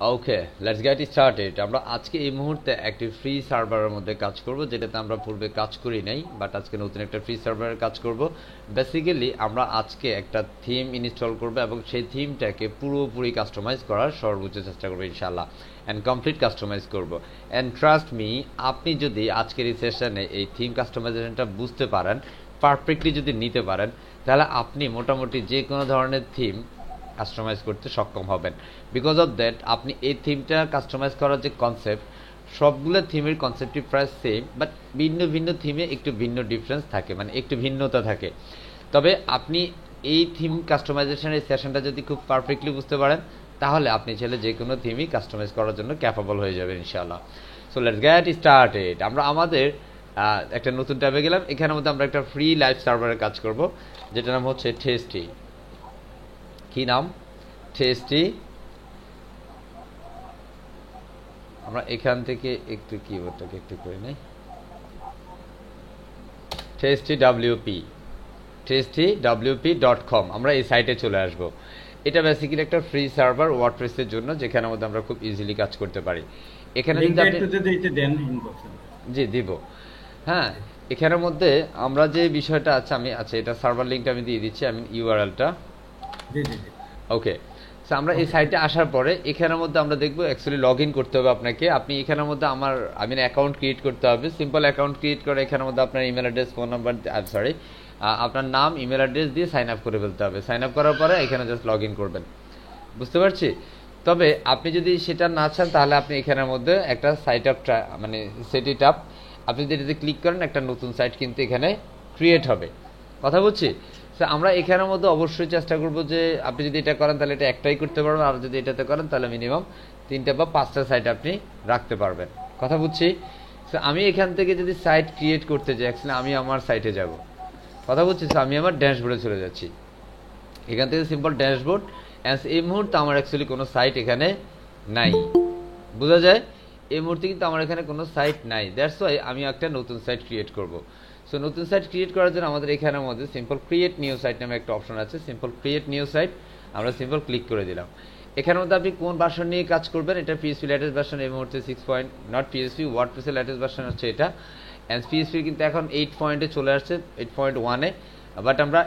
Okay, let's get started. আমরা আজকে এই মুহূর্তে একটি ফ্রি সার্ভারের মধ্যে কাজ করব, যেটাতে আমরা পূর্বে কাজ করি নাই, বাট আজকে নতুন একটা ফ্রি সার্ভারের কাজ করব। বেসিক্যালি আমরা আজকে একটা থিম ইনস্টল করব এবং সেই থিমটাকে পুরোপুরি কাস্টমাইজ করার সর্বোচ্চ চেষ্টা করবো ইনশাআল্লাহ, অ্যান্ড কমপ্লিট কাস্টমাইজ করব। অ্যান্ড ট্রাস্ট মি, আপনি যদি আজকের এই সেশনে এই থিম কাস্টমাইজেশনটা বুঝতে পারেন, পারফেক্টলি যদি নিতে পারেন, তাহলে আপনি মোটামুটি যে কোনো ধরনের থিম কাস্টমাইজ করতে সক্ষম হবেন। বিকজ অফ দ্যাট, আপনি এই থিমটা কাস্টমাইজ করার যে কনসেপ্ট, সবগুলো থিমের কনসেপ্টই প্রায় সেম, বাট ভিন্ন ভিন্ন থিমে একটু ভিন্ন ডিফারেন্স থাকে, মানে একটু ভিন্নতা থাকে। তবে আপনি এই থিম কাস্টমাইজেশনের সেশনটা যদি খুব পারফেক্টলি বুঝতে পারেন, তাহলে আপনি চাইলে যে কোনো থিমই কাস্টমাইজ করার জন্য ক্যাপাবল হয়ে যাবেন ইনশাআল্লাহ। So let's get started. আমরা আমাদের একটা নতুন ট্যাবে গেলাম। এখানের মধ্যে আমরা একটা ফ্রি লাইভ সার্ভারের কাজ করব, যেটার নাম হচ্ছে টেস্টি। কি নাম? টেস্টি। আমরা এখান থেকে একটু কিবোর্ডটাকে একটু করে নিই। testywp.com, আমরা এই সাইটে চলে আসব। এটা বেসিক্যালি একটা ফ্রি সার্ভার ওয়ার্ডপ্রেসের জন্য, যেখানের মধ্যে আমরা খুব ইজিলি কাজ করতে পারি। এখানে যদি আপনি জি দিব, হ্যাঁ, এখানের মধ্যে আমরা যে বিষয়টা আছে, আমি আচ্ছা এটা সার্ভার লিঙ্কটা আমি দিয়ে দিচ্ছি, আমি ইউআরএলটা। ওকে, সো আমরা এই সাইটে আসার পরে এখানের মধ্যে আমরা দেখবো অ্যাকচুয়ালি লগ ইন করতে হবে আপনাকে। আপনি এখানের মধ্যে অ্যাকাউন্ট ক্রিয়েট করতে হবে। সিম্পল অ্যাকাউন্ট ক্রিয়েট করে এখানের মধ্যে আপনার email address, phone number, sorry আপনার নাম, ইমেল অ্যাড্রেস দিয়ে সাইন আপ করে ফেলতে হবে। সাইন আপ করার পরে এখানে জাস্ট লগ ইন করবেন। বুঝতে পারছি? তবে আপনি যদি সেটা না চান, তাহলে আপনি এখানের মধ্যে একটা সাইট আপ, মানে সেট ইট আপ, আপনি যদি এটাতে ক্লিক করেন, একটা নতুন সাইট কিন্তু এখানে ক্রিয়েট হবে। কথা বলছি? আমরা এখানের মধ্যে অবশ্যই চেষ্টা করবো যে আপনি যদি এটা করেন তাহলে এটা একটাই করতে পারবেন, আর যদি এটাতে করেন তাহলে মিনিমাম 3টা বা 5টা সাইট আপনি রাখতে পারবেন। কথা বুঝছি? আমি এখান থেকে যদি সাইট ক্রিয়েট করতে চাই, অ্যাকচুয়ালি আমি আমার সাইটে যাব। কথা বলছি? আমি আমার ড্যাশবোর্ডে চলে যাচ্ছি। এখান থেকে সিম্পল ড্যাশবোর্ড। এই মুহূর্তে আমার অ্যাকচুয়ালি কোনো সাইট এখানে নাই, বোঝা যায়? এই মুহূর্তে কিন্তু আমার এখানে কোনো সাইট নাই। দ্যাটস ওয়াই আমি একটা নতুন সাইট ক্রিয়েট করব। সো নতুন সাইট ক্রিয়েট করার জন্য আমাদের এখানের মধ্যে সিম্পল ক্রিয়েট নিউ সাইট নামে একটা অপশন আছে। সিম্পল ক্রিয়েট নিউ সাইট, আমরা সিম্পল ক্লিক করে দিলাম। এখানের মধ্যে আপনি কোন ভার্সন নিয়ে কাজ করবেন, এটা পিএসপি লেটেস্ট ভার্সন, এই মুহূর্তে 6 পয়েন্ট, নট পিএসপি, ওয়ার্ডপ্রেসের লেটেস্ট ভার্সন হচ্ছে এটা। অ্যান্ড পিএসপি কিন্তু এখন 8 পয়েন্টে চলে আসছে, 8.1-এ, বাট আমরা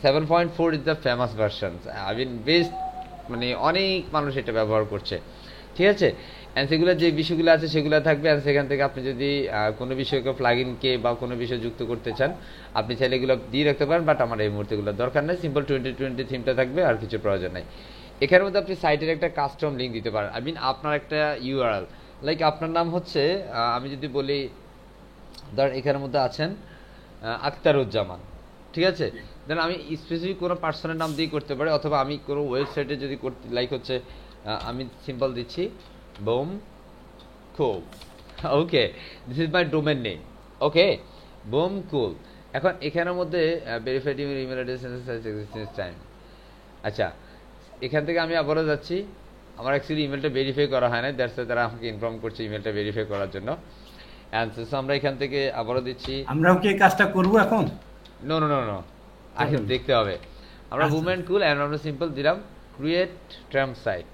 7.4 is the famous version. I mean best, মানে অনেক মানুষ এটা ব্যবহার করছে, ঠিক আছে? অ্যান্ড সেগুলো যে বিষয়গুলো আছে সেগুলো থাকবে। অ্যান্ড সেখান থেকে আপনি যদি কোনো বিষয়কে প্লাগইনকে বা কোনো বিষয় যুক্ত করতে চান, আপনি চাইলে এগুলো দিয়ে রাখতে পারেন, বাট আমার এই মুহূর্তে দরকার নেই। সিম্পল 2020 থিমটা থাকবে, আর কিছু প্রয়োজন নেই। এখানের মধ্যে আপনি সাইটের একটা কাস্টম লিঙ্ক দিতে পারেন। আপনার একটা ইউআরএল, লাইক আপনার নাম হচ্ছে, আমি যদি বলি, ধর এখানের মধ্যে আছেন আখতারুজ্জামান, ঠিক আছে? দেন আমি স্পেসিফিক কোনো পার্সনের নাম দিয়ে করতে পারি, অথবা আমি কোনো ওয়েবসাইটে যদি করতে লাইক হচ্ছে, আমি সিম্পল দিচ্ছি বোম কুল। Okay, this is my domain name. Okay, বোম কুল। এখন এখানের মধ্যে ভেরিফাইড ইমেল অ্যাড্রেস টাইম। আচ্ছা, এখান থেকে আমি আবারও যাচ্ছি। আমার অ্যাকচুয়ালি ইমেলটা ভেরিফাই করা হয় না, দ্যাটস ওয়াই তারা আমাকে ইনফর্ম করছে ইমেলটা ভেরিফাই করার জন্য। আমরা এখান থেকে আবারও দিচ্ছি। আমরাও কি কাজটা করব এখন? নো নো নো নো, আগে দেখতে হবে। আমরা উমেন কুল, অ্যান্ড আমরা সিম্পল দিলাম ক্রিয়েট ট্রাম্প সাইট,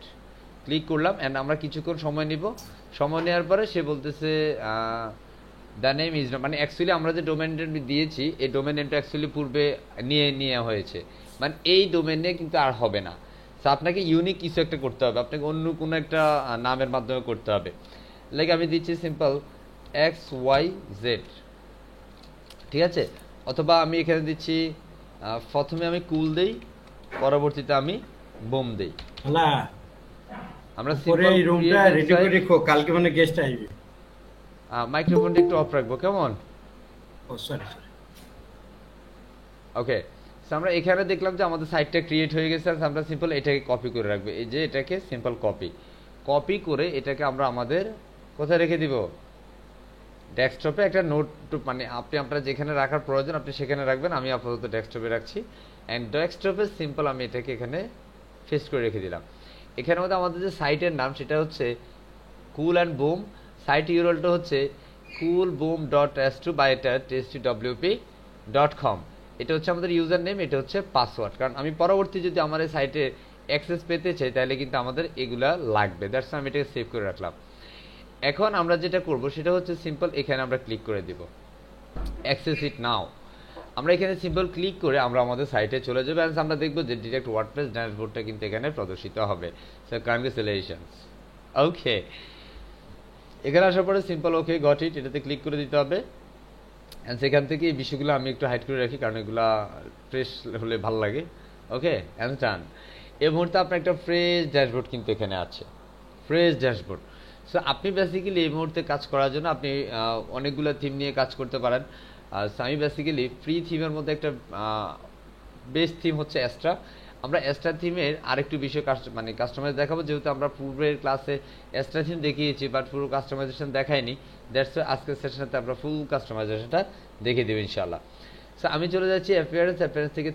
ক্লিক করলাম। অ্যান্ড আমরা কিছুক্ষণ সময় নিব। সময় নেওয়ার পরে সে বলতেছে দ্য নেম ইজ, মানে অ্যাকচুয়ালি আমরা যে ডোমেন নেম দিয়েছি, এই ডোমেন নেমটা অ্যাকচুয়ালি পূর্বে নেওয়া হয়েছে, মানে এই ডোমেন নিয়ে কিন্তু আর হবে না। সো আপনাকে ইউনিক কিছু একটা করতে হবে, আপনাকে অন্য কোনো একটা নামের মাধ্যমে করতে হবে। লাইক আমি দিচ্ছি সিম্পল XYZ, ঠিক আছে? অথবা আমি এখানে দিচ্ছি, প্রথমে আমি কুল দেই, পরবর্তীতে আমি বোম দেই। আমরা সিম্পল এই রুমটা রেডি করে রাখো, কালকে মানে গেস্ট আসবে। মাইক্রোফোনটা একটু অফ রাখবো, কেমন? ও সরি। ওকে, সো আমরা এখানে দেখলাম যে আমাদের সাইটটা ক্রিয়েট হয়ে গেছে। আমরা সিম্পল এটাকে কপি করে রাখবো। এই যে এটাকে সিম্পল কপি করে এটাকে আমরা আমাদের কোথায় রেখে দিব? ডেস্কটপে একটা নোট, মানে আপনার যেখানে রাখার প্রয়োজন আপনি সেখানে রাখবেন। আমি আপাতত ডেস্কটপে রাখছি। অ্যান্ড ডেস্কটপে সিম্পল আমি এটাকে এখানে ফেস্ট করে রেখে দিলাম। এখানের মধ্যে আমাদের যে সাইটের নাম সেটা হচ্ছে কুল অ্যান্ড বুম। সাইট ইউআরএলটা হচ্ছে coolboom.s2/testywp.com। এটা হচ্ছে আমাদের ইউজার নেম, এটা হচ্ছে পাসওয়ার্ড। কারণ আমি পরবর্তী যদি আমার এই সাইটে অ্যাক্সেস পেতে চাই তাহলে কিন্তু আমাদের এগুলা লাগবে। দ্যাটস আমি এটাকে সেভ করে রাখলাম। এখন আমরা যেটা করব সেটা হচ্ছে সিম্পল এখানে আমরা ক্লিক করে দিব অ্যাক্সেস ইট নাও। আমরা এখানে সিম্পল ক্লিক করে আমরা আমাদের সাইটে চলে যাবো। অ্যান্ড আমরা দেখবো যে ডিরেক্ট ওয়ার্ডপ্রেস ড্যাশবোর্ডটা কিন্তু এখানে প্রদর্শিত হবে। So congratulations. ওকে, এখানে আসার পরে সিম্পল ওকে গট ইট, এটাতে ক্লিক করে দিতে হবে। অ্যান্ড সেখান থেকে এই বিষয়গুলো আমি একটু হাইড করে রাখি কারণ এগুলো ফ্রেশ হলে ভালো লাগে। ওকে, অ্যান্ড ডান। এই মুহূর্তে আপনার একটা ফ্রেশ ড্যাশবোর্ড কিন্তু এখানে আছে, ফ্রেশ ড্যাশবোর্ড। সো আপনি বেসিক্যালি এই মুহূর্তে কাজ করার জন্য আপনি অনেকগুলো থিম নিয়ে কাজ করতে পারেন। আমি বেসিক্যালি ফ্রি থিমের মধ্যে একটা বেস্ট থিম হচ্ছে অ্যাস্ট্রা। আমরা অ্যাস্ট্রা থিমের আরেকটু বিষয় মানে কাস্টমাইজ দেখাবো, যেহেতু আমরা পূর্বের ক্লাসে অ্যাস্ট্রা থিম দেখিয়েছি বাট পুরো কাস্টমাইজেশন দেখাইনি। দ্যাটস আজকের সেশনেতে আমরা ফুল কাস্টমাইজেশনটা দেখিয়ে দেবো ইনশাআল্লাহ। সো আমি চলে যাচ্ছি অ্যাপিয়ারেন্স থেকে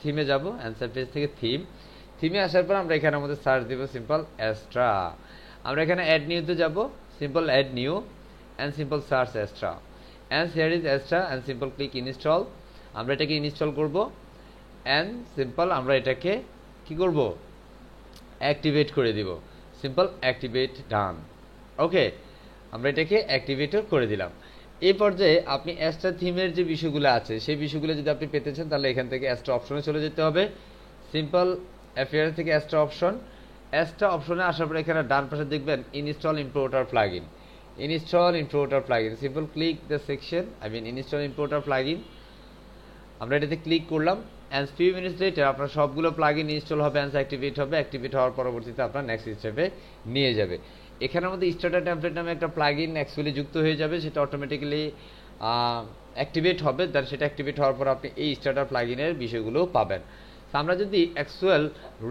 থিমে যাবো। অ্যান্সার পেজ থেকে থিমে আসার পর আমরা এখানে আমাদের সার্চ দিব সিম্পল অ্যাস্ট্রা। আমরা এখানে অ্যাড নিউতে যাব, simple add new and simple search Astra and here is Astra and simple click install. আমরা এটাকে ইনস্টল করব অ্যান্ড সিম্পল আমরা এটাকে কি করব, অ্যাক্টিভেট করে দিব। সিম্পল অ্যাক্টিভেট ডান। ওকে, আমরা এটাকে অ্যাক্টিভেটও করে দিলাম। এই পর্যায়ে আপনি অ্যাস্ট্রা থিমের যে বিষয়গুলো আছে সেই বিষয়গুলো যদি আপনি পেতে চান তাহলে এখান থেকে অ্যাস্ট্রা অপশনে চলে যেতে হবে। সিম্পল অ্যাপিয়ারেন্স থেকে অ্যাস্ট্রা অপশনে আসার পরে এখানে ডান পাশে দেখবেন install importer plugin. Simple click the section install importer plugin. আমরা এটাতে ক্লিক করলাম অ্যান্ড ফিউ মিনিটস লেটার আপনার সবগুলো প্লাগইন ইনস্টল হবে অ্যান্ড অ্যাক্টিভেট হওয়ার পরবর্তীতে আপনার নেক্সট স্টেপে নিয়ে যাবে। এখানের মধ্যে স্টার্টার টেমপ্লেট নামে একটা প্লাগইন অ্যাকচুয়ালি যুক্ত হয়ে যাবে, সেটা অটোমেটিক্যালি অ্যাক্টিভেট হবে। দেন সেটা অ্যাক্টিভেট হওয়ার পর আপনি এই স্টার্টার প্লাগইনের বিষয়গুলো পাবেন। আমরা যদি অ্যাকচুয়াল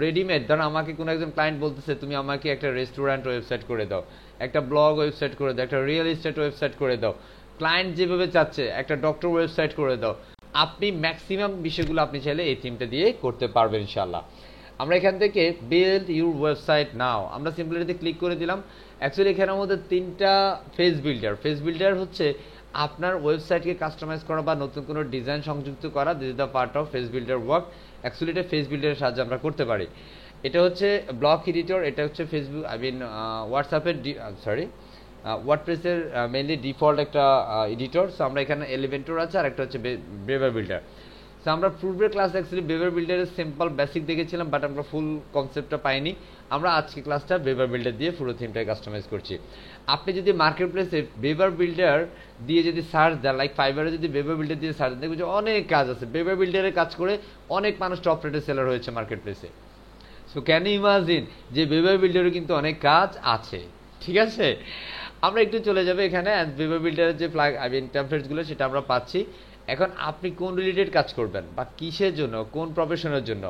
রেডিমেড, ধরুন আমাকে কোনো একজন ক্লায়েন্ট বলতেছে তুমি আমাকে একটা রেস্টুরেন্ট ওয়েবসাইট করে দাও, একটা ব্লগ ওয়েবসাইট করে দাও, একটা রিয়েল এস্টেট ওয়েবসাইট করে দাও, ক্লায়েন্ট যেভাবে চাচ্ছে একটা ডক্টর ওয়েবসাইট করে দাও, আপনি ম্যাক্সিমাম বিষয়গুলো আপনি চাইলে এই থিমটা দিয়ে করতে পারবেন ইনশাআল্লাহ। আমরা এখান থেকে বিল্ড ইউর ওয়েবসাইট নাও আমরা সিম্পলি এটাতে ক্লিক করে দিলাম। অ্যাকচুয়ালি এখানের মধ্যে তিনটা ফেজ বিল্ডার হচ্ছে আপনার ওয়েবসাইটকে কাস্টমাইজ করা বা নতুন কোনো ডিজাইন সংযুক্ত করা। This is the part of phase builder work. Actually এটা ফেজ বিল্ডারের সাহায্যে আমরা করতে পারি। এটা হচ্ছে ব্লক এডিটর, এটা হচ্ছে ফেসবুক হোয়াটসঅ্যাপের ওয়ার্ডপ্রেসের মেইনলি ডিফল্ট একটা এডিটর। সো আমরা এখানে এলিমেন্টর আছে আর একটা হচ্ছে বেভার বিল্ডার। সো আমরা পূর্বের ক্লাসে অ্যাকচুয়ালি বেভার বিল্ডারের সিম্পল বেসিক দেখেছিলাম বাট আমরা ফুল কনসেপ্টটা পাইনি। আমরা আজকে ক্লাসটা বেভার বিল্ডার দিয়ে পুরো থিমটাকে কাস্টমাইজ করছি। আপনি যদি মার্কেট প্লেসে বেভার বিল্ডার দিয়ে যদি সার্চ দেন, লাইক ফাইবারে যদি বেভার বিল্ডার দিয়ে সার্চ দেন, দেখবেন যে অনেক কাজ আছে। বেভার বিল্ডারের কাজ করে অনেক মানুষ টপ রেটে সেলার হয়েছে মার্কেট প্লেসে। সো ক্যান ইউ ইমাজিন যে বেভার বিল্ডারে কিন্তু অনেক কাজ আছে। ঠিক আছে, আমরা একটু চলে যাবো এখানে বেভার বিল্ডারের যে টেমপ্লেটসগুলো সেটা আমরা পাচ্ছি। এখন আপনি কোন রিলেটেড কাজ করবেন বা কিসের জন্য, কোন প্রফেশনের জন্য।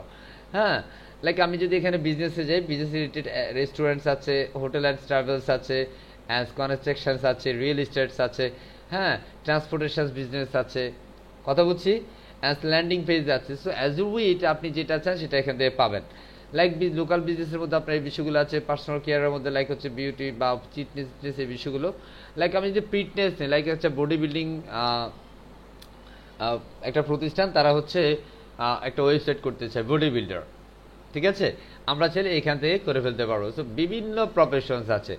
হ্যাঁ, লাইক আমি যদি এখানে বিজনেসে যাই, বিজনেস রিলেটেড রেস্টুরেন্টস আছে, হোটেল অ্যান্ড ট্রাভেলস আছে, কনস্ট্রাকশনস আছে, রিয়েল এস্টেটস আছে, হ্যাঁ, ট্রান্সপোর্টেশন বিজনেস আছে, কথা বলছি, ল্যান্ডিং পেজ আছে। সো অ্যাজ ইউ উইট আপনি যেটা চান সেটা এখান থেকে পাবেন। লাইক লোকাল বিজনেসের মধ্যে আপনার এই বিষয়গুলো আছে, পার্সোনাল কেয়ারের মধ্যে লাইক হচ্ছে বিউটি বা ফিটনেস এই বিষয়গুলো। লাইক আমি যদি ফিটনেস নেই, লাইক হচ্ছে বডি বিল্ডিং একটা প্রতিষ্ঠান, তারা হচ্ছে একটা ওয়েবসাইট করতে চায় বডি বিল্ডার। ঠিক আছে, আমরা চাইলে এখান থেকে করে ফেলতে পারবো। সো বিভিন্ন প্রফেশনস আছে,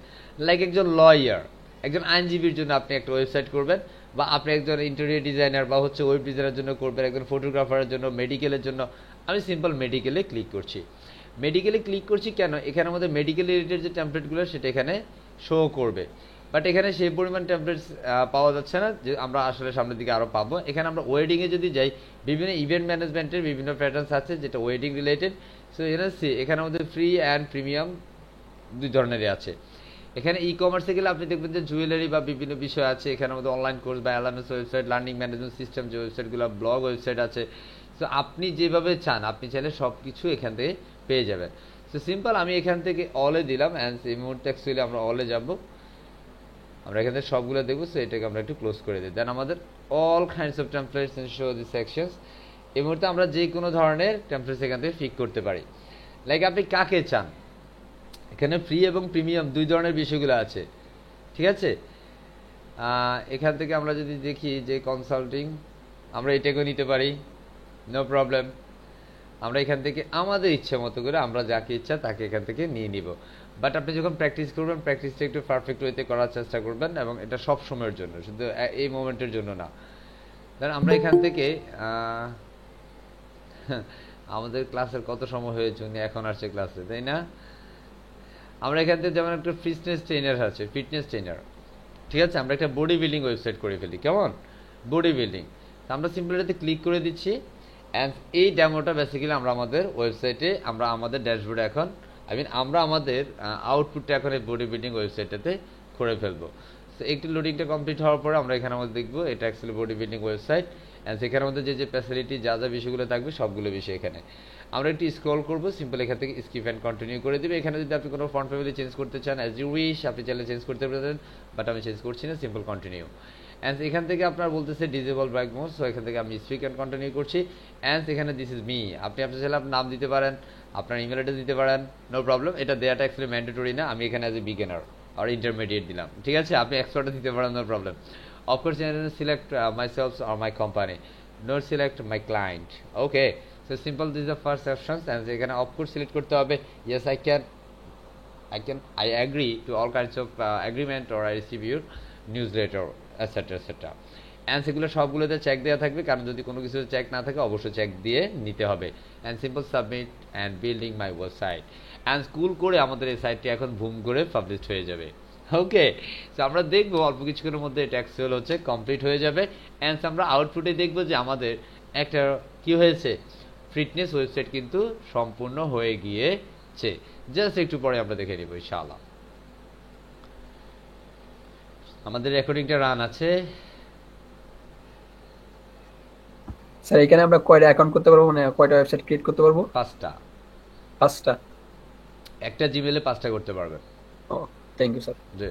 লাইক একজন লয়ার, একজন আইনজীবীর জন্য আপনি একটা ওয়েবসাইট করবেন, বা আপনি একজন ইন্টেরিয়র ডিজাইনার বা হচ্ছে ওয়েব ডিজাইনের জন্য করবেন, একজন ফটোগ্রাফারের জন্য, মেডিকেলের জন্য। আমি সিম্পল মেডিকেলে ক্লিক করছি। কেন, এখানে আমাদের মেডিকেল রিলেটেড যে টেমপ্লেটগুলো সেটা এখানে শো করবে, বাট এখানে সেই পরিমাণ টেমপ্লেটস পাওয়া যাচ্ছে না, যে আমরা আসলে সামনের দিকে আরও পাবো। এখানে আমরা ওয়েডিংয়ে যদি যাই, বিভিন্ন ইভেন্ট ম্যানেজমেন্টের বিভিন্ন প্যাটার্নস আছে যেটা ওয়েডিং রিলেটেড। সো এখানে আমাদের ফ্রি অ্যান্ড প্রিমিয়াম দুই ধরনেরই আছে। এখানে ই কমার্সে গেলে আপনি দেখবেন যে জুয়েলারি বা বিভিন্ন বিষয় আছে। এখানে আমাদের অনলাইন কোর্স বা LMS website, learning management system যে ওয়েবসাইটগুলো, ব্লগ ওয়েবসাইট আছে। সো আপনি যেভাবে চান আপনি চাইলে সব কিছু এখান থেকে পেয়ে যাবেন। সো সিম্পল আমি এখান থেকে অলে দিলাম অ্যান্ড এই মুহূর্তে অ্যাকচুয়ালি আমরা অলে যাব, আমরা এখান থেকে সবগুলো দেখবো। সো এটাকে আমরা একটু ক্লোজ করে দিই। দেন আমাদের all kinds of templates and show the sections. এই মুহূর্তে আমরা যে কোনো ধরনের টেমপ্লেটস এখান থেকে ফিক করতে পারি। লাইক আপনি কাকে চান, এখানে ফ্রি এবং প্রিমিয়াম দুই ধরনের বিষয়গুলো আছে। ঠিক আছে, এখান থেকে আমরা যদি দেখি যে কনসাল্টিং, আমরা এটাকেও নিতে পারি, নো প্রবলেম। আমরা এখান থেকে আমাদের ইচ্ছে মতো করে আমরা যাকে ইচ্ছা তাকে এখান থেকে নিয়ে নিব। বাট আপনি যখন প্র্যাকটিস করবেন, প্র্যাকটিসটা একটু পারফেক্ট ওয়েতে করার চেষ্টা করবেন, এবং এটা সব সময়ের জন্য, শুধু এই মোমেন্টের জন্য না। কারণ আমরা এখান থেকে আমাদের ক্লাসের কত সময় হয়েছে, উনি এখন আসছে ক্লাসে, তাই না? আমরা এখান থেকে যেমন একটা ফিটনেস ট্রেনার আছে, ফিটনেস ট্রেনার, ঠিক আছে, আমরা একটা বডি বিল্ডিং ওয়েবসাইট করে ফেলি, কেমন? Body building. আমরা সিম্পল এটাতে ক্লিক করে দিচ্ছি, অ্যান্ড এই ডেমোটা বেসিক্যালি আমরা আমাদের ওয়েবসাইটে, আমরা আমাদের ড্যাশবোর্ডে এখন, আমরা আমাদের আউটপুটটা এখন এই বডি বিল্ডিং ওয়েবসাইটটাতে করে ফেলবো। তো একটু লোডিংটা কমপ্লিট হওয়ার পরে আমরা এখানে আমাদের দেখবো এটা actually body building website, and সেখানের মধ্যে যে ফ্যাসিলিটি, যা যা বিষয়গুলো থাকবে সবগুলো বিষয় এখানে। আমরা একটু স্ক্রল করবো, সিম্পল এখান থেকে স্কিপ অ্যান্ড কন্টিনিউ করে দিবে। এখানে যদি আপনি কোনো ফন্ট ফ্যামিলি চেঞ্জ করতে চান, অ্যাজ ইউ উইশ, আপনি চাইলে চেঞ্জ করতে পারেন, বাট আমি চেঞ্জ করছি না, সিম্পল কন্টিনিউ। অ্যান্ড এখান থেকে আপনার বলতেছে ডিজেবল ব্যাক মোড, সো এখান থেকে আমি স্পিক অ্যান্ড কন্টিনিউ করছি। অ্যান্ড এখানে দিস ইজ মি, আপনি চাইলে আপনার নাম দিতে পারেন, আপনার ইমেল অ্যাড্রেস দিতে পারেন, নো প্রবলেম। এটা দেওয়াটা অ্যাকচুয়ালি ম্যান্ডেটরি না, আমি এখানে অ্যাজ এ বিগিনার আর ইন্টারমিডিয়েট দিলাম, ঠিক আছে? আপনি এক্সপার্টও দিতে পারেন, no problem. Of course select myself or my company, no select my client. Okay, so simple, this the first options. And এখানে অফকোর্স সিলেক্ট করতে হবে yes I agree to all kinds of agreement, or I receive your newsletter, etc. etc. And সেগুলো সবগুলোতে check দেওয়া থাকবে, কারণ যদি কোনো কিছু চেক না থাকে অবশ্যই চেক দিয়ে নিতে হবে। And simple submit and building my website, and school করে আমাদের এই সাইটটি এখন বুম করে পাবলিশ হয়ে যাবে। ওকে, তো আমরা দেখবো অল্প কিছুক্ষণের মধ্যে এটা অ্যাকচুয়াল হচ্ছে কমপ্লিট হয়ে যাবে। অ্যান্ড আমরা আউটপুটে দেখবো যে আমাদের একটা কি হয়েছে, ফিটনেস ওয়েবসাইট কিন্তু সম্পূর্ণ হয়ে গিয়েছে। জাস্ট একটু পরে আমরা দেখে নিব ইনশাআল্লাহ। আমাদের রেকর্ডিংটা রান আছে। স্যার এখানে আমরা কয়টা অ্যাকাউন্ট করতে পারবো, মানে কয়টা ওয়েবসাইট ক্রিয়েট করতে পারবো? 5টা। একটা জিমেইলে 5টা করতে পারবেন। ও, থ্যাংক ইউ স্যার। জি,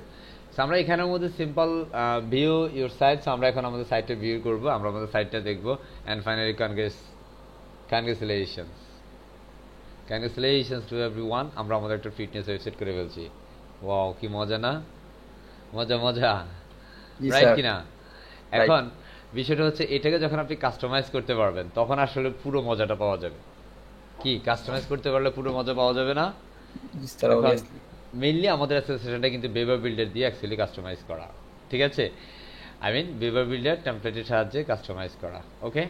আমরা এখানের মধ্যে সিম্পল ভিউ ইউর সাইটস, আমরা এখন আমাদের সাইটটা ভিউ করব, আমরা আমাদের সাইটটা দেখব। And finally congratulations to everyone, আমরা আমাদের একটা ফিটনেস ওয়েবসাইট করে ফেলছি। ওয়াও, কি মজা না? মজা রাইট কিনা? এখন বিষয়টা হচ্ছে এটাকে যখন আপনি কাস্টমাইজ করতে পারবেন তখন আসলে পুরো মজাটা পাওয়া যাবে। কি কাস্টমাইজ করতে পারলে পুরো মজা পাওয়া যাবে না? মেইনলি আমাদের অ্যাসোসিয়েশনটা কিন্তু বেভার বিল্ডার দিয়ে অ্যাকচুয়ালি কাস্টমাইজ করা, ঠিক আছে? বেভার বিল্ডার টেমপ্লেটের সাহায্যে কাস্টমাইজ করা। ওকে,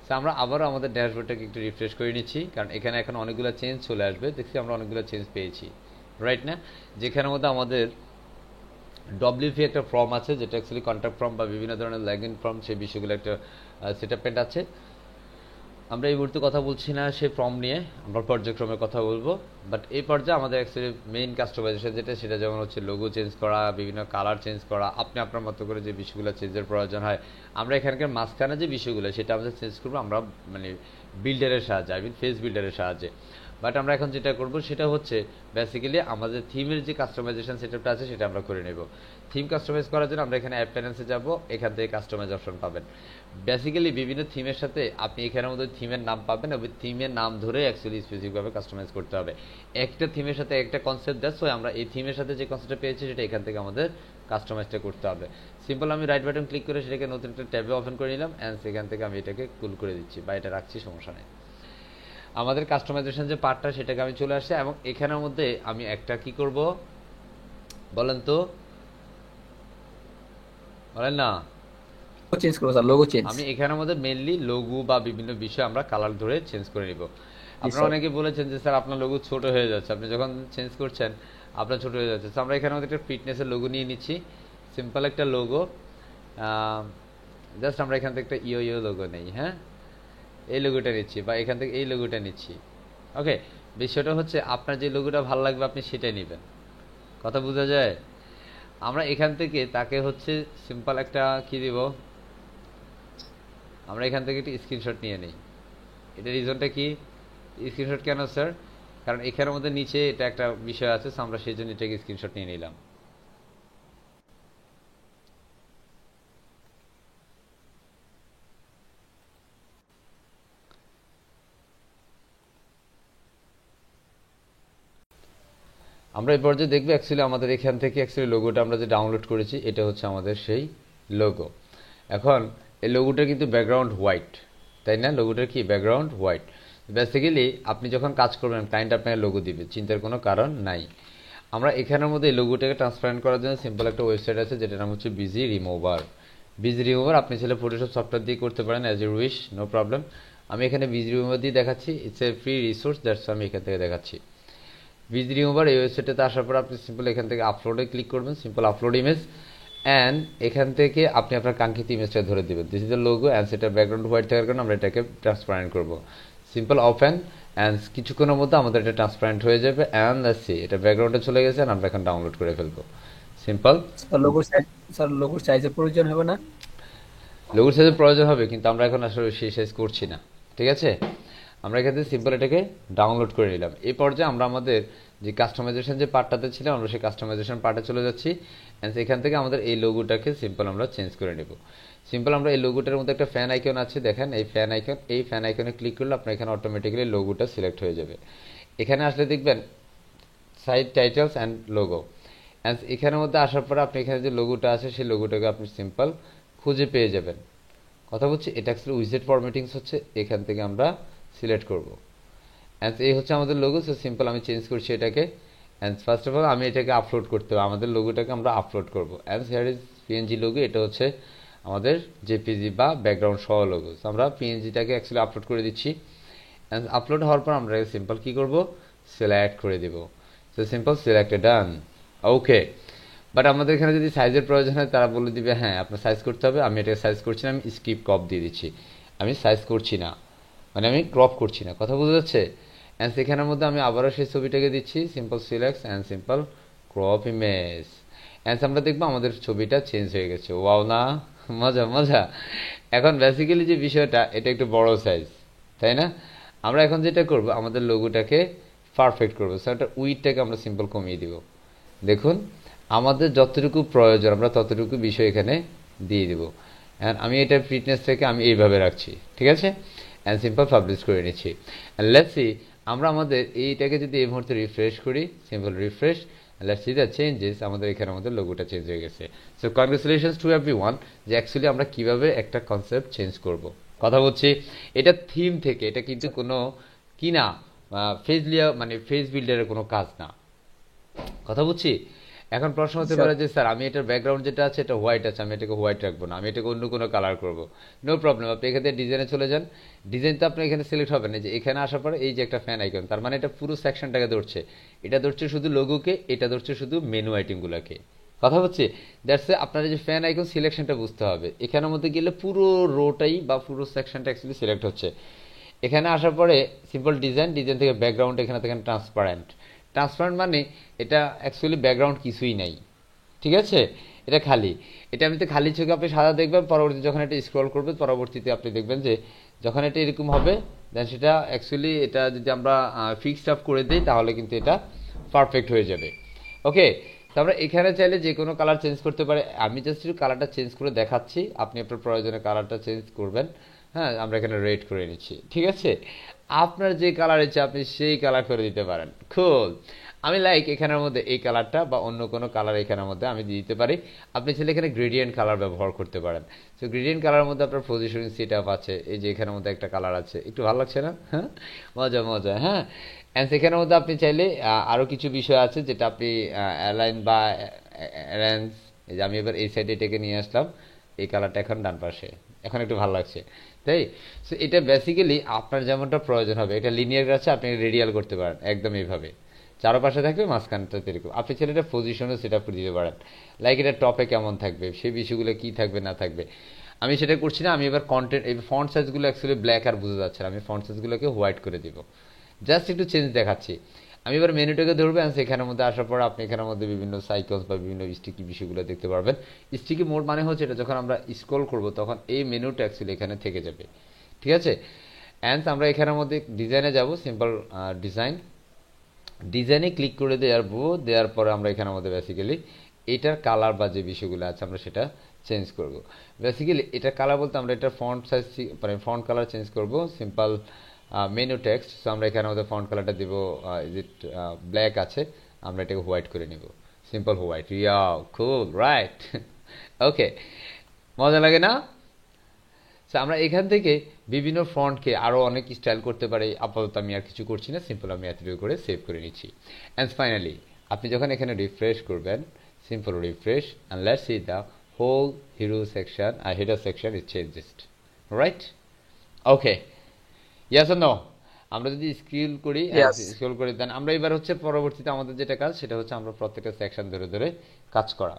সো আমরা আবারও আমাদের ড্যাশবোর্ডটাকে একটু রিফ্রেশ করে নিচ্ছি, কারণ এখানে এখন অনেকগুলো চেঞ্জ চলে আসবে। দেখছি আমরা অনেকগুলো চেঞ্জ পেয়েছি, রাইট না? যেখানের মধ্যে আমাদের ডব্লিউপি একটা ফর্ম আছে, যেটা অ্যাকচুয়ালি কন্ট্যাক্ট ফর্ম বা বিভিন্ন ধরনের ল্যাগিন ফর্ম, সেই বিষয়গুলো একটা সেটআপমেন্ট আছে। আমরা এই মুহূর্তে কথা বলছি না সেই ফর্ম নিয়ে, আমরা পর্যায়ক্রমে কথা বলবো। বাট এই পর্যায়ে আমাদের অ্যাকচুয়ালি মেইন কাস্টমাইজেশন যেটা, সেটা যেমন হচ্ছে লোগো চেঞ্জ করা, বিভিন্ন কালার চেঞ্জ করা, আপনি আপনার মতো করে যে বিষয়গুলো চেঞ্জের প্রয়োজন হয়, আমরা এখানকার মাঝখানে যে বিষয়গুলো সেটা আমরা চেঞ্জ করবো, আমরা বিল্ডারের সাহায্যে, ফেস বিল্ডারের সাহায্যে। বাট আমরা এখন যেটা করব সেটা হচ্ছে বেসিক্যালি আমাদের থিমের যে কাস্টমাইজেশন সেটআপটা আছে সেটা আমরা করে নেব। থিম কাস্টমাইজ করার জন্য আমরা এখানে অ্যাড প্যানেলসে যাব, এখান থেকে কাস্টমাইজ অপশন পাবেন। বেসিক্যালি বিভিন্ন থিমের সাথে আপনি এখানের মধ্যে থিমের নাম পাবেন, এবং থিমের নাম ধরে অ্যাকচুয়ালি স্পেসিফিকভাবে কাস্টমাইজ করতে হবে। একটা থিমের সাথে একটা কনসেপ্ট দেয়, সো আমরা এই থিমের সাথে যে কনসেপ্টটা পেয়েছি সেটা এখান থেকে আমাদের কাস্টমাইজটা করতে হবে। সিম্পল আমি রাইট বাটন ক্লিক করে সেটাকে নতুন একটা ট্যাবে ওপেন করে নিলাম, অ্যান্ড সেখান থেকে আমি এটাকে কুল করে দিচ্ছি বা এটা রাখছি, সমস্যা নেই। আমাদের কাস্টমাইজেশন যে পার্টটা সেটাকে আমি চলে আসছে, এবং এখানের মধ্যে আমি একটা কি করব বলেন তো, বলেন না? চেঞ্জ করব স্যার, লোগো চেঞ্জ। আমি এখানের মধ্যে মেইনলি লোগো বা বিভিন্ন বিষয় আমরা কালার ধরে চেঞ্জ করে নিব। আপনারা অনেকে বলেছেন যে স্যার আপনার লোগো ছোট হয়ে যাচ্ছে, আপনি যখন চেঞ্জ করছেন আপনার ছোট হয়ে যাচ্ছে। আমরা এখানের মধ্যে একটা ফিটনেসের লোগো নিয়ে নিচ্ছি, সিম্পল একটা লোগো। জাস্ট আমরা এখান থেকে একটা ইও লোগো নেই, হ্যাঁ, এই লোগোটা নিচ্ছি, বা এখান থেকে এই লোগোটা নিচ্ছি। ওকে, বিষয়টা হচ্ছে আপনার যে লোগোটা ভালো লাগবে আপনি সেটাই নেবেন, কথা বোঝা যায়? আমরা এখান থেকে তাকে হচ্ছে সিম্পল একটা কি দিব, আমরা এখান থেকে একটা স্ক্রিনশট নিয়ে নিই। এটা রিজনটা কি, স্ক্রিনশট কেন স্যার? কারণ এখানের মধ্যে নিচে এটা একটা বিষয় আছে, আমরা সেই জন্য এটাকে স্ক্রিনশট নিয়ে নিলাম। আমরা এই পর্যায়ে দেখবো অ্যাকচুয়ালি আমাদের এখান থেকে অ্যাকচুয়ালি লোগোটা আমরা যে ডাউনলোড করেছি এটা হচ্ছে আমাদের সেই লোগো। এখন এই লোগোটা কিন্তু ব্যাকগ্রাউন্ড হোয়াইট, তাই না? লোগোটার কি ব্যাকগ্রাউন্ড হোয়াইট। বেসিক্যালি আপনি যখন কাজ করবেন ক্লায়েন্ট আপনাকে লোগো দিবে, চিন্তার কোনো কারণ নাই। আমরা এখানের মধ্যে এই লোগোটাকে ট্রান্সপারেন্ট করার জন্য সিম্পল একটা ওয়েবসাইট আছে যেটার নাম হচ্ছে বিজি রিমুভার। বিজি রিমুভার আপনি চাইলে ফটোশপ সফটওয়্যার দিয়ে করতে পারেন, as you wish, no problem. আমি এখানে বিজি রিমুভার দিয়ে দেখাচ্ছি, it's a free resource, that's আমি এখান থেকে দেখাচ্ছি। বিজি রিমুভার এই ওয়েবসাইটে আসার পর আপনি সিম্পল এখান থেকে আপলোডে ক্লিক করবেন, সিম্পল আপলোড ইমেজ, অ্যান্ড এখান থেকে আপনি আপনার কাঙ্ক্ষিত ইমেজটা ধরে দেবেন। This is the logo, and সেটার ব্যাকগ্রাউন্ড হোয়াইট থাকার কারণে আমরা এটাকে ট্রান্সপারেন্ট করবো। সিম্পল ওপেন, অ্যান্ড কিছুক্ষণের মধ্যে আমাদের এটা ট্রান্সপারেন্ট হয়ে যাবে, অ্যান্ড সি এটা ব্যাকগ্রাউন্ডে চলে গেছে, আমরা এখন ডাউনলোড করে ফেলবো। সিম্পল। লোগোর সাইজের প্রয়োজন হবে না? লোগোর সাইজের প্রয়োজন হবে, কিন্তু আমরা এখন আসলে সেই সাইজ করছি না, ঠিক আছে? আমরা এখান থেকে সিম্পল এটাকে ডাউনলোড করে নিলাম। এই পর্যায়ে আমরা আমাদের যে কাস্টমাইজেশন যে পার্টটাতে ছিলাম, আমরা সেই কাস্টমাইজেশন পার্টে চলে যাচ্ছি, অ্যান্ড এখান থেকে আমাদের এই লোগোটাকে সিম্পল আমরা চেঞ্জ করে নেব। সিম্পল আমরা এই লোগোটার মধ্যে একটা ফ্যান আইকন আছে, দেখেন এই ফ্যান আইকনে ক্লিক করলে আপনার এখানে অটোমেটিক্যালি লোগোটা সিলেক্ট হয়ে যাবে। এখানে আসলে দেখবেন site titles and logo, and এখানের মধ্যে আসার পর আপনি এখানে যে লোগোটা আছে সেই লোগোটাকে আপনি সিম্পল খুঁজে পেয়ে যাবেন। কথা বলছি, এটা অ্যাকচুয়ালি উইজেট ফরম্যাটিংস হচ্ছে, এখান থেকে আমরা সিলেক্ট করব, অ্যান্ড এই হচ্ছে আমাদের লোগো। সো সিম্পল আমি চেঞ্জ করছি এটাকে, অ্যান্ড ফার্স্ট অফ অল আমি এটাকে আপলোড করতে হবে, আমাদের লোগোটাকে আমরা আপলোড করব। And here is PNG logo, এটা হচ্ছে আমাদের জেপিজি বা ব্যাকগ্রাউন্ড সহ লোগো। আমরা পিএনজিটাকে অ্যাকচুয়ালি আপলোড করে দিচ্ছি, অ্যান্ড আপলোড হওয়ার পর আমরা সিম্পল কী করব, সিলেক্ট করে দিব। So simple selected, done, okay. But আমাদের এখানে যদি সাইজের প্রয়োজন হয় তারা বলে দিবে হ্যাঁ আপনার সাইজ করতে হবে। আমি এটাকে সাইজ করছি না, আমি স্কিপ ক্রপ দিয়ে দিচ্ছি, আমি সাইজ করছি না, মানে আমি ক্রপ করছি না। কথা বোঝা যাচ্ছে? অ্যান্ড সেখানের মধ্যে আমি আবারও সেই ছবিটাকে দিচ্ছি, simple select and simple crop image, and আমরা দেখবো আমাদের ছবিটা চেঞ্জ হয়ে গেছে। ওয়াও না, মজা মজা। এখন বেসিক্যালি যে বিষয়টা, এটা একটু বড় সাইজ, তাই না? আমরা এখন যেটা করব, আমাদের লোগোটাকে পারফেক্ট করবো। সো একটা উইডটাকে আমরা সিম্পল কমিয়ে দিব। দেখুন আমাদের যতটুকু প্রয়োজন আমরা ততটুকু বিষয় এখানে দিয়ে দেব, অ্যান্ড আমি এটার ফিটনেসটাকে আমি এইভাবে রাখছি, ঠিক আছে? অ্যান্ড সিম্পল পাবলিশ করে নিচ্ছি, অ্যান্ড লেটস সি আমরা আমাদের এইটাকে যদি এই মুহূর্তে রিফ্রেশ করি, simple refresh, let's see the changes. আমাদের এখানে আমাদের লোগোটা চেঞ্জ হয়ে গেছে। সো কনগ্রেচুলেশনস টু এভরিওয়ান যে অ্যাকচুয়ালি আমরা কিভাবে একটা কনসেপ্ট চেঞ্জ করব। কথা বলছি এটা থিম থেকে, এটা কিন্তু কোনো কি না মানে ফেস বিল্ডারের কোনো কাজ না। কথা বুঝছি? এখন প্রশ্ন হতে পারে যে স্যার আমি এটার ব্যাকগ্রাউন্ড যেটা আছে এটা হোয়াইট আছে, আমি এটাকে হোয়াইট রাখবো না, আমি এটাকে অন্য কোনো কালার করবো। নো প্রবলেম, আপনি এখান থেকে ডিজাইনে চলে যান। ডিজাইন তো আপনি এখানে সিলেক্ট হবে না, যে এখানে আসার পরে এই যে একটা ফ্যান আইকন, তার মানে এটা পুরো সেকশনটাকে ধরছে। এটা ধরছে শুধু লোগোকে, এটা ধরছে শুধু মেনু আইটেমগুলোকে। কথা হচ্ছে দ্যাটস আপনার যে ফ্যান আইকন সিলেকশনটা বুঝতে হবে। এখানের মধ্যে গেলে পুরো রোটাই বা পুরো সেকশনটা অ্যাকচুয়ালি সিলেক্ট হচ্ছে। এখানে আসার পরে সিম্পল ডিজাইন থেকে ব্যাকগ্রাউন্ড, এখানে থেকে ট্রান্সপারেন্ট। ট্রান্সপারেন্ট মানে এটা অ্যাকচুয়ালি ব্যাকগ্রাউন্ড কিছুই নাই, ঠিক আছে? এটা খালি, এটা এমনিতে খালি চোখে আপনি সাদা দেখবেন, পরবর্তী যখন এটা স্ক্রল করবেন পরবর্তীতে আপনি দেখবেন যে যখন এটা এরকম হবে দেন সেটা অ্যাকচুয়ালি এটা যদি আমরা ফিক্সড আপ করে দিই তাহলে কিন্তু এটা পারফেক্ট হয়ে যাবে। ওকে, তো আমরা এখানে চাইলে যে কোনো কালার চেঞ্জ করতে পারে। আমি জাস্ট একটু কালারটা চেঞ্জ করে দেখাচ্ছি, আপনি আপনার প্রয়োজনে কালারটা চেঞ্জ করবেন। হ্যাঁ, আমরা এখানে রেড করে নিচ্ছি, ঠিক আছে? আপনার যে কালার ইচ্ছে আপনি সেই কালার করে দিতে পারেন। খুব আমি লাইক এখানের মধ্যে এই কালারটা বা অন্য কোনো কালার এখানের মধ্যে আমি দিতে পারি। আপনি চাইলে এখানে গ্রেডিয়েন্ট কালার ব্যবহার করতে পারেন। সো গ্রেডিয়েন্ট কালারের মধ্যে আপনার পজিশনিং সেট আপ আছে, এই যে এখানের মধ্যে একটা কালার আছে, একটু ভালো লাগছে না? হ্যাঁ, মজা মজা। হ্যাঁ, অ্যান্ড সেখানের মধ্যে আপনি চাইলে আরও কিছু বিষয় আছে যেটা আপনি অ্যালাইন বা অ্যারেঞ্জ, এই যে আমি এবার এই সাইডে এটাকে নিয়ে আসলাম, এই কালারটা এখন ডান পাশে, এখন একটু ভালো লাগছে, তাই? সো এটা বেসিক্যালি আপনার যেমনটা প্রয়োজন হবে। এটা লিনিয়ার আছে, আপনি রেডিয়াল করতে পারেন একদম এইভাবে, চারপাশে থাকবে মাঝখানটা এরকম। আপনি ছেলে এটা পজিশনও সেট আপ করে দিতে পারেন, লাইক এটা টপে কেমন থাকবে, সেই বিষয়গুলো কী থাকবে না থাকবে। আমি সেটা করছি না, আমি এবার কন্টেন্ট এই ফন্ট সাইজগুলো অ্যাকচুয়ালি ব্ল্যাক আর বোঝা যাচ্ছে না, আমি ফন্ট সাইজগুলোকে হোয়াইট করে দিব, জাস্ট একটু চেঞ্জ দেখাচ্ছি। আমি এবার মেনুটাকে ধরবো, অ্যান্ড সেখানের মধ্যে আসার পর আপনি এখানের মধ্যে বিভিন্ন সাইকলস বা বিভিন্ন স্টিকি বিষয়গুলো দেখতে পারবেন। স্টিকি মোড মানে হচ্ছে এটা যখন আমরা স্ক্রল করবো তখন এই মেনুটা অ্যাকচুয়ালি এখানে থেকে যাবে, ঠিক আছে? অ্যান্ড আমরা এখানের মধ্যে ডিজাইনে যাব, সিম্পল ডিজাইনে ক্লিক করে দেওয়ার পরে আমরা এখানের মধ্যে বেসিক্যালি এটার কালার বা যে বিষয়গুলো আছে আমরা সেটা চেঞ্জ করব। বেসিক্যালি এটার কালার বলতে আমরা এটার ফন্ট সাইজ মানে ফন্ট কালার চেঞ্জ করব, সিম্পল মেনু টেক্সট। সো আমরা এখানে আমাদের ফন্ট কালারটা দেব, ব্ল্যাক আছে, আমরা এটাকে হোয়াইট করে নিব, সিম্পল হোয়াইট। ইয়াও কুল, রাইট? ওকে, মজা লাগে না? সো আমরা এখান থেকে বিভিন্ন ফন্টকে আরও অনেক স্টাইল করতে পারি। আপাতত আমি আর কিছু করছি না, সিম্পল আমি এতটুকু করে সেভ করে নিচ্ছি। অ্যান্ড ফাইনালি আপনি যখন এখানে রিফ্রেশ করবেন, simple refresh, and let's see the whole hero section আর header section is changed, right? Okay, yes or no? আমরা যদি স্ক্রল করি দেন আমরা এবার হচ্ছে পরবর্তীতে আমাদের যেটা কাজ সেটা হচ্ছে আমরা প্রত্যেকটা সেকশন ধরে ধরে কাজ করা।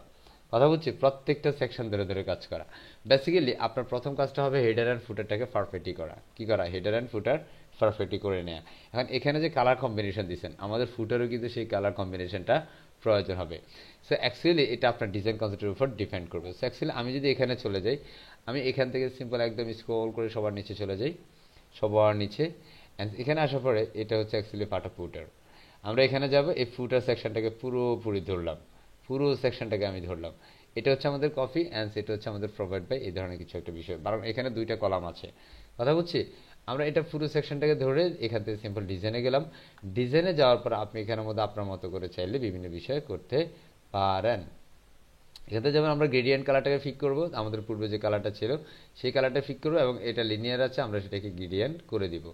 কথা বলছি, প্রত্যেকটা সেকশন ধরে ধরে কাজ করা। বেসিক্যালি আপনার প্রথম কাজটা হবে হেডার অ্যান্ড ফুটারটাকে পারফেক্টলি করা। কি করা? হেডার অ্যান্ড ফুটার পারফেক্টলি করে নেওয়া। এখন এখানে যে কালার কম্বিনেশন দিচ্ছেন, আমাদের ফুটারও কিন্তু সেই কালার কম্বিনেশনটা প্রয়োজন হবে। সো অ্যাকচুয়ালি এটা আপনার ডিজাইন কনসেপ্টের উপর ডিপেন্ড করবে। সো অ্যাকচুয়ালি আমি যদি এখানে চলে যাই, আমি এখান থেকে সিম্পল একদম স্ক্রল করে সবার নিচে চলে যাই, সবার নিচে। অ্যান্ড এখানে আসার পরে এটা হচ্ছে অ্যাকচুয়ালি পার্ট অফ ফুটার। আমরা এখানে যাব, এই ফুটার সেকশনটাকে পুরোপুরি ধরলাম, পুরো সেকশনটাকে আমি ধরলাম। এটা হচ্ছে আমাদের কপি অ্যান্ড এটা হচ্ছে আমাদের প্রোভাইড বাই, এই ধরনের কিছু একটা বিষয়। কারণ এখানে দুইটা কলাম আছে, কথা বুঝছি। আমরা এটা পুরো সেকশনটাকে ধরে এখান থেকে সিম্পল ডিজাইনে গেলাম। ডিজাইনে যাওয়ার পর আপনি এখানের মধ্যে আপনার মতো করে চাইলে বিভিন্ন বিষয় করতে পারেন। এখানে যেমন আমরা গ্রেডিয়েন্ট কালারটাকে ফিক করব, আমাদের পূর্বে যে কালারটা ছিল সেই কালারটা ফিক করবো, এবং এটা লিনিয়ার আছে আমরা সেটাকে গ্রেডিয়েন্ট করে দিব।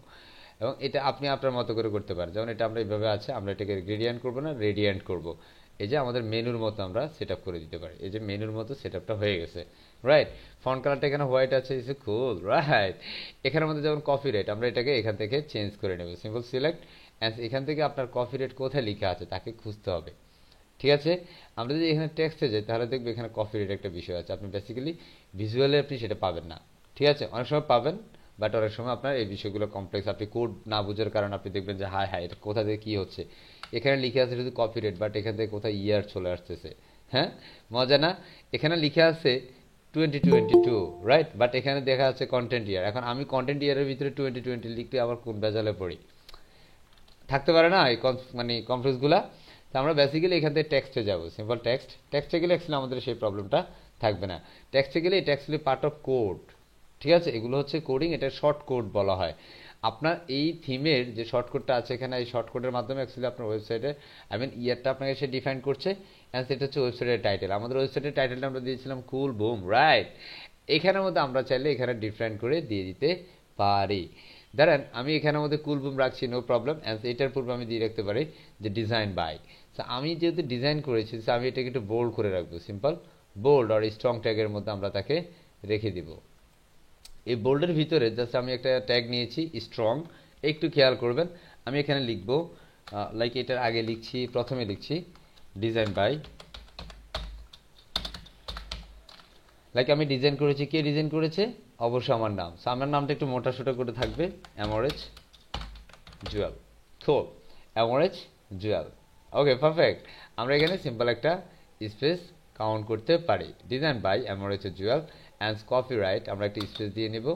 এবং এটা আপনি আপনার মতো করে করতে পারেন। যেমন এটা আমরা এইভাবে আছে, আমরা এটাকে গ্রেডিয়েন্ট করবো না, রেডিয়েন্ট করব। এই যে আমাদের মেনুর মতো আমরা সেট আপ করে দিতে পারি। এই যে মেনুর মতো সেট আপটা হয়ে গেছে, রাইট? ফন্ট কালারটা এখানে হোয়াইট আছে, ইজ এ কুল, রাইট? এখানের মধ্যে যেমন কপি রেট, আমরা এটাকে এখান থেকে চেঞ্জ করে নেব। সিম্পল সিলেক্ট অ্যান্ড এখান থেকে আপনার কপি রেট কোথায় লেখা আছে তাকে খুঁজতে হবে, ঠিক আছে? আমরা যদি এখানে টেক্সটে যাই তাহলে দেখবো এখানে কপি রেট একটা বিষয় আছে। আপনি বেসিক্যালি ভিজুয়ালি আপনি সেটা পাবেন না, ঠিক আছে? অনেক সময় পাবেন, বাট অনেক সময় আপনার এই বিষয়গুলো কমপ্লেক্স, আপনি কোড না বুঝার কারণে আপনি দেখবেন যে হায় হায় এটা কোথা থেকে কী হচ্ছে। এখানে লিখে আছে শুধু কপি রেট, বাট এখান থেকে কোথায় ইয়ার চলে আসতেছে। হ্যাঁ, মজা না? এখানে লিখে আছে 2022, রাইট? বাট এখানে দেখা যাচ্ছে কন্টেন্ট ইয়ার। এখন আমি কন্টেন্ট ইয়ারের ভিতরে 2020 লিখতে আবার কোন বেজালে পড়ি? থাকতে পারে না এই মানে কনফিউজগুলা। তো আমরা বেসিক্যালি এখান থেকে টেক্সটে যাবো, সিম্পল টেক্সটে গেলে অ্যাকচুয়ালি আমাদের সেই প্রবলেমটা থাকবে না। টেক্সটে গেলে এটা অ্যাকচুয়ালি পার্ট অফ কোড, ঠিক আছে? এগুলো হচ্ছে কোডিং, এটা শর্ট কোড বলা হয়। আপনার এই থিমের যে শর্ট কোডটা আছে এখানে, এই শর্ট কোডের মাধ্যমে অ্যাকচুয়ালি আপনার ওয়েবসাইটে ইয়ারটা আপনাকে সে ডিফাইন করছে, অ্যান্ড সেটা হচ্ছে ওয়েবসাইটের টাইটেল। আমাদের ওয়েবসাইটের টাইটেলটা আমরা দিয়েছিলাম কুল বুম, রাইট? এখানের মধ্যে আমরা চাইলে এখানে ডিফারেন্ট করে দিয়ে দিতে পারি। ধরেন আমি এখানের মধ্যে কুল বুম রাখছি, নো প্রবলেম। অ্যান্ড এটার পূর্বে আমি দিয়ে রাখতে পারি যে ডিজাইন বাই। সো আমি যেহেতু ডিজাইন করেছি, সো আমি এটাকে একটু বোল্ড করে রাখবো, সিম্পল বোল্ড আর স্ট্রং ট্যাগের মধ্যে আমরা তাকে রেখে দিব। এই বোল্ডের ভিতরে জাস্ট আমি একটা ট্যাগ নিয়েছি স্ট্রং, একটু খেয়াল করবেন। আমি এখানে লিখব লাইক এটার আগে লিখছি, প্রথমে লিখছি ডিজাইন বাই, লাইক আমি ডিজাইন করেছি, কে ডিজাইন করেছে? অবশ্যই আমার নাম। সো আমার নামটা একটু মোটা সোটা করে থাকবে, অ্যামোরেজ জুয়েল, তো অ্যামোরেজ জুয়েল। ওকে, পারফেক্ট। আমরা এখানে সিম্পল একটা স্পেস কাউন্ট করতে পারি, ডিজাইন বাই অ্যামোরেজ জুয়েল অ্যান্ড কপিরাইট আমরা একটা স্পেস দিয়ে নিব,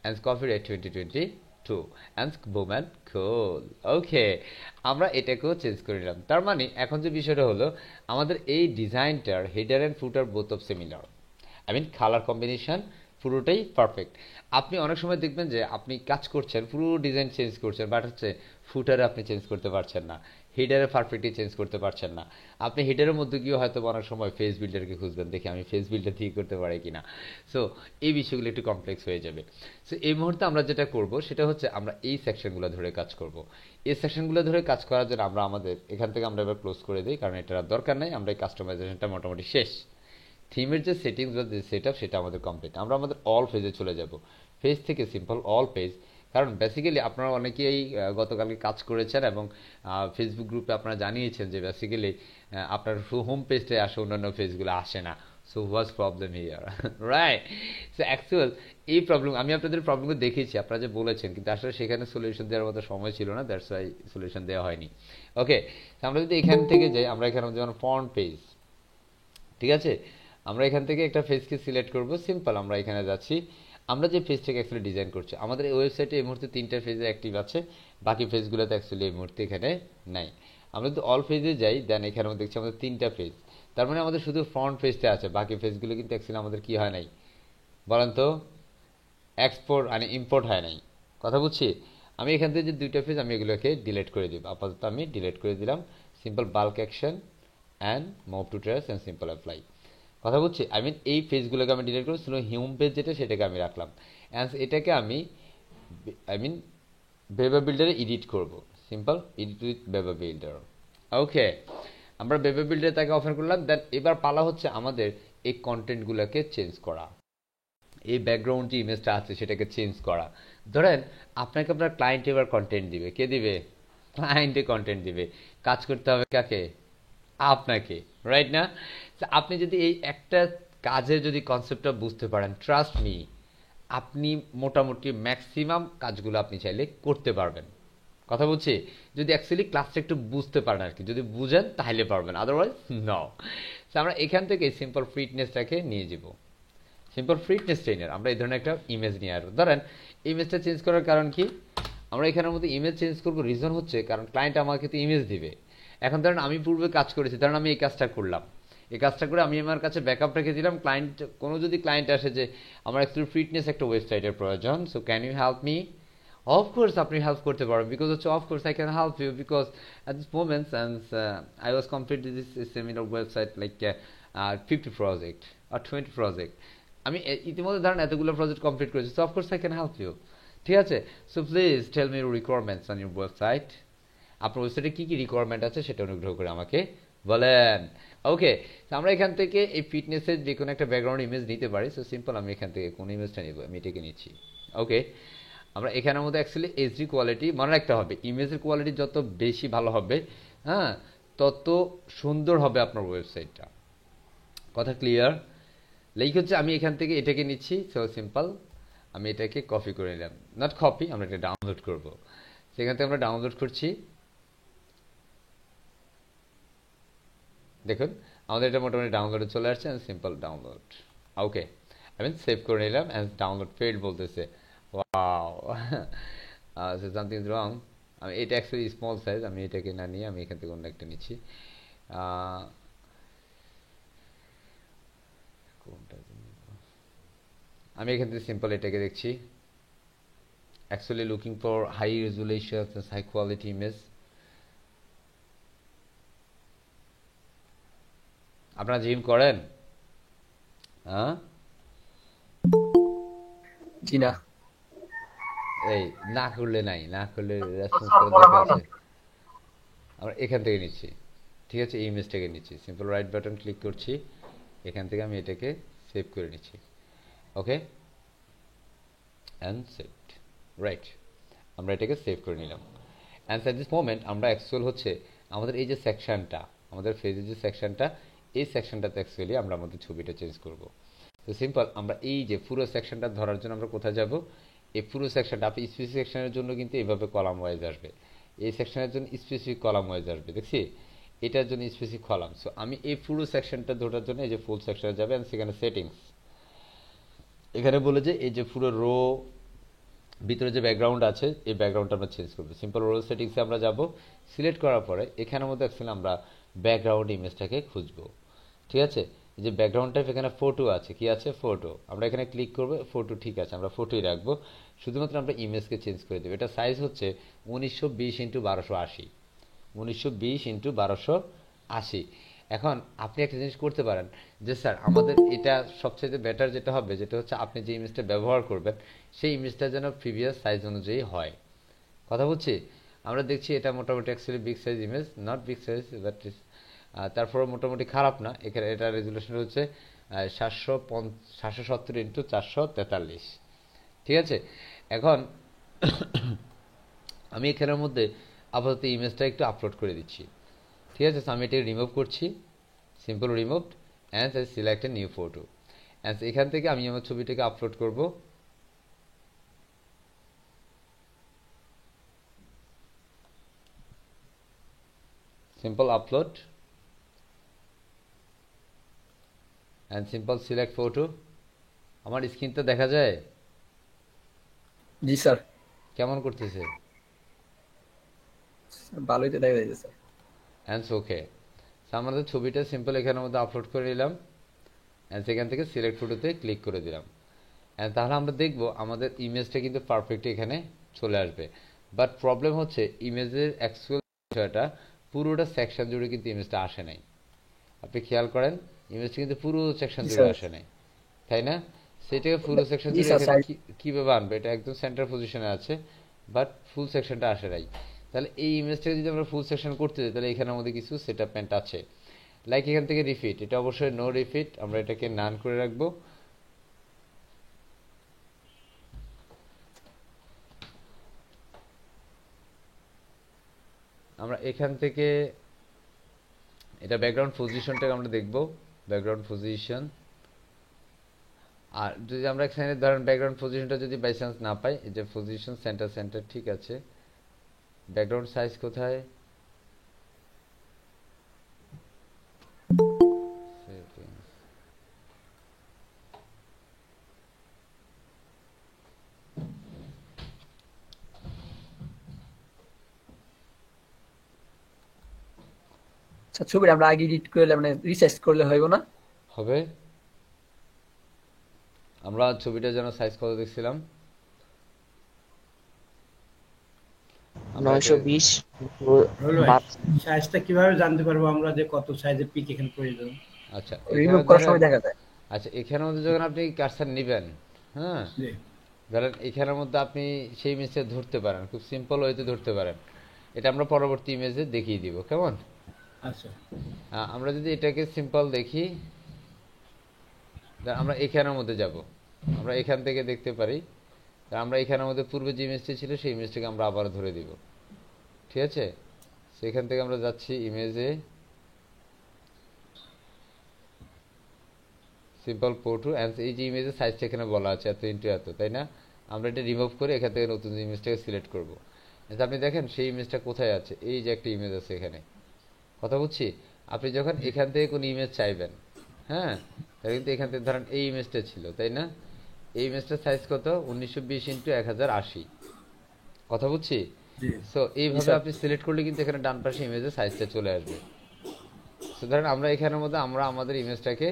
অ্যান্ড কপিরাইট 2022 অ্যান্ড বুম্যান কুল। ওকে, আমরা এটাকেও চেঞ্জ করে নিলাম। তার মানে এখন যে বিষয়টা হলো, আমাদের এই ডিজাইনটার header and footer both of similar, colour combination পুরোটাই পারফেক্ট। আপনি অনেক সময় দেখবেন যে আপনি কাজ করছেন, পুরো ডিজাইন চেঞ্জ করছেন, বাট হচ্ছে ফুটারে আপনি চেঞ্জ করতে পারছেন না, হেডারে পারফেক্টলি চেঞ্জ করতে পারছেন না। আপনি হেডারের মধ্যে গিয়ে হয়তো অনেক সময় ফেস বিল্ডারকে খুঁজবেন, দেখি আমি ফেস বিল্ডার দিয়ে করতে পারি কিনা। সো এই বিষয়গুলো একটু কমপ্লেক্স হয়ে যাবে। সো এই মুহূর্তে আমরা যেটা করব সেটা হচ্ছে আমরা এই সেকশনগুলো ধরে কাজ করব। এই সেকশনগুলো ধরে কাজ করার জন্য আমরা আমাদের এখান থেকে আমরা এবার ক্লোজ করে দিই, কারণ এটার দরকার নেই। আমরা এই কাস্টমাইজেশনটা মোটামুটি শেষ। থিমের যে সেটিংস বা যে সেট আপ সেটা আমাদের কমপ্লিট। আমরা আমাদের অল পেজে চলে যাব, পেজ থেকে সিম্পল অল পেজ। কারণ বেসিক্যালি আপনারা অনেকেই গতকালকে কাজ করেছেন এবং ফেসবুক গ্রুপে আপনারা জানিয়েছেন যে বেসিক্যালি আপনার হোম পেজটায় আসে, অন্যান্য পেজগুলো আসে না। So what's problem here, right? So actual এই প্রবলেম আমি আপনাদের প্রবলেমগুলো দেখেছি, আপনারা যে বলেছেন, কিন্তু আসলে সেখানে সলিউশন দেওয়ার মতো সময় ছিল না, দ্যাটস ওয়াই সলিউশন দেওয়া হয়নি। ওকে, আমরা যদি এখান থেকে যাই, আমরা এখানে যেমন ফন্ট পেজ, ঠিক আছে? আমরা এখান থেকে একটা পেজকে সিলেক্ট করব, সিম্পল আমরা এখানে যাচ্ছি। আমরা যে পেজটাকে অ্যাকচুয়ালি ডিজাইন করছি, আমাদের এই ওয়েবসাইটে এই মুহূর্তে 3টা পেজে অ্যাক্টিভ আছে, বাকি পেজগুলোতে অ্যাকচুয়ালি এই মুহূর্তে এখানে নাই। আমরা যদি অল পেজে যাই, দেন এখানে দেখছি আমাদের 3টা পেজ, তার মানে আমাদের শুধু ফ্রন্ট পেজটা আছে, বাকি পেজগুলো কিন্তু অ্যাকচুয়ালি আমাদের কি হয় নাই বলেন তো? এক্সপোর্ট মানে ইম্পোর্ট হয় নাই, কথা বুঝছি। আমি এখান থেকে যে 2টা পেজ আমি এগুলোকে ডিলিট করে দিব, আপাতত আমি ডিলিট করে দিলাম। Simple bulk action and move to trace and simple apply. কথা বলছি, আই মিন এই পেজগুলোকে আমি ডিলিট করবো, শুধু হোম পেজ যেটা সেটাকে আমি রাখলাম। অ্যান্ড এটাকে আমি আই মিন বেবা বিল্ডারে এডিট করব, সিম্পল এডিট উইথ বেবা বিল্ডার। ওকে, আমরা বেবা বিল্ডারে তাকে অফার করলাম। দেন এবার পালা হচ্ছে আমাদের এই কন্টেন্টগুলোকে চেঞ্জ করা, এই ব্যাকগ্রাউন্ড যে ইমেজটা আছে সেটাকে চেঞ্জ করা। ধরেন আপনাকে আপনার ক্লায়েন্ট এবার কন্টেন্ট দিবে, কে দিবে? ক্লায়েন্টে কন্টেন্ট দিবে। কাজ করতে হবে কাকে? আপনাকে, রাইট না? আপনি যদি এই একটা কাজের যদি কনসেপ্টটা বুঝতে পারেন, ট্রাস্ট মি, আপনি মোটামুটি ম্যাক্সিমাম কাজগুলো আপনি চাইলে করতে পারবেন। কথা বলছি, যদি অ্যাকচুয়ালি ক্লাসটা একটু বুঝতে পারেন আর কি, যদি বুঝেন তাহলে পারবেন, আদারওয়াইজ নাও। আমরা এখান থেকে সিম্পল ফিটনেসটাকে নিয়ে যাব, সিম্পল ফিটনেস ট্রেনার। আমরা এই ধরনের একটা ইমেজ নিয়ে আসবো। ধরেন ইমেজটা চেঞ্জ করার কারণ কি? আমরা এখানের মধ্যে ইমেজ চেঞ্জ করবো, রিজন হচ্ছে কারণ ক্লায়েন্ট আমাকে তো ইমেজ দিবে। এখন ধরেন আমি পূর্বে কাজ করেছি, ধরেন আমি এই কাজটা করলাম, এই কাজটা করে আমি আমার কাছে ব্যাকআপ রেখে দিলাম। ক্লায়েন্ট কোনো যদি ক্লায়েন্ট আসে যে আমার অ্যাকচুয়ালি ফিটনেস একটা ওয়েবসাইটের প্রয়োজন, so can you help me? Of course আপনি হেল্প করতে পারবেন, বিকজ হচ্ছে of course I can help you, because at this moments I was complete this seminar website like 50 project আর 20 প্রজেক্ট। আমি ইতিমধ্যে ধরেন এতগুলো প্রজেক্ট কমপ্লিট করেছি, so of course I can help you. ঠিক আছে, so please tell me your requirements on your website. আপনার ওয়েবসাইটে কী কী রিকোয়ারমেন্ট আছে সেটা অনুগ্রহ করে আমাকে বলেন। ওকে, আমরা এখান থেকে এই ফিটনেসের যে কোনো একটা ব্যাকগ্রাউন্ড ইমেজ নিতে পারি। সো সিম্পল আমি এখান থেকে কোন ইমেজটা নিব, আমি এটাকে নিচ্ছি। ওকে, আমরা এখানের মধ্যে অ্যাকচুয়ালি এইচডি কোয়ালিটি মনে রাখতে হবে, ইমেজের কোয়ালিটি যত বেশি ভালো হবে, হ্যাঁ, তত সুন্দর হবে আপনার ওয়েবসাইটটা। কথা ক্লিয়ার? লাইক হচ্ছে আমি এখান থেকে এটাকে নিচ্ছি। সো সিম্পল আমি এটাকে কপি করে নিলাম, নট কপি, আমরা এটা ডাউনলোড করব। সেখান থেকে আমরা ডাউনলোড করছি। দেখুন আমাদের এটা মোটামুটি ডাউনলোডে চলে আসছে, সিম্পল ডাউনলোড। ওকে, আমি সেভ করে নিলাম অ্যান্ড ডাউনলোড ফেল্ড বলতেছে। ওয়াও, সামথিং ইজ রং। আমি এটা অ্যাকচুয়ালি স্মল সাইজ, আমি এটাকে না নিয়ে আমি এখান থেকে অন্য একটা নিচ্ছি। কোনটা আমি এখান থেকে সিম্পল এটাকে দেখছি। Actually looking for high resolution, high quality image. আপনারা জিম করেন? হ্যাঁ, জি না। এই না করলে নাই, না করলে রেসপন্স করার দরকার আছে। আমরা এখান থেকে নিচ্ছি, ঠিক আছে, এই ইমেজটাকে নিচ্ছি, সিম্পল রাইট বাটন ক্লিক করছি, এখান থেকে আমি এটাকে সেভ করে নিচ্ছি। ওকে, অ্যান্ড সেভড, রাইট, আমরা এটাকে সেভ করে নিলাম। অ্যান্ড অ্যাট দিস মোমেন্ট আমরা অ্যাকচুয়াল হচ্ছে আমাদের এই যে সেকশনটা, আমাদের ফেজের যে সেকশনটা, এই সেকশনটাতে অ্যাকচুয়ালি আমরা আমাদের ছবিটা চেঞ্জ করব। তো সিম্পল আমরা এই যে পুরো সেকশনটা ধরার জন্য আমরা কোথায় যাব? এই পুরো সেকশনটা আপনি স্পেসিফিক সেকশনের জন্য কিন্তু এইভাবে কলাম ওয়াইজ আসবে, এই সেকশনের জন্য স্পেসিফিক কলাম ওয়াইজ আসবে, দেখছি এটার জন্য স্পেসিফিক কলাম। সো আমি এই পুরো সেকশনটা ধরার জন্য এই যে ফুল সেকশনে যাবে, অ্যান্ড সেখানে সেটিংস, এখানে বলে যে এই যে পুরো রো ভিতরে যে ব্যাকগ্রাউন্ড আছে এই ব্যাকগ্রাউন্ডটা আমরা চেঞ্জ করবো। সিম্পল রোল সেটিংসে আমরা যাব, সিলেক্ট করার পরে এখানের মধ্যে অ্যাকচুয়ালি আমরা ব্যাকগ্রাউন্ড ইমেজটাকে খুঁজবো। ঠিক আছে, এই যে ব্যাকগ্রাউন্ড টাইপ এখানে ফটো আছে, কি আছে? ফটো। আমরা এখানে ক্লিক করবো, ফটো, ঠিক আছে, আমরা ফটোই রাখবো। শুধুমাত্র আমরা ইমেজকে চেঞ্জ করে দেবো। এটা সাইজ হচ্ছে 1920x1280, 1920x1280। এখন আপনি একটা জিনিস করতে পারেন যে স্যার আমাদের এটা সবচেয়ে বেটার যেটা হবে, যেটা হচ্ছে আপনি যে ইমেজটা ব্যবহার করবেন সেই ইমেজটা যেন প্রিভিয়াস সাইজ অনুযায়ী হয়। কথা বলছি, আমরা দেখছি এটা মোটামুটি actually big size image, not big size but তারপরে মোটামুটি খারাপ না। এখানে এটা রেজুলেশন হচ্ছে 770x443। ঠিক আছে, এখন আমি এখানের মধ্যে আপাতত ইমেজটা একটু আপলোড করে দিচ্ছি। ঠিক আছে, আমি এটাকে রিমুভ করছি, simple removed, and select a new photo. And এখান থেকে আমি আমার ছবিটাকে আপলোড করব। Simple upload and simple select photo. আমার স্ক্রিনটা দেখা যায়? জি স্যার। কেমন করতেছে? ভালোই তো দেখা যাচ্ছে স্যার। অ্যান্ড ওকে, আমাদের ছবিটা সিম্পল এখানের মধ্যে আপলোড করে নিলাম, অ্যান্ড সেখান থেকে সিলেক্ট ফটোতে ক্লিক করে দিলাম। অ্যান্ড তাহলে আমরা দেখব আমাদের ইমেজটা কিন্তু পারফেক্ট এখানে চলে আসবে। বাট প্রবলেম হচ্ছে ইমেজের অ্যাকচুয়াল বিষয়টা পুরোটা সেকশন জুড়ে কিন্তু ইমেজটা আসে নাই। আপনি খেয়াল করেন ইমেজটা কিন্তু পুরো সেকশন জি জুড়ে স্যার। আসে নাই, তাই না? সেটাকে পুরো সেকশন জি জুড়ে স্যার এখানে সাইজ। কীভাবে আনবে? এটা একদম সেন্টার পজিশনে আছে, বাট ফুল সেকশনটা আসে নাই। তাহলে এই ইমেজটাকে যদি আমরা ফুল সেকশন করতে যাই, তাহলে এখানের মধ্যে কিছু সেটআপমেন্ট আছে, লাইক এখান থেকে রিফিট, এটা অবশ্যই নো রিফিট, আমরা এটাকে নান করে রাখবো। আমরা এখান থেকে এটা ব্যাকগ্রাউন্ড পজিশনটাকে আমরা দেখব, ব্যাকগ্রাউন্ড পজিশন। আর যদি আমরা এখানে ধরেন ব্যাকগ্রাউন্ড পজিশনটা যদি বাই চান্স না পাই, এই যে পজিশন সেন্টার সেন্টার ঠিক আছে, ব্যাকগ্রাউন্ড সাইজ কোথায়? আচ্ছা, ছবিটা আমরা আগে এডিট করলে মানে রিসাইজ করলে হইব না? হবে। আমরা ছবিটা যেন সাইজ কত দেখছিলাম, 920। সাইজটা কিভাবে জানতে পারবো আমরা যে কত সাইজের পিক এখানে প্রয়োজন? আচ্ছা রিমুভ এখানে করার ধরেন, সময় দেখা যায়। আচ্ছা এখানের মধ্যে যখন আপনি কার্সার নেবেন, হ্যাঁ, জি ধরেন এখানের মধ্যে আপনি সেই ইমেজটা ধরতে পারেন, খুব সিম্পল ওয়েতে ধরতে পারেন। এটা আমরা পরবর্তী ইমেজে দেখিয়ে দিব, কেমন? আচ্ছা আমরা যদি এটাকে সিম্পল দেখি, আমরা এখানের মধ্যে যাব, আমরা এখান থেকে দেখতে পারি, আমরা এখানের মধ্যে পূর্বে যে ইমেজটি ছিল সেই ইমেজটাকে আমরা আবার ধরে দিব, ঠিক আছে? সেখান থেকে আমরা যাচ্ছি ইমেজে, সিম্পল পোর্টু অ্যান্ড এই যে ইমেজের সাইজটা এখানে বলা আছে এত ইন্টু এত, তাই না? আমরা এটা রিমুভ করে এখান থেকে নতুন ইমেজটাকে সিলেক্ট করব। আপনি দেখেন সেই ইমেজটা কোথায় আছে, এই যে একটা ইমেজ আছে এখানে, কথা বুঝছি? আপনি যখন এখান থেকে কোনো ইমেজ চাইবেন, হ্যাঁ, তাহলে কিন্তু এখান থেকে ধরেন এই ইমেজটা ছিল, তাই না? এই ইমেজটার সাইজ কত? 1920 ইন্টু 1080, কথা বুঝছি? জি সো এইভাবে আপনি সিলেক্ট করলে কিন্তু এখানে ডান পাশে ইমেজের সাইজটা চলে আসবে। সো ধরেন আমরা এখানের মধ্যে আমরা আমাদের ইমেজটাকে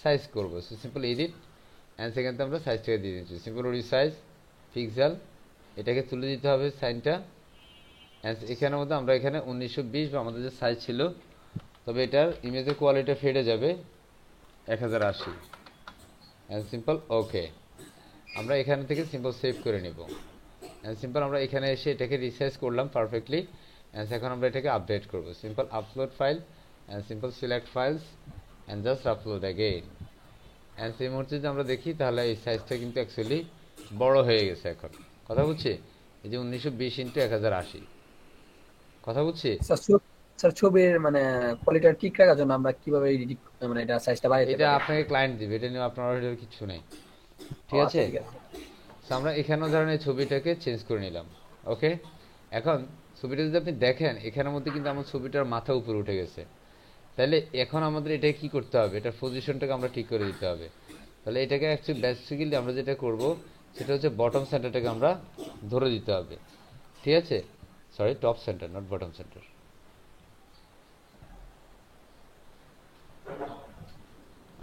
সাইজ করবো, সো সিম্পল এডিট অ্যান্ড সেখান থেকে আমরা সাইজটাকে দিয়ে দিচ্ছি, সিম্পল রিসাইজ পিক্সেল, এটাকে তুলে দিতে হবে সাইনটা। অ্যান্ড এখানের মধ্যে আমরা এখানে 1920 বা আমাদের যে সাইজ ছিল, তবে এটার ইমেজের কোয়ালিটি ফেডে যাবে 1080 অ্যান্ড সিম্পল ওকে। আমরা এখান থেকে সিম্পল সেভ করে নেব অ্যান্ড সিম্পল আমরা এখানে এসে এটাকে রিসাইজ করলাম পারফেক্টলি। অ্যান্ড এখন আমরা এটাকে আপডেট করব, simple upload file and simple select files and just upload again. And সেই মুহূর্তে যদি আমরা দেখি, তাহলে এই সাইজটা কিন্তু অ্যাকচুয়ালি বড় হয়ে গেছে এখন, কথা বুঝছি? এই যে 1920 ইন্টু 1080, কথা বুঝছি? স্যার স্যার ছবির মানে কোয়ালিটি ঠিক রাখার জন্য আমরা কিভাবে এডিট মানে এটা সাইজটা বাড়াইতে এটা পারি? আপনাকে ক্লায়েন্ট দিবে, এটা নিয়ে আপনার অর্ডার কিছু নেই, ঠিক ও, আছে? আচ্ছা, ঠিক আছে। So, আমরা এখানেও ধরেন এই ছবিটাকে চেঞ্জ করে নিলাম, ওকে। এখন ছবিটা যদি আপনি দেখেন, এখানের মধ্যে কিন্তু আমার ছবিটার মাথা উপরে উঠে গেছে, তাহলে এখন আমাদের এটা কি করতে হবে? এটার পজিশনটাকে আমরা ঠিক করে দিতে হবে। তাহলে এটাকে অ্যাকচুয়ালি বেসিক্যালি আমরা যেটা করব সেটা হচ্ছে বটম সেন্টারটাকে আমরা ধরে দিতে হবে, ঠিক আছে? Sorry, top centre, not bottom centre.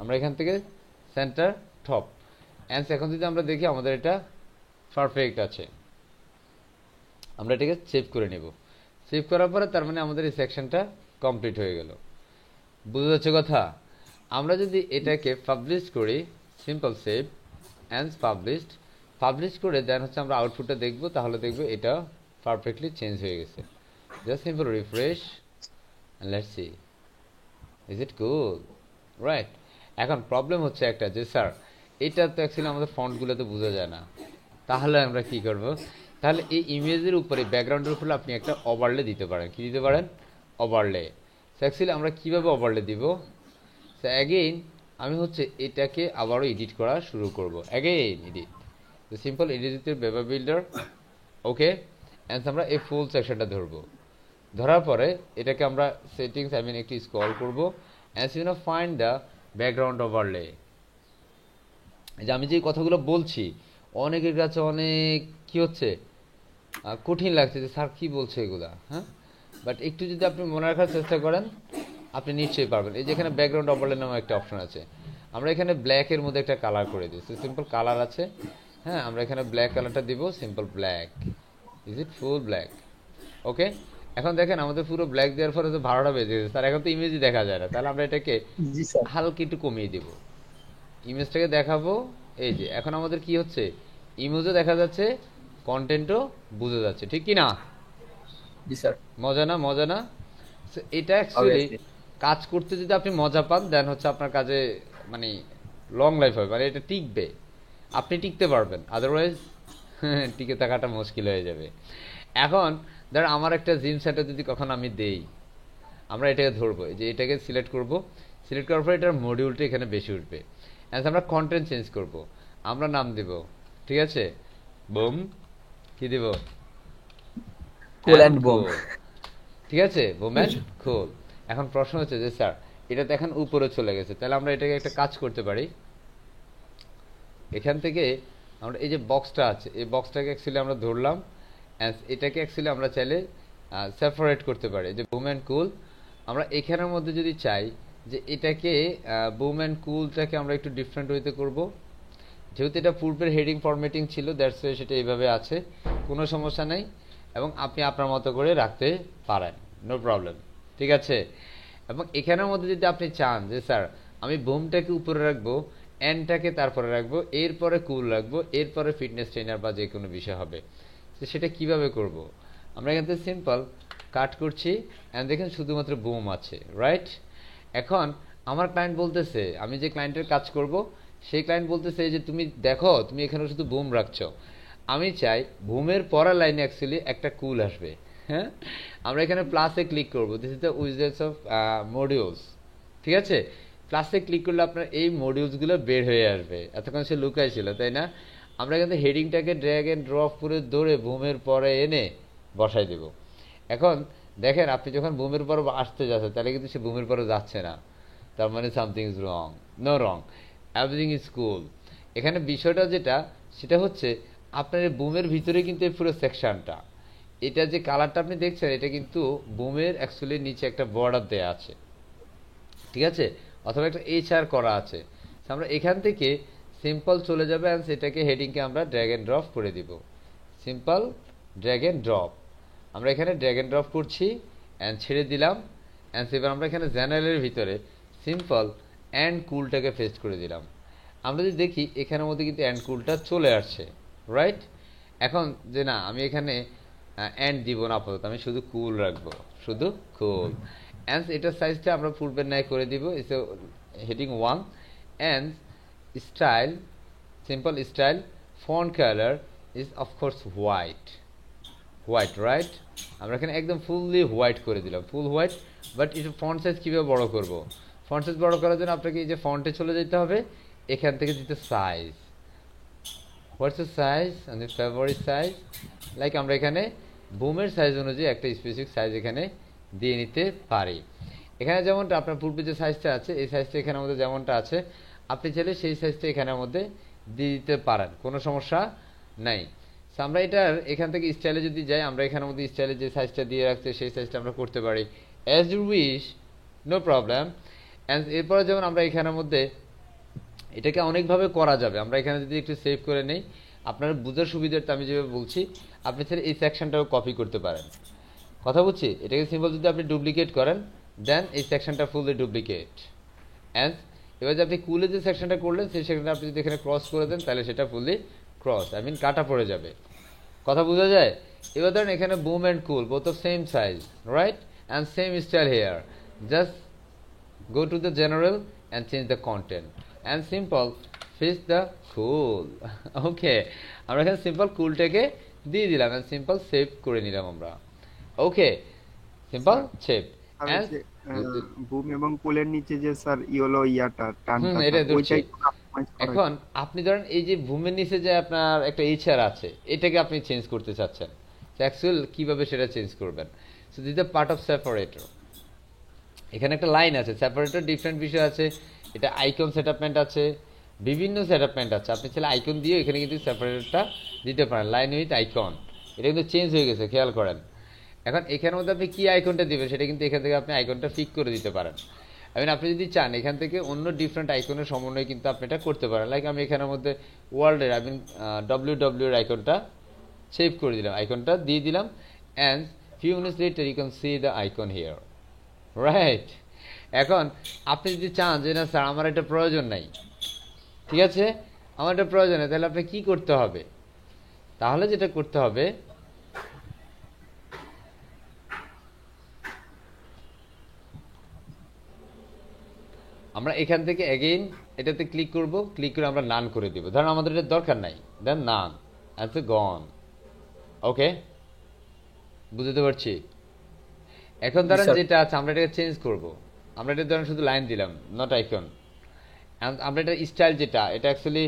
আমরা এখান থেকে সেন্টার টপ অ্যান্ড এখন যদি আমরা দেখি আমাদের এটা পারফেক্ট আছে, আমরা এটাকে সেভ করে নেব। সেভ করার পরে তার মানে আমাদের এই সেকশনটা কমপ্লিট হয়ে গেল, বুঝতে যাচ্ছে কথা? আমরা যদি এটাকে পাবলিশ করি, simple save and published, publish করে দেন হচ্ছে আমরা আউটপুটটা দেখব, তাহলে দেখব এটা পারফেক্টলি চেঞ্জ হয়ে গেছে। Just simple refresh and let's see, is it cool, right? এখন প্রবলেম হচ্ছে একটা, যে স্যার এটা তো অ্যাকচুয়ালি আমাদের ফন্টগুলোতে বোঝা যায় না, তাহলে আমরা কি করব? তাহলে এই ইমেজের উপরে, ব্যাকগ্রাউন্ডের উপরে আপনি একটা ওভারলে দিতে পারেন। কি দিতে পারেন? ওভারলে। অ্যাকচুয়ালি আমরা কীভাবে ওভারলে দিব? অ্যাগেইন আমি হচ্ছে এটাকে আবারও এডিট করা শুরু করব, অ্যাগেইন এডিট, সিম্পল এডিটের বেবা বিল্ডার, ওকে। অ্যান্ড আমরা এই ফুল সেকশনটা ধরবো, ধরার পরে এটাকে আমরা সেটিংস একটু স্ক্রল করবো and you know find the background overlay. যে আমি যে কথাগুলো বলছি অনেকের কাছে অনেক কি হচ্ছে, কঠিন লাগছে যে স্যার কী বলছে এগুলা, হ্যাঁ, বাট একটু যদি আপনি মনে রাখার চেষ্টা করেন আপনি নিশ্চয়ই পারবেন। এই যে এখানে ব্যাকগ্রাউন্ড ওভারলে নামে একটা অপশন আছে, আমরা এখানে ব্ল্যাকের মধ্যে একটা কালার করে দিই, সিম্পল কালার আছে, হ্যাঁ, আমরা এখানে ব্ল্যাক কালারটা দিব, simple black, is it full black, okay. এখন দেখেন আমাদের পুরো ব্ল্যাক দেওয়ার পরে তো 12টা বেজে গেছে স্যার, এখন তো ইমেজই দেখা যায় না। তাহলে আমরা এটাকে জি স্যার। হালকা একটু কমিয়ে দিব, ইমেজটাকে দেখাবো। এই যে এখন আমাদের কি হচ্ছে, ইমেজও দেখা যাচ্ছে, কন্টেন্টও বোঝা যাচ্ছে, ঠিক কি না? জি স্যার। মজা না, মজা না? So, এটা অ্যাকচুয়ালি Obviously. কাজ করতে যদি আপনি মজা পান, দেন হচ্ছে আপনার কাজে মানে লং লাইফ হবে, মানে এটা টিকবে, আপনি টিকতে পারবেন, আদারওয়াইজ টিকে থাকাটা মুশকিল হয়ে যাবে। এখন ধর আমার একটা জিম সেন্টার যদি কখন আমি দেই, আমরা এটাকে ধরবো, যে এটাকে সিলেক্ট করব, সিলেক্ট করার পর এটার মডিউলটা এখানে বেশি উঠবে। আমরা কন্টেন্ট চেঞ্জ করব, আমরা নাম দেব, ঠিক আছে, বুম, কি দিব, কুল এন্ড বুম। ঠিক আছে, বুম এন্ড কুল। এখন প্রশ্ন হচ্ছে যে স্যার এটা তো এখন উপরে চলে গেছে, তাহলে আমরা এটাকে একটা কাজ করতে পারি, এখান থেকে আমরা এই যে বক্সটা আছে, এই বক্সটাকে অ্যাকচুয়ালি আমরা ধরলাম, এটাকে অ্যাকচুয়ালি আমরা চাইলে সেপারেট করতে পারি, যে বুম এন্ড কুল। আমরা এখানের মধ্যে যদি চাই যে এটাকে বুম এন্ড কুলটাকে আমরা একটু ডিফারেন্ট ওয়েতে করব, যেহেতু এটা পূর্বের হেডিং ফরম্যাটিং ছিল, দ্যাটস ওয়াই সেটা এইভাবে আছে, কোনো সমস্যা নেই, এবং আপনি আপনার মতো করে রাখতে পারেন, নো প্রবলেম, ঠিক আছে। এবং এখানের মধ্যে যদি আপনি চান যে স্যার আমি বুমটাকে উপরে রাখবো, এন্ডটাকে তারপরে রাখবো, এরপরে কুল রাখবো, এরপরে ফিটনেস ট্রেনার বা যে কোনো বিষয় হবে, তো সেটা কিভাবে করব? আমরা এখান থেকে সিম্পল কাট করছি, অ্যান্ড দেখেন শুধুমাত্র বুম আছে, রাইট? এখন আমার ক্লায়েন্ট বলতেছে, আমি যে ক্লায়েন্টের কাজ করব সেই ক্লায়েন্ট বলতেছে যে তুমি দেখো তুমি এখানে শুধু বুম রাখছো, আমি চাই বুমের পরের লাইনে অ্যাকচুয়ালি একটা কুল আসবে। হ্যাঁ, আমরা এখানে প্লাসে ক্লিক করব, this is the widgets of modules, ঠিক আছে। প্লাসে ক্লিক করলে আপনার এই মডিউলসগুলো বের হয়ে আসবে, এতক্ষণ সে লুকাই ছিল, তাই না? আমরা কিন্তু হেডিংটাকে ড্র্যাগ এন্ড ড্রপ করে ধরে বুমের পরে এনে বসাই দেব। এখন দেখেন আপনি যখন বুমের পরে আসতে যাচ্ছে, তাহলে কিন্তু সে বুমের পরে যাচ্ছে না, তার মানে something is wrong, no wrong, everything is cool. এখানে বিষয়টা যেটা, সেটা হচ্ছে আপনার এই বুমের ভিতরে কিন্তু এই পুরো সেকশনটা, এটা যে কালারটা আপনি দেখছেন, এটা কিন্তু বুমের অ্যাকচুয়ালি নিচে একটা বর্ডার দেয়া আছে, ঠিক আছে, অথবা একটা এইচআর করা আছে। আমরা এখান থেকে সিম্পল চলে যাবে, অ্যান্ড সেটাকে হেডিংকে আমরা ড্র্যাগ এন্ড ড্রপ করে দিব, সিম্পল ড্র্যাগ এন্ড ড্রপ। আমরা এখানে ড্র্যাগ এন্ড ড্রপ করছি, অ্যান্ড ছেড়ে দিলাম, অ্যান্ড এবার আমরা এখানে জেনারেলের ভিতরে সিম্পল অ্যান্ড কুলটাকে পেস্ট করে দিলাম। আমরা যদি দেখি এখানের মধ্যে কিন্তু অ্যান্ড কুলটা চলে আসছে, রাইট? এখন যে না আমি এখানে অ্যান্ড দিব না, আপাতত আমি শুধু কুল রাখবো, শুধু কুল। অ্যান্ড এটার সাইজটা আমরা পূর্বের ন্যায় করে দিব, it's heading 1, and style, simple style, font colour is of course white, white, right? আমরা এখানে একদম ফুললি হোয়াইট করে দিলাম, ফুল হোয়াইট। বাট এটা ফন্ট সাইজ কীভাবে বড় করব? ফন্ট সাইজ বড় করার জন্য আপনাকে এই যে ফন্টে চলে যেতে হবে, এখান থেকে দিতে size, what's the size and the favourite size, like আমরা এখানে বুমের সাইজ অনুযায়ী একটা স্পেসিফিক সাইজ এখানে দিয়ে নিতে পারি। এখানে যেমনটা আপনার পূর্বে যে সাইজটা আছে, এই সাইজটা এখানের মধ্যে যেমনটা আছে, আপনি চাইলে সেই সাইজটা এখানের মধ্যে দিয়ে দিতে পারেন, কোনো সমস্যা নাই। আমরা এটার এখান থেকে স্টাইলে যদি যাই, আমরা এখানের মধ্যে স্টাইলে যে সাইজটা দিয়ে রাখছে সেই সাইজটা আমরা করতে পারি, as you wish, no problem. And এরপরে যেমন আমরা এখানের মধ্যে এটাকে অনেকভাবে করা যাবে, আমরা এখানে যদি একটু সেভ করে নেই আপনার বোঝার সুবিধার্থে আমি যেভাবে বলছি, আপনি চাইলে এই সেকশনটাও কপি করতে পারেন, কথা বুঝছি। এটাকে সিম্পল যদি আপনি ডুপ্লিকেট করেন, দেন এই সেকশনটা ফুললি ডুপ্লিকেট। অ্যান্ড এবার যে আপনি কুলে যে সেকশনটা করলেন, সেই সেকশনটা আপনি যদি এখানে ক্রস করে দেন, তাহলে সেটা ফুললি ক্রস, আই মিন কাটা পড়ে যাবে, কথা বোঝা যায়? এবার ধরেন এখানে boom and cool both of same size, right, and same style here, just go to the general and change the content and simple fix the cool okay, আমরা এখানে সিম্পল কুলটাকে দিয়ে দিলাম, and সিম্পল সেভ করে নিলাম আমরা, ওকে, simple save. Broom এবং কুলের নিচে যে স্যার ইয়েলো ইয়াটা টানটা, এটা ওইটাই এখন আপনি ধরেন এই যে বুমের নিচে যে আপনার একটা এইচআর আছে, এটাকে আপনি চেঞ্জ করতে চাচ্ছেন, অ্যাকচুয়াল কিভাবে সেটা চেঞ্জ করবেন? So this the part of separator. এখানে একটা লাইন আছে, সেপারেটর ডিফারেন্ট বিষয় আছে, এটা আইকন সেটআপমেন্ট আছে, বিভিন্ন সেটআপমেন্ট আছে, আপনি চাইলে আইকন দিয়ে এখানে কিন্তু সেপারেটরটা দিতে পারেন, লাইন উইথ আইকন, এটা কিন্তু চেঞ্জ হয়ে গেছে, খেয়াল করেন। এখন এখানের মধ্যে আপনি কি আইকনটা দিবেন, সেটা কিন্তু এখান থেকে আপনি আইকনটা ফিক্স করে দিতে পারেন। আই মিন আপনি যদি চান এখান থেকে অন্য ডিফারেন্ট আইকনের সমন্বয় কিন্তু আপনি এটা করতে পারেন, লাইক আমি এখানের মধ্যে ওয়ার্ল্ডের আই মিন WW এর আইকনটা সেভ করে দিলাম, আইকনটা দিয়ে দিলাম, and few minutes later you can see the icon here, right? এখন আপনি যদি চান যে না স্যার আমার এটা প্রয়োজন নাই, ঠিক আছে, আমার এটা প্রয়োজন নেই, তাহলে আপনি কি করতে হবে? তাহলে যেটা করতে হবে, আমরা এখান থেকে এগেইন এটাতে ক্লিক করব, ক্লিক করে আমরা নান করে দিব। ধরুন আমাদের এটা দরকার নাই, দেন নান অ্যাজ এ গন। ওকে, বুঝতে পারছি? এখন ধরেন যেটা আছে আমরা এটাকে চেঞ্জ করব। আমরা এটা ধরেন শুধু লাইন দিলাম, নট আইকন। আমরা এটা স্টাইল যেটা, এটা অ্যাকচুয়ালি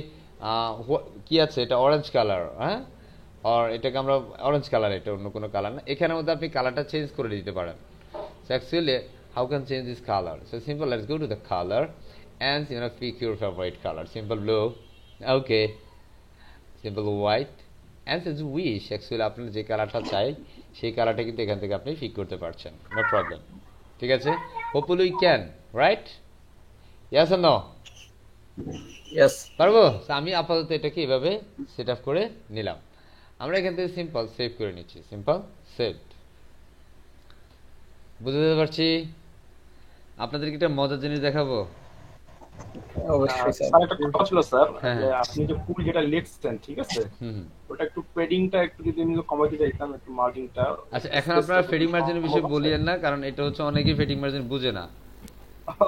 কি আছে, এটা অরেঞ্জ কালার, হ্যাঁ, আর এটাকে আমরা অরেঞ্জ কালার, এটা অন্য কোনো কালার না। এখানের মধ্যে আপনি কালারটা চেঞ্জ করে দিতে পারেন। So actually how can change this color? So simple, let's go to the color and pick your favorite color. Simple blue, okay, simple white, and since wish actually আপনার যে কালারটা চাই সেই কালারটা কিন্তু এখান থেকে আপনি পিক করতে পারছেন, নো প্রবলেম, ঠিক আছে? hopefully you can, right? yes or no? yes পারবো। আমি আপাতত এটাকে এভাবে সেট আপ করে নিলাম। আমরা এখান থেকে সিম্পল সেভ করে নিচ্ছি, সিম্পল সেভ। বুঝতে পারছি? আপনাদেরকে একটা মজার জিনিস দেখাবো। অবশ্যই স্যার। স্যার একটা কথা ছিল স্যার, হ্যাঁ। যে আপনি যে ফুল যেটা লিখছেন, ঠিক আছে, ওটা একটু পেডিংটা একটু যদি আমি কমাইতে চাইতাম, একটু মার্জিনটা। আচ্ছা, এখন আপনারা ফেডিং মার্জিনের বিষয়ে বলিয়েন না, কারণ এটা হচ্ছে অনেকেই ফেডিং মার্জিন বুঝে না,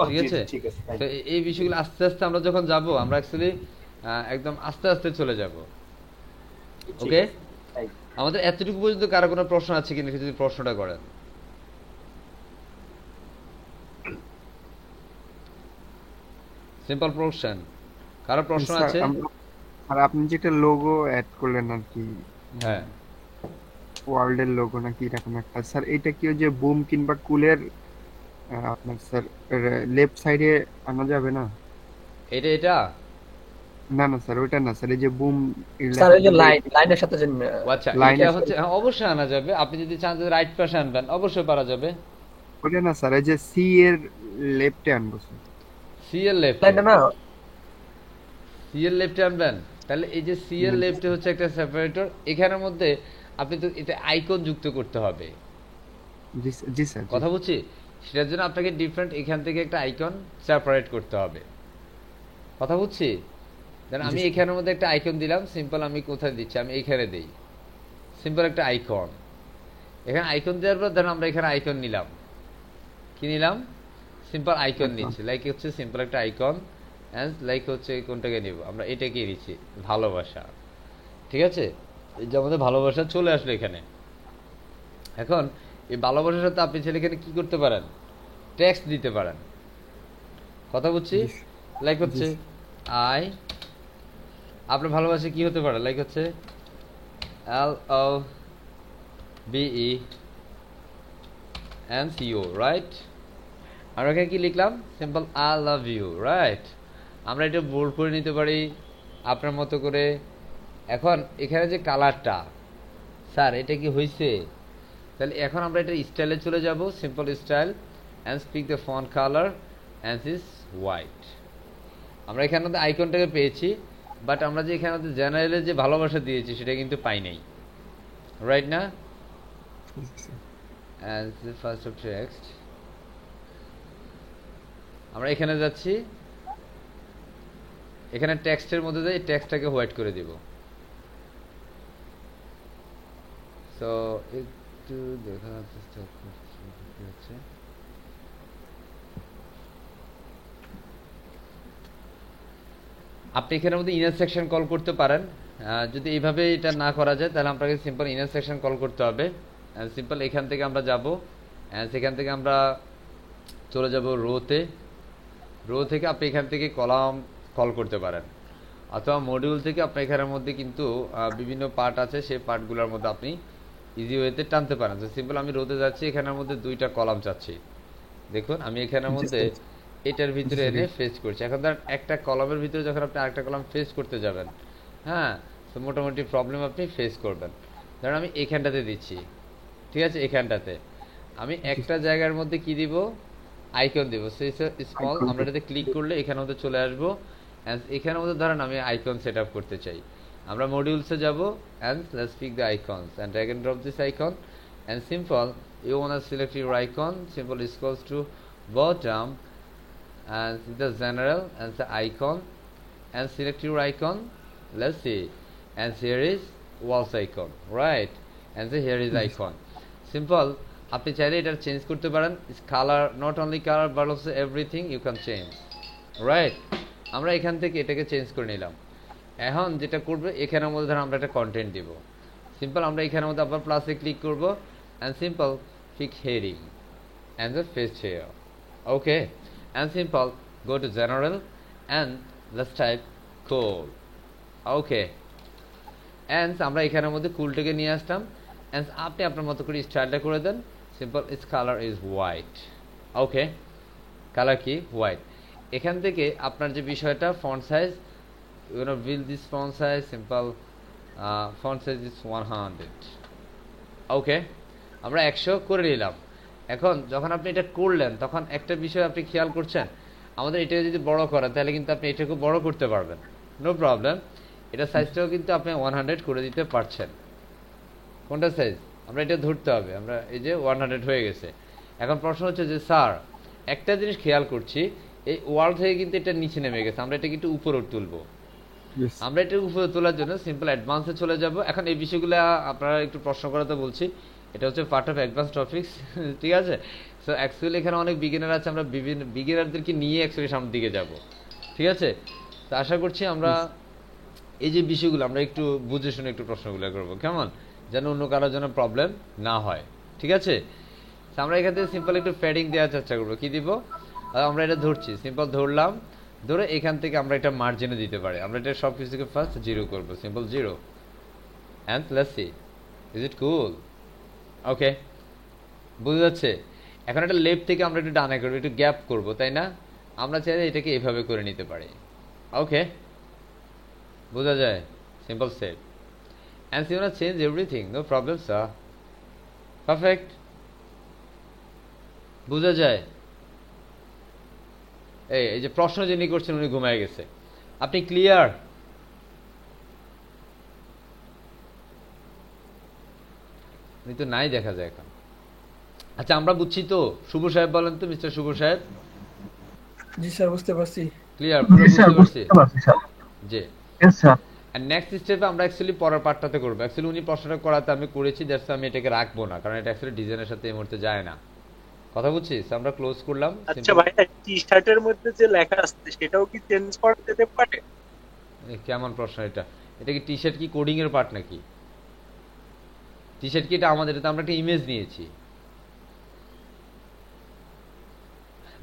ঠিক আছে? ঠিক আছে, তো এই বিষয়গুলো আস্তে আস্তে আমরা যখন যাব, আমরা অ্যাকচুয়ালি একদম আস্তে আস্তে চলে যাব। ওকে, আমাদের এতটুকু পর্যন্ত কারো কোনো প্রশ্ন আছে কিনা, যদি প্রশ্নটা করেন। সিম্পল প্রশ্ন, কারো প্রশ্ন আছে? আর আপনি যেটা লোগো অ্যাড করলেন আর কি, হ্যাঁ, ওয়ার্ল্ডের লোগো নাকি এরকম একটা, স্যার এটা কি ওই যে বুম কিংবা কুলের আপনার স্যার লেফট সাইডে আনা যাবে না? এটা না না স্যার, ওইটা না স্যার, এই যে বুম স্যার এই যে লাইনের সাথে যে আচ্ছা, লাইন এটা হচ্ছে অবশ্যই আনা যাবে। আপনি যদি চান যে রাইট পাশে আনবেন, অবশ্যই পারা যাবে। ওটা না স্যার, এই যে সি এর লেফটে আনবো স্যার। সি এর লেফট, লাইনটা না, সি এর লেফটে আনবেন। তাহলে এই যে সি এর লেফটে হচ্ছে একটা সেপারেটর, এখানের মধ্যে আপনি তো এটা আইকন যুক্ত করতে হবে। জি স্যার, কথা বলছি, সেটার জন্য আপনাকে ডিফারেন্ট এখান থেকে একটা আইকন সেপারেট করতে হবে। কথা বুঝছি? দেন আমি এখানের মধ্যে একটা আইকন দিলাম, সিম্পল। আমি কোথায় দিচ্ছি, আমি এখানে দেই সিম্পল একটা আইকন। এখানে আইকন দেওয়ার পর ধরুন আমরা এখানে আইকন নিলাম, কি নিলাম? সিম্পল আইকন নিচ্ছি, লাইক হচ্ছে সিম্পল একটা আইকন, এন্ড লাইক হচ্ছে কোনটাকে নিব আমরা, এটাকে নিচ্ছি, ভালোবাসা, ঠিক আছে? এই যে আমাদের ভালোবাসা চলে আসলো এখানে। এখন এই ভালোবাসার সাথে আপনি ছেলে এখানে কি করতে পারেন, টেক্সট দিতে পারেন। কথা বুঝছি? লাইক হচ্ছে আই, আপনার ভালোবাসা কি হতে পারে, লাইক হচ্ছে LOVE রাইট? আমরা এখানে কি লিখলাম, simple I love you, right? আমরা এটা বোল্ড করে নিতে পারি আপনার মতো করে। এখন এখানে যে কালারটা, স্যার এটা কি হয়েছে? তাহলে এখন আমরা এটা স্টাইলে চলে যাব, simple style, and speak the font colour and is white. আমরা এখানে মধ্যে আইকনটাকে পেয়েছি, বাট আমরা যে এখানে জেনারেলে যে ভালোবাসা দিয়েছি সেটা কিন্তু পাই নাই, রাইট না? And the first of text আমরা এখানে যাচ্ছি, এখানে টেক্সটের মধ্যে যাই, টেক্সটটাকে হোয়াইট করে দিব। সো একটু দেখার চেষ্টা করছি, আপনি এখানের মধ্যে ইনার সেকশন কল করতে পারেন। যদি এইভাবে এটা না করা যায়, তাহলে আপনাকে সিম্পল ইনার সেকশন কল করতে হবে। সিম্পল এখান থেকে আমরা যাব, সেখান থেকে আমরা চলে যাব রোতে। রো থেকে আপনি এখান থেকে কলাম কল করতে পারেন, অথবা মডিউল থেকে আপনি এখানের মধ্যে কিন্তু বিভিন্ন পার্ট আছে, সেই পার্টগুলোর মধ্যে আপনি ইজি ওয়েতে টানতে পারেন। তো সিম্পল আমি রোতে যাচ্ছি, এখানের মধ্যে দুইটা কলাম চাচ্ছি। দেখুন আমি এখানের মধ্যে এটার ভিতরে এনে ফেস করছি। এখন ধর একটা কলামের ভিতরে যখন আপনি আরেকটা কলাম ফেস করতে যাবেন, হ্যাঁ, তো মোটামুটি প্রবলেম আপনি ফেস করবেন। ধরুন আমি এখানটাতে দিচ্ছি, ঠিক আছে? এখানটাতে আমি একটা জায়গার মধ্যে কি দিব, আইকন দিব, সেই স্মল। আমরা এটাতে ক্লিক করলে এখানের মধ্যে চলে আসবো, এখানের মধ্যে ধরেন আমি আইকন সেট আপ করতে চাই। আমরা মডিউলসে যাব, and let's pick the icons and drag and drop this icon, and simple you want to select your icon, simple is equals to bottom and the general and the icon and select your icon. Let's see, and here is walls icon, right? And the here is icon. Simple. আপনি চাইলে এটা change করতে পারেন, colour, not only colour but also everything you can change, right? আমরা এখান থেকে এটাকে change করে নিলাম। এখন যেটা করবে এখানের মধ্যে ধর আমরা একটা কন্টেন্ট দিব, সিম্পল আমরা এখানের মধ্যে আবার প্লাসে ক্লিক করব and simple pick heading and the paste here, okay? And simple go to general and let's type cool, okay? And আমরা এখানের মধ্যে কুলটাকে নিয়ে আসলাম অ্যান্ড আপনি আপনার মতো করে স্টাইলটা করে দেন। Simple it's colour is white, okay? Colour কি? হোয়াইট। এখান থেকে আপনার যে বিষয়টা font size, you know, build this font size, simple font size is 100, ওকে? আমরা 100 করে নিলাম। এখন যখন আপনি এটা করলেন তখন একটা বিষয় আপনি খেয়াল করছেন, আমাদের এটাকে যদি বড় করেন তাহলে কিন্তু আপনি এটাকে বড় করতে পারবেন, নো প্রবলেম। এটা সাইজটাও কিন্তু আপনি 100 করে দিতে পারছেন। কোনটা সাইজ? আমরা এটা ধরতে হবে, আমরা এই যে 100 হয়ে গেছে। এখন প্রশ্ন হচ্ছে যে স্যার একটা জিনিস খেয়াল করছি, এই ওয়ার্ল্ড থেকে কিন্তু এটা নিচে নেমে গেছে, আমরা এটাকে একটু উপরে তুলবো। আমরা এটা উপরে তোলার জন্য সিম্পল অ্যাডভান্সে চলে যাব। এখন এই বিষয়গুলো আপনারা একটু প্রশ্ন করাতে বলছি, এটা হচ্ছে পার্ট অফ অ্যাডভান্স টপিকস, ঠিক আছে? সো অ্যাকচুয়ালি এখানে অনেক বিগিনার আছে, আমরা বিভিন্ন বিগিনারদেরকে নিয়ে অ্যাকচুয়ালি সামনের দিকে যাব, ঠিক আছে? তো আশা করছি আমরা এই যে বিষয়গুলো আমরা একটু বুঝে শুনে একটু প্রশ্নগুলো করবো, কেমন? যেন অন্য কারোর জন্য প্রবলেম না হয়, ঠিক আছে? আমরা এখান থেকে সিম্পল একটু প্যাডিং দেওয়ার চেষ্টা করবো। কি দিব? আমরা এটা ধরছি, সিম্পল ধরলাম, ধরে এখান থেকে আমরা এটা মার্জিনে দিতে পারি। আমরা এটা সব কিছুকে ফার্স্ট 0 করব, simple 0 and let's see is it cool, okay? বুঝা যাচ্ছে? এখন এটা লেফট থেকে আমরা একটু ডানে করবো, একটু গ্যাপ করব, তাই না? আমরা চাইলে এটাকে এভাবে করে নিতে পারি, ওকে? বোঝা যায়? Simple save and you wanna change everything, no problem sir, perfect. বোঝা যায়? এই যে প্রশ্ন যিনি করছেন উনি ঘুমায় গেছে, আপনি ক্লিয়ার? উনি তো নাই দেখা যায় এখন। আচ্ছা আমরা বুঝছি তো। শুভ সাহেব বলেন তো, মিস্টার শুভ সাহেব। জি স্যার, বুঝতে পারছি। ক্লিয়ার? পুরো বুঝতে পারছি জি। Yes sir. আর নেক্সট স্টেপে আমরা অ্যাকচুয়ালি পরের পার্টটাতে করব। অ্যাকচুয়ালি উনি প্রশ্নটা করাতে আমি করেছি, দ্যাটস আমি এটাকে রাখবো না, কারণ এটা অ্যাকচুয়ালি ডিজাইনের সাথে এই মুহূর্তে যায় না। কথা বুঝছিস? আমরা ক্লোজ করলাম। আচ্ছা ভাই, টি-শার্টের মধ্যে যে লেখা আছে সেটাও কি চেঞ্জ করা যেতে পারে? কেমন প্রশ্ন এটা? এটা কি টি-শার্ট কি কোডিং এর পার্ট নাকি? টি-শার্ট কি এটা আমাদের, এটা আমরা একটা ইমেজ নিয়েছি।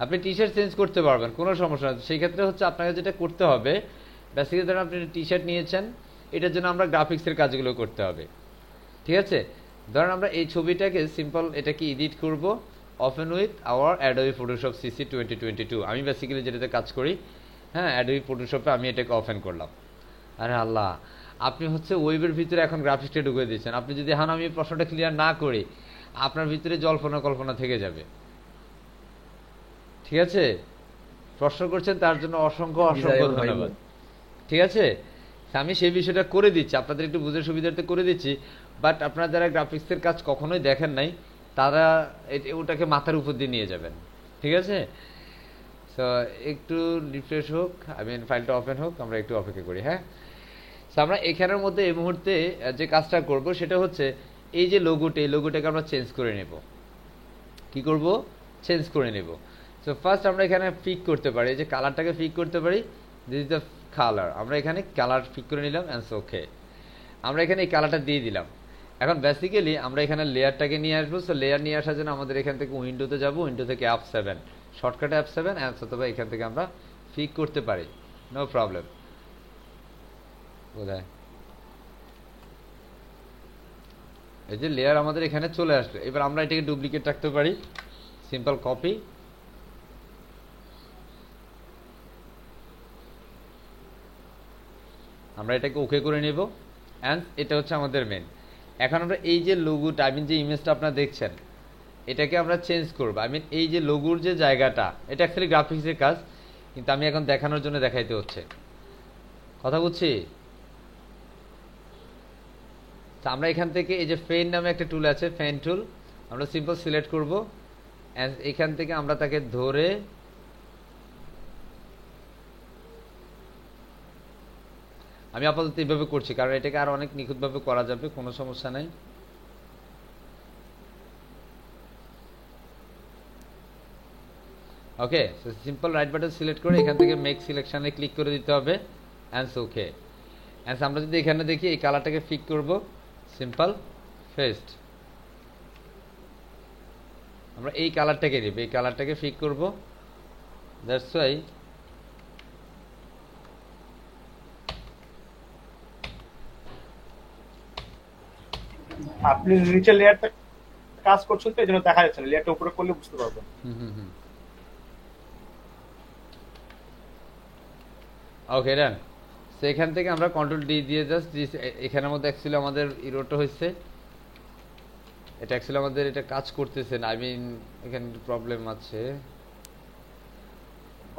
আপনি টি-শার্ট চেঞ্জ করতে পারবেন, কোনো সমস্যা নেই। সেই ক্ষেত্রে হচ্ছে আপনাকে যেটা করতে হবে, বেসিক্যালি ধরুন আপনি টি-শার্ট নিয়েছেন, এটার জন্য আমরা গ্রাফিক্সের কাজগুলো করতে হবে, ঠিক আছে? ধরেন আমরা এই ছবিটাকে সিম্পল এটাকে এডিট করব, open with our Adobe Photoshop CC 2022। আমি বেসিক্যালি যেটাতে কাজ করি, হ্যাঁ, অ্যাডোবি ফটোশপে আমি এটাকে ওপেন করলাম। আরে আল্লাহ, আপনি হচ্ছে ওয়েবের ভিতরে এখন গ্রাফিক্সটা ঢুকে দিয়েছেন। আপনি যদি এখন আমি প্রশ্নটা ক্লিয়ার না করি, আপনার ভিতরে জল্পনা কল্পনা থেকে যাবে, ঠিক আছে? প্রশ্ন করছেন তার জন্য অসংখ্য অসংখ্য ধন্যবাদ, ঠিক আছে? আমি সেই বিষয়টা করে দিচ্ছি, আপনাদের একটু বুঝে সুবিধার্থে করে দিচ্ছি। বাট আপনারা যারা গ্রাফিক্সের কাজ কখনোই দেখেন নাই, তারা ওটাকে মাথার উপর দিয়ে নিয়ে যাবেন, ঠিক আছে? সো একটু রিফ্রেশ হোক, ফাইলটা ওপেন হোক, আমরা একটু অপেক্ষা করি, হ্যাঁ? সো আমরা এখানের মধ্যে এই মুহূর্তে যে কাজটা করব সেটা হচ্ছে এই যে লোগোটা, এই লোগোটাকে আমরা চেঞ্জ করে নেব। কি করব? চেঞ্জ করে নেব। সো ফার্স্ট আমরা এখানে পিক করতে পারি, যে কালারটাকে পিক করতে পারি, দিস ইজ দ্য কালার। আমরা এখানে কালার পিক করে নিলাম অ্যান্ড ওকে, আমরা এখানে এই কালারটা দিয়ে দিলাম। এখন বেসিক্যালি আমরা এখানে লেয়ারটাকে নিয়ে আসবো। সো লেয়ার নিয়ে আসার জন্য আমাদের এখান থেকে উইন্ডোতে যাব, উইন্ডো থেকে F7, শর্টকাটে F7 অথবা এখান থেকে আমরা পিক করতে পারি, নো প্রবলেম। বোঝায়? এই যে লেয়ার আমাদের এখানে চলে আসলো। এবার আমরা এটাকে ডুপ্লিকেট রাখতে পারি, সিম্পল কপি, আমরা এটাকে ওকে করে নেব অ্যান্ড এটা হচ্ছে আমাদের মেন। এখন আমরা এই যে লোগোটা, যে ইমেজটা আপনারা দেখছেন, এটাকে আমরা চেঞ্জ করব। এই যে লোগোর যে জায়গাটা, এটা অ্যাকচুয়ালি গ্রাফিক্সের কাজ, কিন্তু আমি এখন দেখানোর জন্য দেখাইতে হচ্ছে। কথা বুঝছি? তো আমরা এখান থেকে এই যে ফেন নামে একটা টুল আছে, ফেন টুল, আমরা সিম্পল সিলেক্ট করব, এখান থেকে আমরা তাকে ধরে আমি আপাতত এইভাবে করছি কারণ এটাকে আরো অনেক নিখুঁতভাবে করা যাবে, কোনো সমস্যা নাই। Okay, so simple right button select করে এখান থেকে মেক সিলেকশনে ক্লিক করে দিতে হবে, অ্যান্ড ওকে। অ্যান্ড আমরা যদি এখানে দেখি এই কালারটাকে ফিক করব, সিম্পল ফেস্ট, আমরা এই কালারটাকে দিব, এই কালারটাকে ফিক করব, দ্যাটস ওয়াই আপনি নিচে লেয়ারটা কাজ করছেন তো এজন্য দেখা যাচ্ছে না, লেয়ারটা উপরে করলে বুঝতে পারবেন। ওকে ডান। সো এখান থেকে আমরা কন্ট্রোল ডি দিয়ে জাস্ট এখানের মধ্যে অ্যাকচুয়ালি আমাদের ইরোটা হয়েছে, এটা অ্যাকচুয়ালি আমাদের এটা কাজ করতেছে না, আই মিন এখানে একটু প্রবলেম আছে।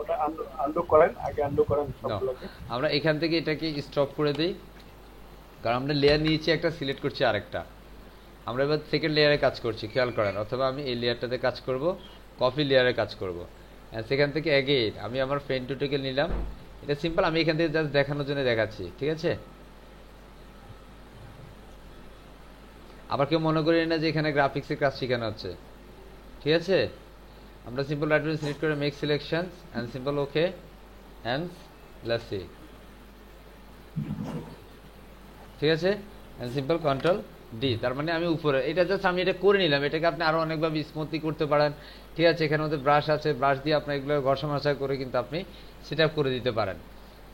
ওটা আনডু করেন, আগে আনডু করেন সবগুলোকে। আমরা এখান থেকে এটাকে স্টপ করে দেই কারণ আমরা লেয়ার নিয়েছি একটা, সিলেক্ট করছি আরেকটা, আমরা এবার সেকেন্ড লেয়ারে কাজ করছি, খেয়াল করেন। অথবা আমি এই লেয়ারটাতে কাজ করব, কপি লেয়ারে কাজ করব, সেখান থেকে অ্যাগেইন আমি আমার ফেন টুলটাকে নিলাম, এটা সিম্পল আমি এখান থেকে জাস্ট দেখানোর জন্য দেখাচ্ছি, ঠিক আছে। আবার কেউ মনে করি না যে এখানে গ্রাফিক্সের কাজ শেখানো হচ্ছে, ঠিক আছে। আমরা সিম্পল রাইট বাটন সিলেক্ট করে make selections and simple okay and let's see, ঠিক আছে, এন্ড সিম্পল কন্ট্রোল ডি। তার মানে আমি উপরে এটা জাস্ট আমি এটা করে নিলাম, এটাকে আপনি আরো অনেকভাবে স্মুথলি করতে পারেন, ঠিক আছে। এখানে মধ্যে ব্রাশ আছে, ব্রাশ দিয়ে আপনি এগুলো ঘষা মশা করে কিন্তু আপনি সেটআপ করে দিতে পারেন,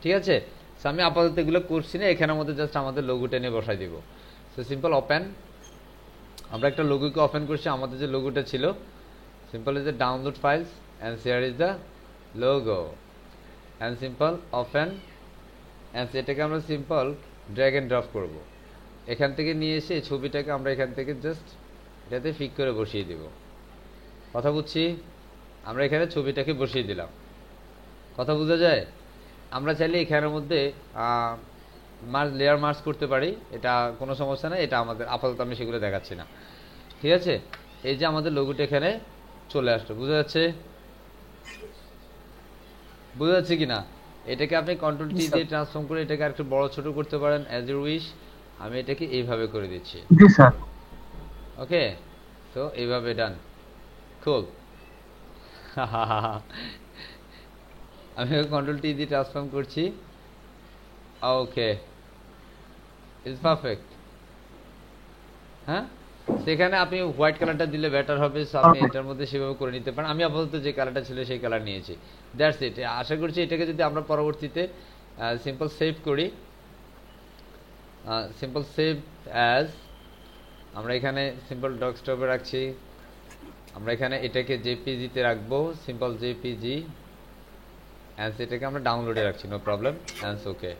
ঠিক আছে। সো আমি আপাতত এগুলো করছি না, এখানের মধ্যে জাস্ট আমাদের লোগোটা নিয়ে বসাই দিব। সো সিম্পল ওপেন, আমরা একটা লোগোকে ওপেন করছি, আমাদের যে লোগোটা ছিল, simple is the download files and here is the logo and simple open, and এটাকে আমরা সিম্পল ড্র্যাগ এন্ড ড্রপ করব, এখান থেকে নিয়ে এসে ছবিটাকে আমরা এখান থেকে জাস্ট এটাতে ফিক করে বসিয়ে দেব। কথা বুঝছি, আমরা এখানে ছবিটাকে বসিয়ে দিলাম, কথা বোঝা যায়। আমরা চাইলে এখানের মধ্যে লেয়ার মার্জ করতে পারি, এটা কোনো সমস্যা নেই, এটা আমাদের আপাতত আমি সেগুলো দেখাচ্ছি না, ঠিক আছে। এই যে আমাদের লোগোটা এখানে চলে আসলো, বোঝা যাচ্ছে, বোঝা যাচ্ছে কিনা। এটাকে আপনি কন্ট্রোল টি দিয়ে ট্রান্সফর্ম করে এটাকে আরেকটু বড় ছোট করতে পারেন অ্যাজ ইউ উইশ। আমি এটাকে এইভাবে করে দিচ্ছি, জি স্যার। ওকে, তো এইভাবে ডান, খুব আমি কন্ট্রোল টি দিয়ে ট্রান্সফর্ম করছি, ওকে ইটস পারফেক্ট। হ্যাঁ, সেখানে আপনি হোয়াইট কালারটা দিলে বেটার হবে, সো আপনি এটার মধ্যে সেভাবে করে নিতে পারেন। আমি আপাতত যে কালারটা ছিল সেই কালার নিয়েছি, দ্যাটস ইট। আশা করছি এটাকে যদি আমরা পরবর্তীতে সিম্পল সেভ করি, সিম্পল সেভ অ্যাজ, আমরা এখানে সিম্পল ডেস্কটপে রাখছি, আমরা এখানে এটাকে জেপিজিতে রাখবো, সিম্পল জেপিজি, অ্যান্ড এটাকে আমরা ডাউনলোডে রাখছি, no problem, and okay,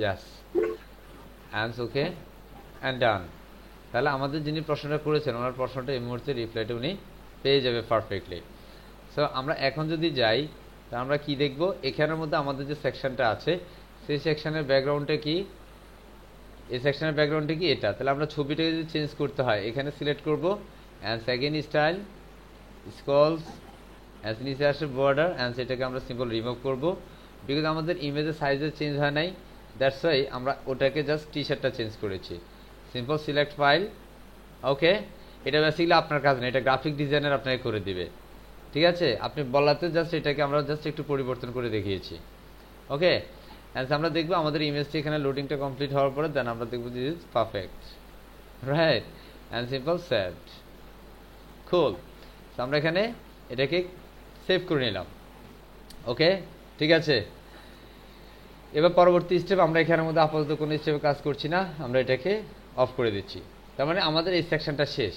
yes, and okay and done. তাহলে আমাদের যিনি প্রশ্নটা করেছেন ওনার প্রশ্নটা এই মুহূর্তে রিপ্লাইটা উনি পেয়ে যাবে পারফেক্টলি। সো আমরা এখন যদি যাই, তা আমরা কি দেখব, এখানের মধ্যে আমাদের যে সেকশনটা আছে সেই সেকশনের ব্যাকগ্রাউন্ডটা কি, এই সেকশনের ব্যাকগ্রাউন্ডটা কি এটা। তাহলে আমরা ছবিটাকে যদি চেঞ্জ করতে হয় এখানে সিলেক্ট করব, and second style scrolls, and নিচে আসে বর্ডার, অ্যান্ড সেটাকে আমরা সিম্পল রিমুভ করব, বিকজ আমাদের ইমেজের সাইজের চেঞ্জ হয় নাই, দ্যাটস ওয়াই আমরা ওটাকে জাস্ট টি শার্টটা চেঞ্জ করেছি। সিম্পল সিলেক্ট ফাইল, ওকে। এটা বেসিক্যালি আপনার কাজ না, এটা গ্রাফিক ডিজাইনার আপনাকে করে দিবে, ঠিক আছে। আপনি বলাতে জাস্ট এটাকে আমরা জাস্ট একটু পরিবর্তন করে দেখিয়েছি, ওকে। অ্যান্ড আমরা দেখবো আমাদের ইমেজটি এখানে লোডিংটা কমপ্লিট হওয়ার পরে দেন আমরা দেখবো this is perfect, right, and simple save, cool. আমরা এখানে এটাকে সেভ করে নিলাম, ওকে, ঠিক আছে। এবার পরবর্তী স্টেপ, আমরা এখানের মধ্যে আপাতত কোনো স্টেপে কাজ করছি না, আমরা এটাকে অফ করে দিচ্ছি। তার মানে আমাদের এই সেকশনটা শেষ।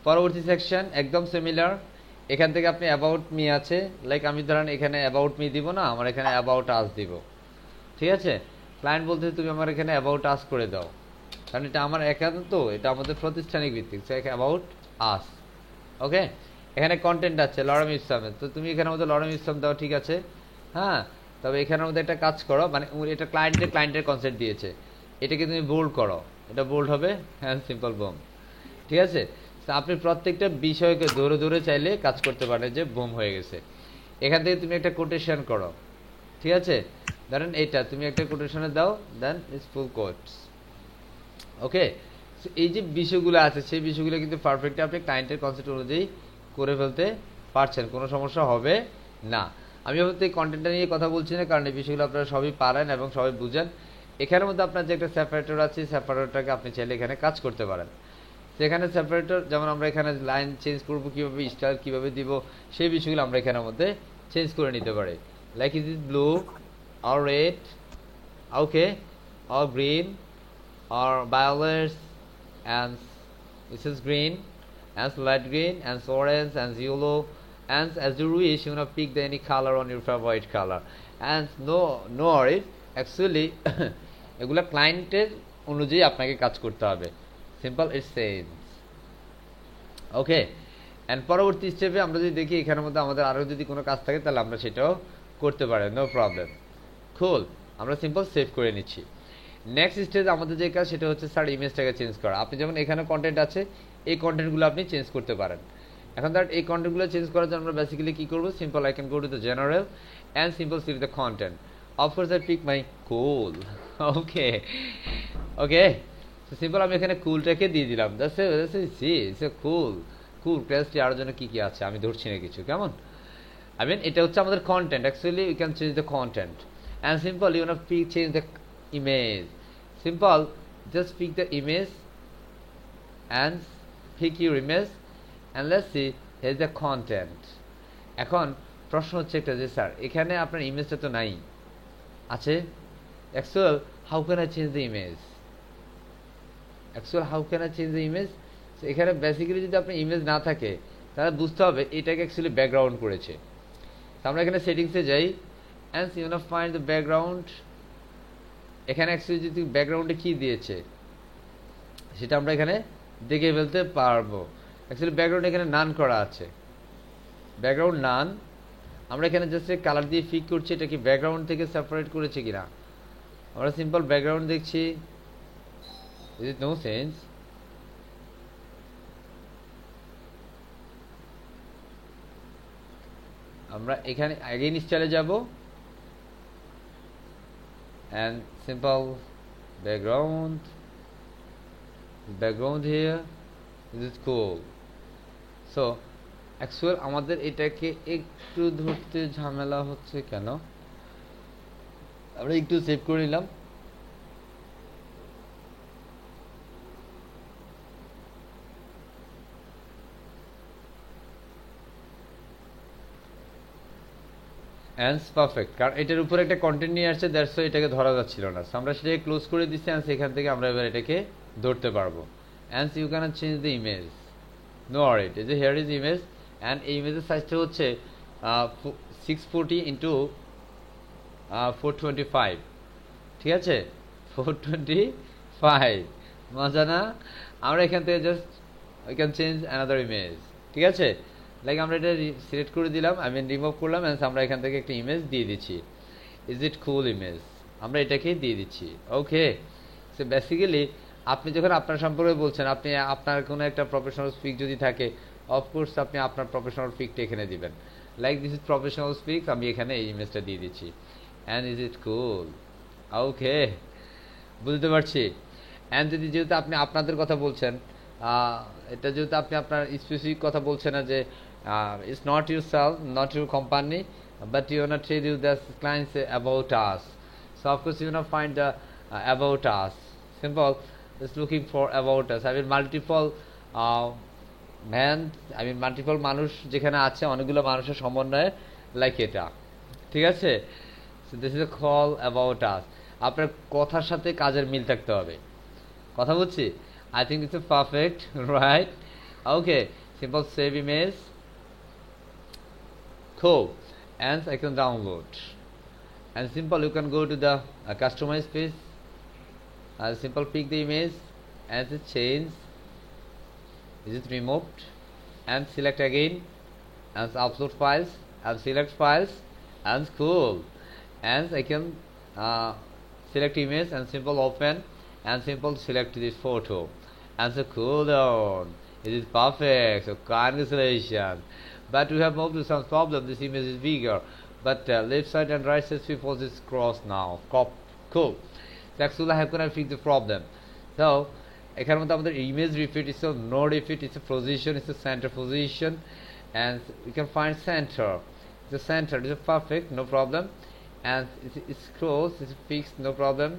পরবর্তী সেকশন একদম সিমিলার, এখান থেকে আপনি অ্যাবাউট মি আছে, লাইক আমি ধরেন এখানে অ্যাবাউট মি দিব না, আমার এখানে অ্যাবাউট আস দিব, ঠিক আছে। ক্লায়েন্ট বলতে তুমি আমার এখানে অ্যাবাউট আস করে দাও, কারণ এটা আমার একান্ত, এটা আমাদের প্রাতিষ্ঠানিক ভিত্তিক, অ্যাবাউট আস, ওকে। এখানে কন্টেন্ট আছে লরেম ইসলামের, তো তুমি এখানের মধ্যে লরেম ইসলাম দাও, ঠিক আছে, হ্যাঁ। তবে এখানের মধ্যে একটা কাজ করো, মানে এটা ক্লায়েন্টের কনসেপ্ট দিয়েছে, এটাকে তুমি বোল্ড করো, এটা বোল্ড হবে অ্যান্ড সিম্পল বুম। ঠিক আছে, তো আপনি প্রত্যেকটা বিষয়কে ধরে ধরে চাইলে কাজ করতে পারেন যে বুম হয়ে গেছে। এখান থেকে তুমি একটা কোটেশন করো, ঠিক আছে, ধরেন এইটা তুমি একটা কোটেশনে দাও, দেন ইজ ফুল কোটস। ওকে, এই যে বিষয়গুলো আছে সেই বিষয়গুলো কিন্তু পারফেক্টলি আপনি ক্লায়েন্টের কনসেপ্ট অনুযায়ী করে ফেলতে পারছেন, কোনো সমস্যা হবে না। আমি হয়তো এই কন্টেন্টটা নিয়ে কথা বলছি না, কারণ এই বিষয়গুলো আপনারা সবই পারেন এবং সবাই বুঝেন। এখানের মধ্যে আপনার যে একটা সেপারেটর আছে, সেপারেটরটাকে আপনি চাইলে এখানে কাজ করতে পারেন। সেখানে সেপারেটর যেমন আমরা এখানে লাইন চেঞ্জ করবো কীভাবে, স্টার কীভাবে দিব, সেই বিষয়গুলো আমরা এখানের মধ্যে চেঞ্জ করে নিতে পারি। Like is it blue or red, okay, or green, or violet, and this is green, and light green, and orange, and yellow, and as you wish, you wanna pick any color on your favorite color. And no worry, actually এগুলা ক্লায়েন্টের অনুযায়ী আপনাকে কাজ করতে হবে, simple it's sense. Okay, and পরবর্তী স্টেপে আমরা যদি দেখি এখানের মধ্যে আমাদের আরও যদি কোনো কাজ থাকে তাহলে আমরা সেটাও করতে পারি, নো প্রবলেম। কুল, আমরা সিম্পল সেভ করে নিচ্ছি। নেক্সট স্টেজ আমাদের যে কাজ সেটা হচ্ছে স্যার ইমেজটাকে চেঞ্জ করা। আপনি যেমন এখানে কন্টেন্ট আছে, এই কন্টেন্টগুলো আপনি চেঞ্জ করতে পারেন। এখন দ্যাট এই কন্টেন্টগুলো চেঞ্জ করার জন্য আমরা বেসিক্যালি কী করবো, simple I can go to the general and simple select the content. Of course I pick my cool. Okay okay, simple আমি এখানে কুলটাকে দিয়ে দিলাম, কুল ক্লাসটি আরও জন্য কী কী আছে আমি ধরছি না কিছু, কেমন? I mean, এটা হচ্ছে আমাদের content. Actually, we can change the content. And simple, you wanna change the image. Simple, just pick the image and pick your image and let's see, here's the content. এখন প্রশ্ন হচ্ছে একটা যে sir এখানে আপনার ইমেজটা তো নাই, আছে actual, how can I change the image? Actual, how can I change the image? So এখানে বেসিক্যালি যদি আপনার ইমেজ না থাকে তাহলে বুঝতে হবে এটাকে অ্যাকচুয়ালি ব্যাকগ্রাউন্ড করেছে। আমরা এখানে সেটিংসে যাই অ্যান্ড ইউ না ফাইন্ড দ্য ব্যাকগ্রাউন্ড। এখানে অ্যাকচুয়ালি যদি ব্যাকগ্রাউন্ডে কী দিয়েছে সেটা আমরা এখানে দেখে ফেলতে পারবো। অ্যাকচুয়ালি ব্যাকগ্রাউন্ড এখানে নান করা আছে, ব্যাকগ্রাউন্ড নান। আমরা এখানে জাস্ট কালার দিয়ে ফিক করছি এটা কি ব্যাকগ্রাউন্ড থেকে সেপারেট করেছে কিনা। আমরা সিম্পল ব্যাকগ্রাউন্ড দেখছি, ইজ ইট নো সেন্স। আমরা এখানে আগেইন স্টাইলে যাব and simple background here, this is cool. So actual আমাদের এটাকে একটু ধরতে ঝামেলা হচ্ছে কেন, আমরা একটু সেভ করে নিলাম। অ্যান্স পারফেক্ট, কারণ এটার উপরে একটা কন্টেন্ট নিয়ে আসছে, দ্যাটস ওয়াই এটাকে ধরা যাচ্ছিল না। আমরা সেটাকে ক্লোজ করে দিচ্ছি অ্যান্স এখান থেকে আমরা এবার এটাকে ধরতে পারবো। And you can change the image, no আর it is here is image and এই ইমেজের সাইজটা হচ্ছে 640 ইন্টু 425, ঠিক আছে, 425, মজা না? আমরা এখান থেকে just we can change another image, ঠিক আছে। লাইক আমরা এটা সিলেক্ট করে দিলাম, আই মিন রিমুভ করলাম, অ্যান্ড আমরা এখান থেকে একটা ইমেজ দিয়ে দিচ্ছি, ইজ ইট কুল ইমেজ, আমরা এটাকে দিয়ে দিচ্ছি। ওকে, সো বেসিক্যালি আপনি যখন আপনার সম্পর্কে বলছেন, আপনি আপনার কোনো একটা প্রফেশনাল স্পিক যদি থাকে, অফকোর্স আপনি আপনার প্রফেশনাল স্পিকটা এখানে দিবেন। Like this is professional speak, আমি এখানে এই ইমেজটা দিয়ে দিচ্ছি অ্যান্ড ইজ ইট কুল। ওকে, বুঝতে পারছি। অ্যান্ড যদি যেহেতু আপনি আপনাদের কথা বলছেন, এটা যেহেতু আপনি আপনার স্পেসিফিক কথা বলছেন না যে it's not yourself, not your company, but you wanna tell you that clients say about us. So of course you wanna find the about us. Simple, just looking for about us. I mean multiple multiple মানুষ যেখানে আছে, অনেকগুলো মানুষের সমন্বয়ে, like এটা, ঠিক আছে। So this is a call about us. আপনার কথার সাথে কাজের মিল থাকতে হবে, কথা বলছি। I think it's a perfect, right? Okay, simple save image. Cool, and I can download. And simple, you can go to the customize page. Simple pick the image and the change. Is it removed? And select again and upload files and select files and cool. And I can select image and simple open and simple select this photo and so cool down. It is perfect, so congratulations. But we have moved to some problem. This image is bigger, but left side and right side suppose is cross now. Cool. So actually how can I fix the problem? So এখানের মধ্যে আমাদের image repeat is a no repeat, it's a position, it's a center position, and we can find center. The center is perfect, no problem, and it's close, it's fixed, no problem.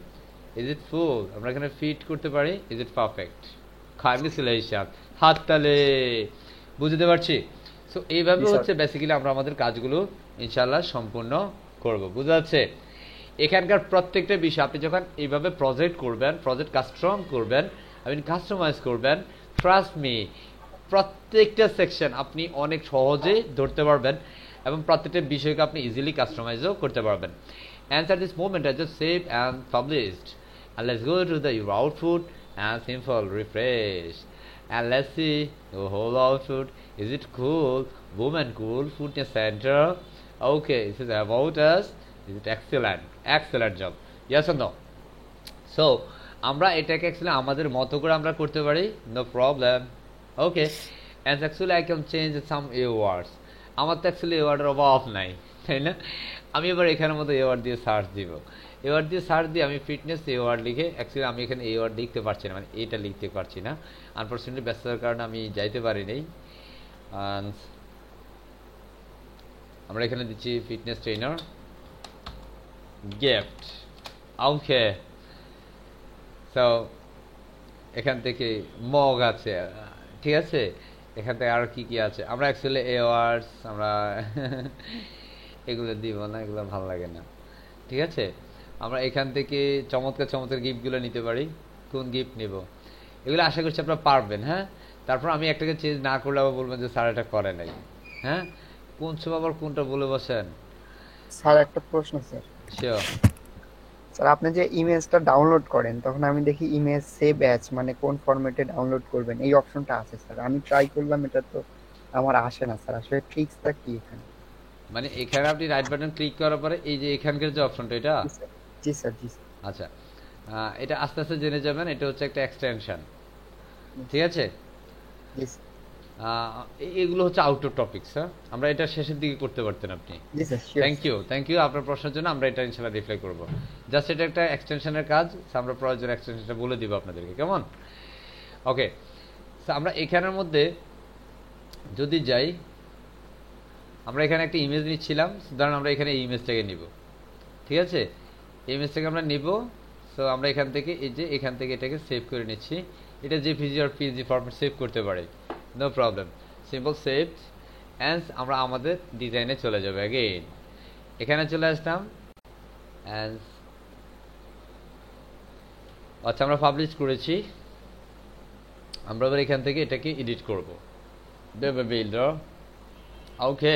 Is it full? আমরা এখানে fit করতে পারি. Is it perfect? Congratulations. হাততালি বুঝতে পারছি। So এইভাবে হচ্ছে basically আমরা আমাদের কাজগুলো ইনশাআল্লাহ সম্পূর্ণ করব। বুঝা যাচ্ছে? এখানকার প্রত্যেকটা বিষয় আপনি যখন এইভাবে প্রজেক্ট করবেন, প্রজেক্ট কাস্টম করবেন, কাস্টমাইজ করবেন, ট্রাস্ট মি, প্রত্যেকটা সেকশন আপনি অনেক সহজে ধরতে পারবেন এবং প্রত্যেকটা বিষয়কে আপনি ইজিলি কাস্টমাইজও করতে পারবেন। And at this moment I just saved and published, and let's go to the your output and simple refresh, and let's see the whole output. Is it cool? Woman cool, fitness center. Okay, this is about us. Is it excellent job? Yes or no? So আমরা এটাকে actually আমাদের মতো করে আমরা করতে পারি, no problem. Okay, and actually I can change some words. আমার তো অ্যাকচুয়ালি ওয়ার্ডের অভাব নাই, তাই না? আমি এবার এখানের মধ্যে ওয়ার্ড দিয়ে সার্চ দিব, ওয়ার্ড দিয়ে সার্চ দিয়ে আমি ফিটনেস ওয়ার্ড লিখে, অ্যাকচুয়ালি আমি এখানে ওয়ার্ড লিখতে পারছি না, মানে এটা লিখতে পারছি না, আনফর্চুনেটলি ব্যস্ততার কারণে আমি যাইতে পারি নাই। আমরা এখানে দিচ্ছি ফিটনেস ট্রেনার গিফট। ওকে, তো এখান থেকে মগ আছে, ঠিক আছে, এখান থেকে আর কি কি আছে, আমরা অ্যাকচুয়ালি ওয়ার্ডস আমরা এগুলো দিব না, এগুলো ভালো লাগে না, ঠিক আছে। আমরা এখান থেকে চমৎকার গিফটগুলো নিতে পারি। কোন গিফট নিব এগুলো আশা করছি আপনারা পারবেন। হ্যাঁ, তারপর আমি একটাকে চেঞ্জ না করলে আবার বলবেন যে স্যার এটা করে নাই। হ্যাঁ, কোন সময় আবার কোনটা বলে বসেন। স্যার একটা প্রশ্ন স্যার। শিওর স্যার, আপনি যে ইমেজটা ডাউনলোড করেন তখন আমি দেখি ইমেজ সেভ অ্যাজ, মানে কোন ফরম্যাটে ডাউনলোড করবেন এই অপশনটা আছে স্যার। আমি ট্রাই করলাম, এটা তো আমার আসে না স্যার। আসলে ট্রিক্সটা কি এখানে? মানে এখানে আপনি রাইট বাটন ক্লিক করার পরে এই যে এখানকার যে অপশনটা, এটা জি স্যার। আচ্ছা, এটা আস্তে আস্তে জেনে যাবেন। এটা হচ্ছে একটা এক্সটেনশন, ঠিক আছে। এগুলো হচ্ছে আউটডোর টপিকস। আমরা এটা শেষের দিকে করতে পারতেন আপনি। থ্যাংক ইউ আপনার প্রশ্নের জন্য। আমরা এটা ইনশাআল্লাহ রিপ্লাই করব। জাস্ট এটা একটা এক্সটেনশনের কাজ, আমরা প্রয়োজন এক্সটেনশনটা বলে দিব আপনাদেরকে, কেমন? ওকে, আমরা এখানের মধ্যে যদি যাই, আমরা এখানে একটা ইমেজ নিচ্ছিলাম, ধরুন আমরা এখানে এই ইমেজটাকে নিব, ঠিক আছে, এই ইমেজটাকে আমরা নিব। সো আমরা এখান থেকে এই যে এখান থেকে এটাকে সেভ করে নিচ্ছি। এটা জেপিজি আর পিএনজি ফরম্যাট সেভ করতে পারে, no problem, simple save. And আমরা আমাদের ডিজাইনে চলে যাবে। অ্যাগেইন এখানে চলে আসলাম, অ্যান্ড আচ্ছা আমরা পাবলিশ করেছি। আমরা এবার এখান থেকে এটাকে এডিট করব। Divi builder, okay,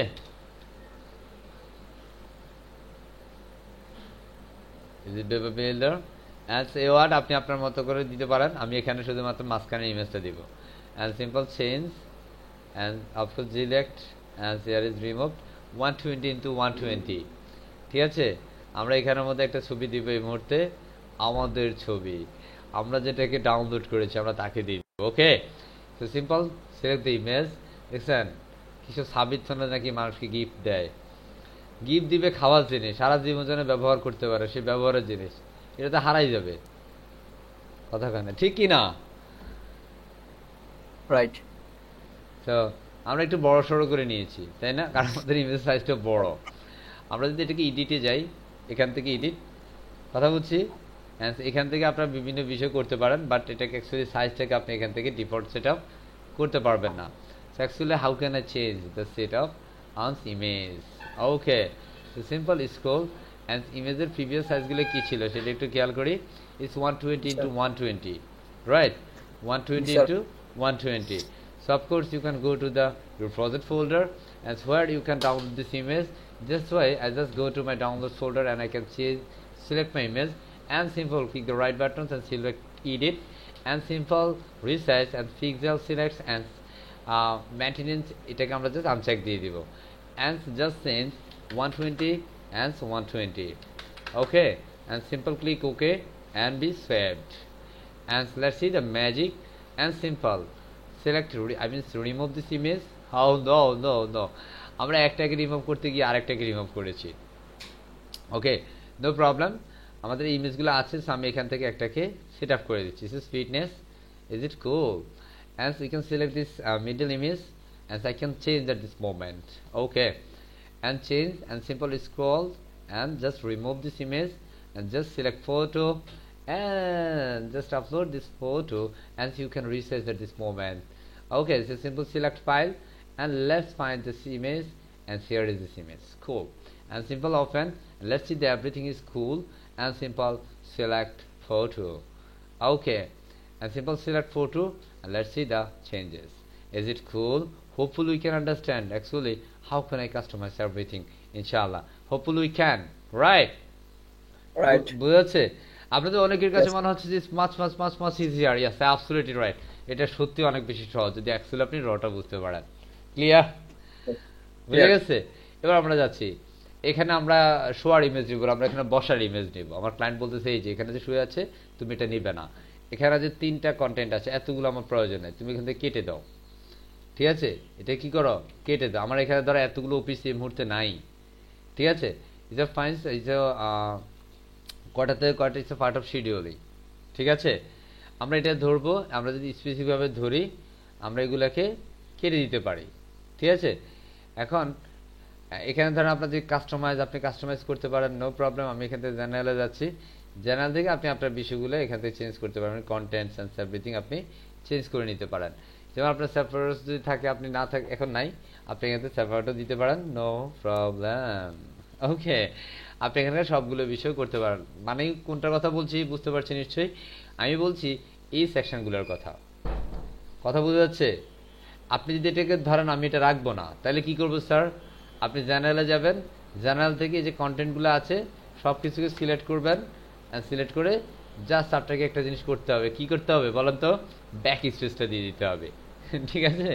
builder and a word আপনি আপনার মতো করে দিতে পারেন। আমি এখানে শুধুমাত্র মাঝখানে ইমেজটা দিব। And simple change and of course select and here is remove 120 into 120, ঠিক আছে। আমরা এখানের মধ্যে একটা ছবি দিব এই মুহূর্তে, আমাদের ছবি, আমরা যেটাকে ডাউনলোড করেছি আমরা তাকে দিব। ওকে, তো সিম্পল সিলেক্ট দ্য ইমেজ। দেখছেন কিছু সাবিত না নাকি মানুষকে গিফট দেয়, গিফট দিবে খাওয়ার জিনিস, সারা জীবন জন্য ব্যবহার করতে পারে, সে ব্যবহারের জিনিস, এটা তো হারাই যাবে, কথা কানে ঠিক কি না? রাইট। তো আমরা একটু বড় সড়ো করে নিয়েছি, তাই না, কারণ আমাদের ইমেজ সাইজটা বড়। আমরা যদি এটাকে এডিটে যাই, এখান থেকে এডিট, কথা বলছি, এখান থেকে আপনারা বিভিন্ন বিষয় করতে পারেন, বাট এটাকে অ্যাকচুয়ালি সাইজটাকে আপনি এখান থেকে ডিফল্ট সেট আপ করতে পারবেন না। So actually how can I change the set up on image? Okay, so simple scroll and ইমেজের প্রিভিয়াস সাইজগুলো কী ছিল সেটা একটু খেয়াল করি। It's 120 into 120, right? 120 into 120. So of course you can go to your project folder, and where you can download this image. This way I just go to my downloads folder and I can select my image and simple click the right buttons and select edit and simple resize and pixel select and maintenance এটাকে আমরা just uncheck দিয়ে দিব and just change 120 and 120. Okay, and simple click OK and be saved. and let's see the magic and simple select remove this image. Oh no, আমরা একটাকে remove করতে গিয়ে আরেকটাকে remove করেছি। ওকে, no problem, আমাদের ইমেজগুলো আছে, so আমি এখান থেকে একটাকে সেট আপ করে দিচ্ছি। This is fitness, is it cool? and so you can select this middle image, and so I can change at this moment. Okay, and change and simple scroll and just remove this image and just select photo and just upload this photo, and so you can resize at this moment. Okay, so simple select file and let's find this image, and here is this image. Cool. And simple open, and let's see that everything is cool, and simple select photo. Okay, and simple select photo, and let's see the changes. Is it cool? Hopefully we can understand actually how can I customize everything. Inshallah, hopefully we can, right? বুঝাচ্ছে? আপনাদের অনেকের কাছে মনে হচ্ছে যে মাছ easier. Yes, absolutely right, এটা সত্যি অনেক বেশি সহজ যদি অ্যাকচুয়ালি আপনি রটা বুঝতে পারেন। ক্লিয়ার? বুঝে গেছে? এবার আমরা যাচ্ছি, এখানে আমরা শোয়ার ইমেজ নিব, আমরা এখানে বসার ইমেজ নিব। আমার ক্লায়েন্ট বলতেছে এই যে এখানে যে শুয়ে আছে তুমি এটা নিবে না, এখানে যে 3টা কন্টেন্ট আছে এতগুলো আমার প্রয়োজন নেই, তুমি এখান থেকে কেটে দাও। ঠিক আছে, এটা কি করো, কেটে দাও। আমার এখানে ধরো এতগুলো অফিস এই মুহূর্তে নাই। ঠিক আছে, ইজ ফাইন, ইজ কটা থেকে কটা ইজ পার্ট অফ শিডিউলিং। ঠিক আছে, আমরা এটা ধরবো, আমরা যদি স্পেসিফিকভাবে ধরি আমরা এগুলাকে কেটে দিতে পারি। ঠিক আছে, এখন এখানে ধরেন আপনার যে কাস্টমাইজ, আপনি কাস্টমাইজ করতে পারেন, নো প্রবলেম। আমি এখান থেকে জেনারেলে যাচ্ছি, জেনারেল থেকে আপনি আপনার বিষয়গুলো এখান থেকে চেঞ্জ করতে পারবেন, কন্টেন্টস অ্যান্ড এভরিথিং আপনি চেঞ্জ করে নিতে পারেন। যেমন আপনার সেপারেটস যদি থাকে, আপনি না থাকে, এখন নাই, আপনি এখান থেকে সেপারেটও দিতে পারেন, নো প্রবলেম। ওকে, আপনি এখানে সবগুলো বিষয় করতে পারেন। মানে কোনটার কথা বলছি বুঝতে পারছেন নিশ্চয়ই? আমি বলছি এই সেকশনগুলোর কথা বোঝা যাচ্ছে? আপনি যদি এটাকে ধরেন আমি এটা রাখবো না, তাহলে কি করবো স্যার? আপনি জেনারেলে যাবেন, জেনারেল থেকে যে কন্টেন্টগুলো আছে সব কিছুকে সিলেক্ট করবেন, সিলেক্ট করে জাস্ট আপনাকে একটা জিনিস করতে হবে। কি করতে হবে বলেন তো? ব্যাক স্পেসটা দিয়ে দিতে হবে। ঠিক আছে,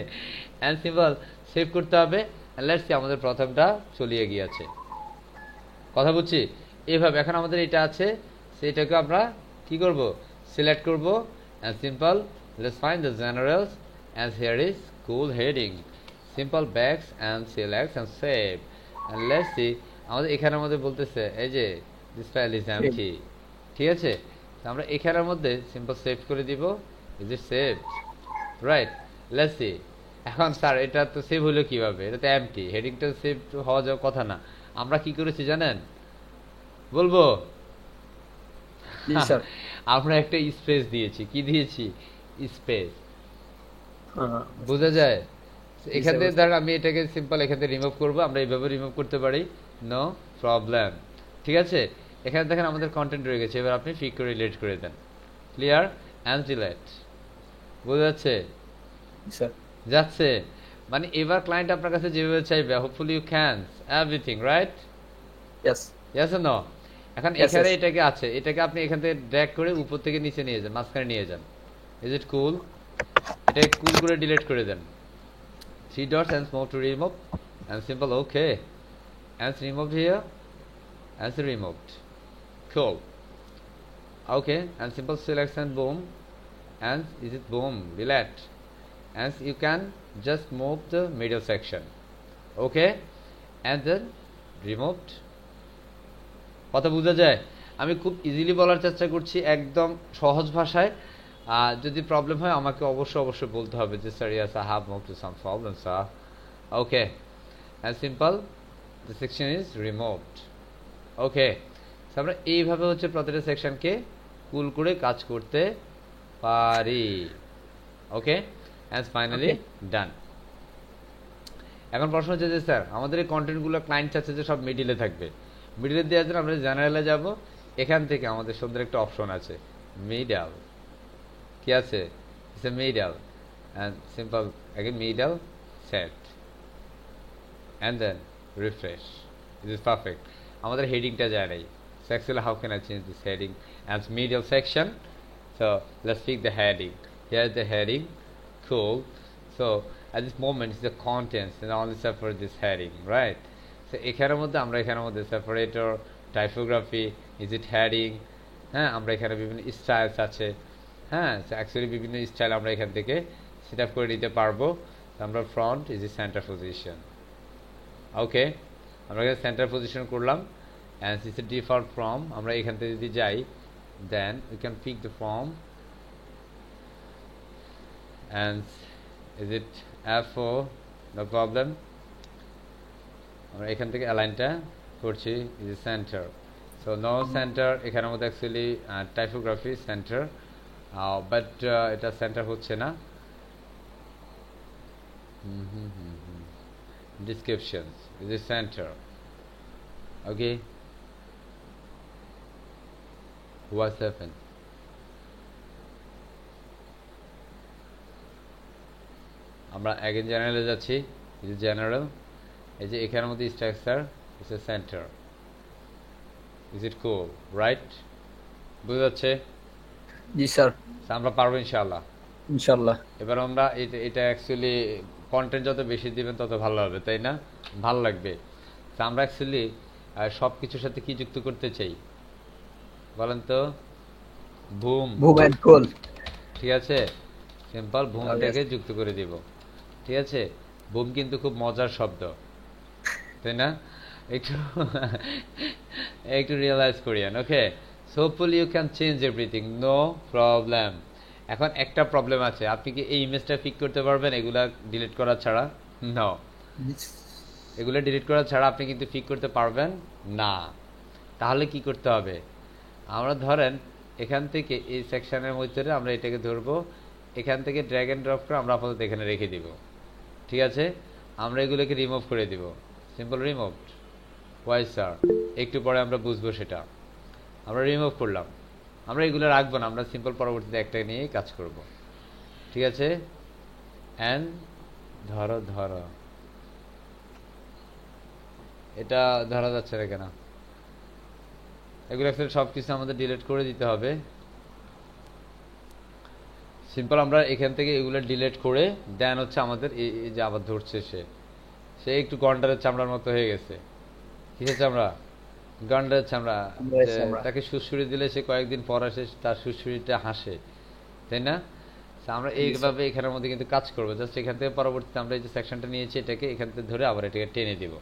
অ্যান্ড সিম্পল সেভ করতে হবে। লেটস সি আমাদের প্রথমটা চলিয়ে গিয়েছে, কথা বুঝছি? এইভাবে এখন আমাদের এটা আছে, সেটাকে আমরা কি করব, সিলেক্ট করব, and simple let's find the generals, and here is cool heading, simple backs and select and save. And let's C আমাদের এখানের মধ্যে বলতেছে এই যে দিস ফাইল ইজ এমটি। ঠিক আছে, আমরা এখানের মধ্যে সিম্পল সেভ করে দিব। Is it save? Right, let's see. এখন স্যার এটা তো সেভ হলো কিভাবে? এটা তো এমটি, হেডিংটা সেভ হওয়া যাওয়ার কথা না। আমরা কি করেছি জানেন? বলবো, আমরা একটা স্পেস দিয়েছি। কি দিয়েছি? স্পেস। বোঝা যায়? এখান থেকে ধর আমি এটাকে সিম্পল এখান থেকে রিমুভ করবো, আমরা এইভাবে রিমুভ করতে পারি, নো প্রবলেম। ঠিক আছে, এখানে দেখেন আমাদের কন্টেন্ট রয়ে গেছে। এবার আপনি ফিক করে রিলেট করে দেন, ক্লিয়ার অ্যান্ড রিলেট। বোঝা যাচ্ছে? যাচ্ছে মানে এবার ক্লায়েন্ট আপনার কাছে যেভাবে চাইবে, hopefully you can everything, right? Yes or no? এখন এখানে এটাকে আছে, এটাকে আপনি এখান থেকে ড্র্যাগ করে উপর থেকে নিচে নিয়ে যান, মাঝখানে নিয়ে যান। ইজ ইট কুল? এটাকে কুল করে ডিলিট করে দেন। 3 dots and move to remove, and simple okay, and remove here, and removed. Cool. Okay, and simple selection, boom, and is it boom, delete, and you can just move the middle section. Okay, and then removed. কথা বোঝা যায়? আমি খুব easily বলার চেষ্টা করছি, একদম সহজ ভাষায়। যদি প্রবলেম হয় আমাকে অবশ্যই বলতে হবে যে sir yes I have move to some problem sir. Okay, and simple the section is removed. Okay, আমরা এইভাবে হচ্ছে প্রতিটা সেকশনকে কুল করে কাজ করতে পারি। ওকে, অ্যান্ড ফাইনালি ডান। এখন প্রশ্ন হচ্ছে যে স্যার আমাদের এই কন্টেন্টগুলো ক্লায়েন্ট চাচ্ছে যে সব মিডিলে থাকবে। মিডিলে দেওয়ার জন্য আমরা জেনারেলে যাব, এখান থেকে আমাদের সুন্দর একটা অপশন আছে মিডল। কি আছে? It's a middle, and simple again middle set, and then refresh. It is perfect. আমাদের হেডিংটা যায় নাই। So actually how can I change this heading as middle section? So let's pick the heading. Here's the heading. Cool. So at this moment it's the contents and only separate this heading, right? So এখানের মধ্যে আমরা এখানের মধ্যে separator, typography, is it heading, হ্যাঁ আমরা এখানে বিভিন্ন styles আছে, হ্যাঁ, অ্যাকচুয়ালি বিভিন্ন স্টাইল আমরা এখান থেকে সেট আপ করে নিতে পারবো। আমরা front is a centre position, okay, আমরা এখানে সেন্টার পজিশন করলাম and it's a default form. আমরা এখান থেকে যদি যাই then we can pick the form and is it F4, no problem. আমরা এখান থেকে অ্যালাইনটা করছি is a centre, so no centre এখানের মধ্যে অ্যাকচুয়ালি টাইপোগ্রাফি সেন্টার, বাট এটা সেন্টার হচ্ছে না। Descriptions is a center, okay. What's happened? আমরা again জেনারেলে যাচ্ছি, is general, এই যে এখানের মধ্যে structure is a center, is it cool, right? বুঝা যাচ্ছে? জি স্যার, আমরা পারবো ইনশাআল্লাহ। ইনশাআল্লাহ। এবার আমরা এটা অ্যাকচুয়ালি কন্টেন্ট যত বেশি দিবেন তত ভালো হবে, তাই না? ভালো লাগবে। তো আমরা অ্যাকচুয়ালি সব কিছুর সাথে কি যুক্ত করতে চাই বলেন তো? বুম এন্ড কুল, ঠিক আছে, সিম্পল বুমটাকে যুক্ত করে দিব, ঠিক আছে। বুম কিন্তু খুব মজার শব্দ, তাই না? একটু একটু রিয়েলাইজ করিয়েন, okay. So hopefully you can change everything, no problem. এখন একটা প্রবলেম আছে, আপনি কি এই ইমেজটা পিক করতে পারবেন এগুলা ডিলিট করা ছাড়া? নো, এগুলো ডিলিট করা ছাড়া আপনি কিন্তু পিক করতে পারবেন না। তাহলে কি করতে হবে? আমরা ধরেন এখান থেকে এই সেকশনের মধ্যে আমরা এটাকে ধরবো, এখান থেকে ড্র্যাগ এন্ড ড্রপ করে আমরা আপাতত এখানে রেখে দিব, ঠিক আছে। আমরা এগুলোকে রিমুভ করে দিব, সিম্পল রিমুভ। Y sir? একটু পরে আমরা বুঝবো সেটা। আমরা রিমুভ করলাম, আমরা এগুলো রাখবো না, আমরা সিম্পল পরবর্তীতে একটা নিয়েই কাজ করব, ঠিক আছে। অ্যান্ড ধরো ধরো, এটা ধরা যাচ্ছে না কেন? এগুলো অ্যাকচুয়ালি সব কিছু আমাদের ডিলিট করে দিতে হবে। সিম্পল আমরা এখান থেকে এগুলো ডিলিট করে দেন হচ্ছে আমাদের এই যে আবার ধরছে সে একটু গন্ডারের চামড়ার মতো হয়ে গেছে। কিসের চামড়া? গন্ডারের চামড়া। তাকে সুড়সুড়ি দিলে সে কয়েকদিন পর আসে, তার সুড়সুড়িটা হাসে, তাই না? আমরা এইভাবে এখানের মধ্যে কিন্তু কাজ করবো। জাস্ট এখান থেকে পরবর্তীতে আমরা এই যে সেকশনটা নিয়েছি এটাকে এখান থেকে ধরে আবার এটাকে টেনে দিব।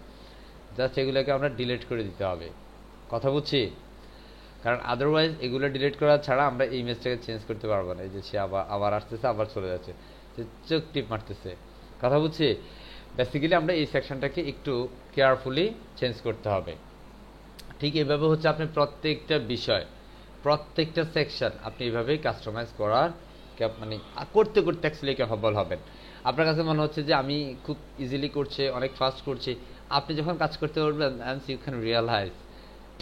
জাস্ট এগুলোকে আমরা ডিলিট করে দিতে হবে, কথা বুঝছি? কারণ আদারওয়াইজ এগুলো ডিলিট করা ছাড়া আমরা এই ইমেজটাকে চেঞ্জ করতে পারবো না। এই যে সে আবার আসতেছে, আবার চলে যাচ্ছে, চোখ টিপ মারতেছে, কথা বুঝছি? বেসিক্যালি আমরা এই সেকশনটাকে একটু কেয়ারফুলি চেঞ্জ করতে হবে। ঠিক এইভাবে হচ্ছে আপনি প্রত্যেকটা বিষয়, প্রত্যেকটা সেকশন আপনি এইভাবেই কাস্টমাইজ করার মানে করতে করতে অ্যাকচুয়ালি ক্যাপাবল হবেন। আপনার কাছে মনে হচ্ছে যে আমি খুব ইজিলি করছি, অনেক ফাস্ট করছি। আপনি যখন কাজ করতে পারবেন অ্যান্ড ইউ ক্যান রিয়ালাইজ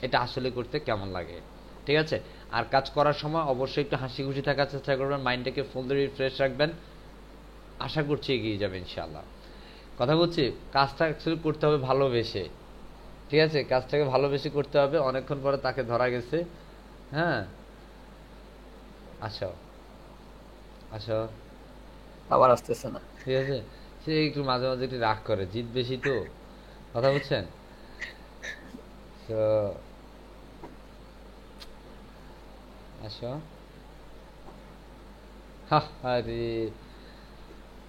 এটা আসলে করতে কেমন লাগে, ঠিক আছে। আর কাজ করার সময় অবশ্যই একটু হাসি খুশি থাকার চেষ্টা করবেন, মাইন্ডটাকে ফুললি রিফ্রেশ রাখবেন। আশা করছি এগিয়ে যাবে ইনশাআল্লাহ, কথা বলছি। কাজটা অ্যাকচুয়ালি করতে হবে ভালোবেসে, ঠিক আছে। কাজটাকে ভালোবেসে করতে হবে। অনেকক্ষণ পরে তাকে ধরা গেছে, হ্যাঁ আসো আসো, আবার আসতেছে না, ঠিক আছে। সে একটু মাঝে মাঝে একটু রাগ করে, জিদ বেশি তো, কথা বুঝছেন? তো আসো, আরে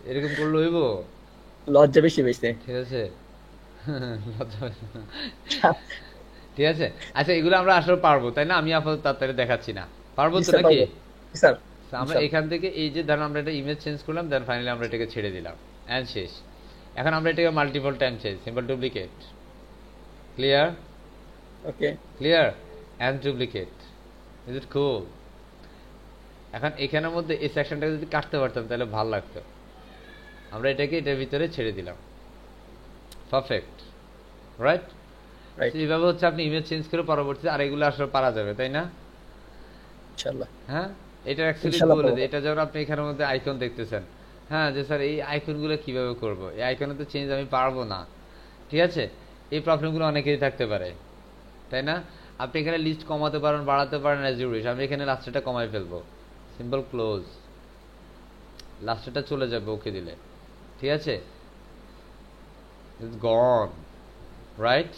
এরকম করলে হইব? লজ্জা বেশি বেশি, ঠিক আছে। ঠিক আছে, আচ্ছা এগুলো আমরা আসলে পারবো, তাই না? আমি আপাতত তাড়াতাড়ি দেখাচ্ছি না, পারবো তো নাকি? স্যার আমরা এখান থেকে এই যে ধরুন আমরা এটা ইমেজ চেঞ্জ করলাম, দেন ফাইনালি আমরা এটাকে ছেড়ে দিলাম, এন্ড শেষ। এখন আমরা এটাকে multiple time change, simple duplicate, clear? Okay, clear? And duplicate, is it cool? এখন এখানের মধ্যে এই সেকশনটাকে যদি কাটতে পারতাম তাহলে ভালো লাগতো। আমরা এটাকে এটার ভিতরে ছেড়ে দিলাম, পারফেক্ট, রাইট? এইভাবে হচ্ছে আপনি ইমেজ চেঞ্জ করে পরবর্তীতে আর এগুলো আসলে পারা যাবে, তাই না? ইনশাআল্লাহ। হ্যাঁ, এটা অ্যাকচুয়ালি বলে দিই। এটা যখন আপনি এখানের মধ্যে আইকন দেখতেছেন, হ্যাঁ যে স্যার এই আইকনগুলো কিভাবে করব, এই আইকনে তো চেঞ্জ আমি পারবো না, ঠিক আছে। এই প্রবলেমগুলো অনেকেরই থাকতে পারে, তাই না? আপনি এখানে লিস্ট কমাতে পারেন, বাড়াতে পারেন, অ্যাজ ইউ উইশ। আমি এখানে লাস্টটা কমাই ফেলবো, সিম্পল ক্লোজ, লাস্টটা চলে যাবে ওকে দিলে, ঠিক আছে। It's gone, right?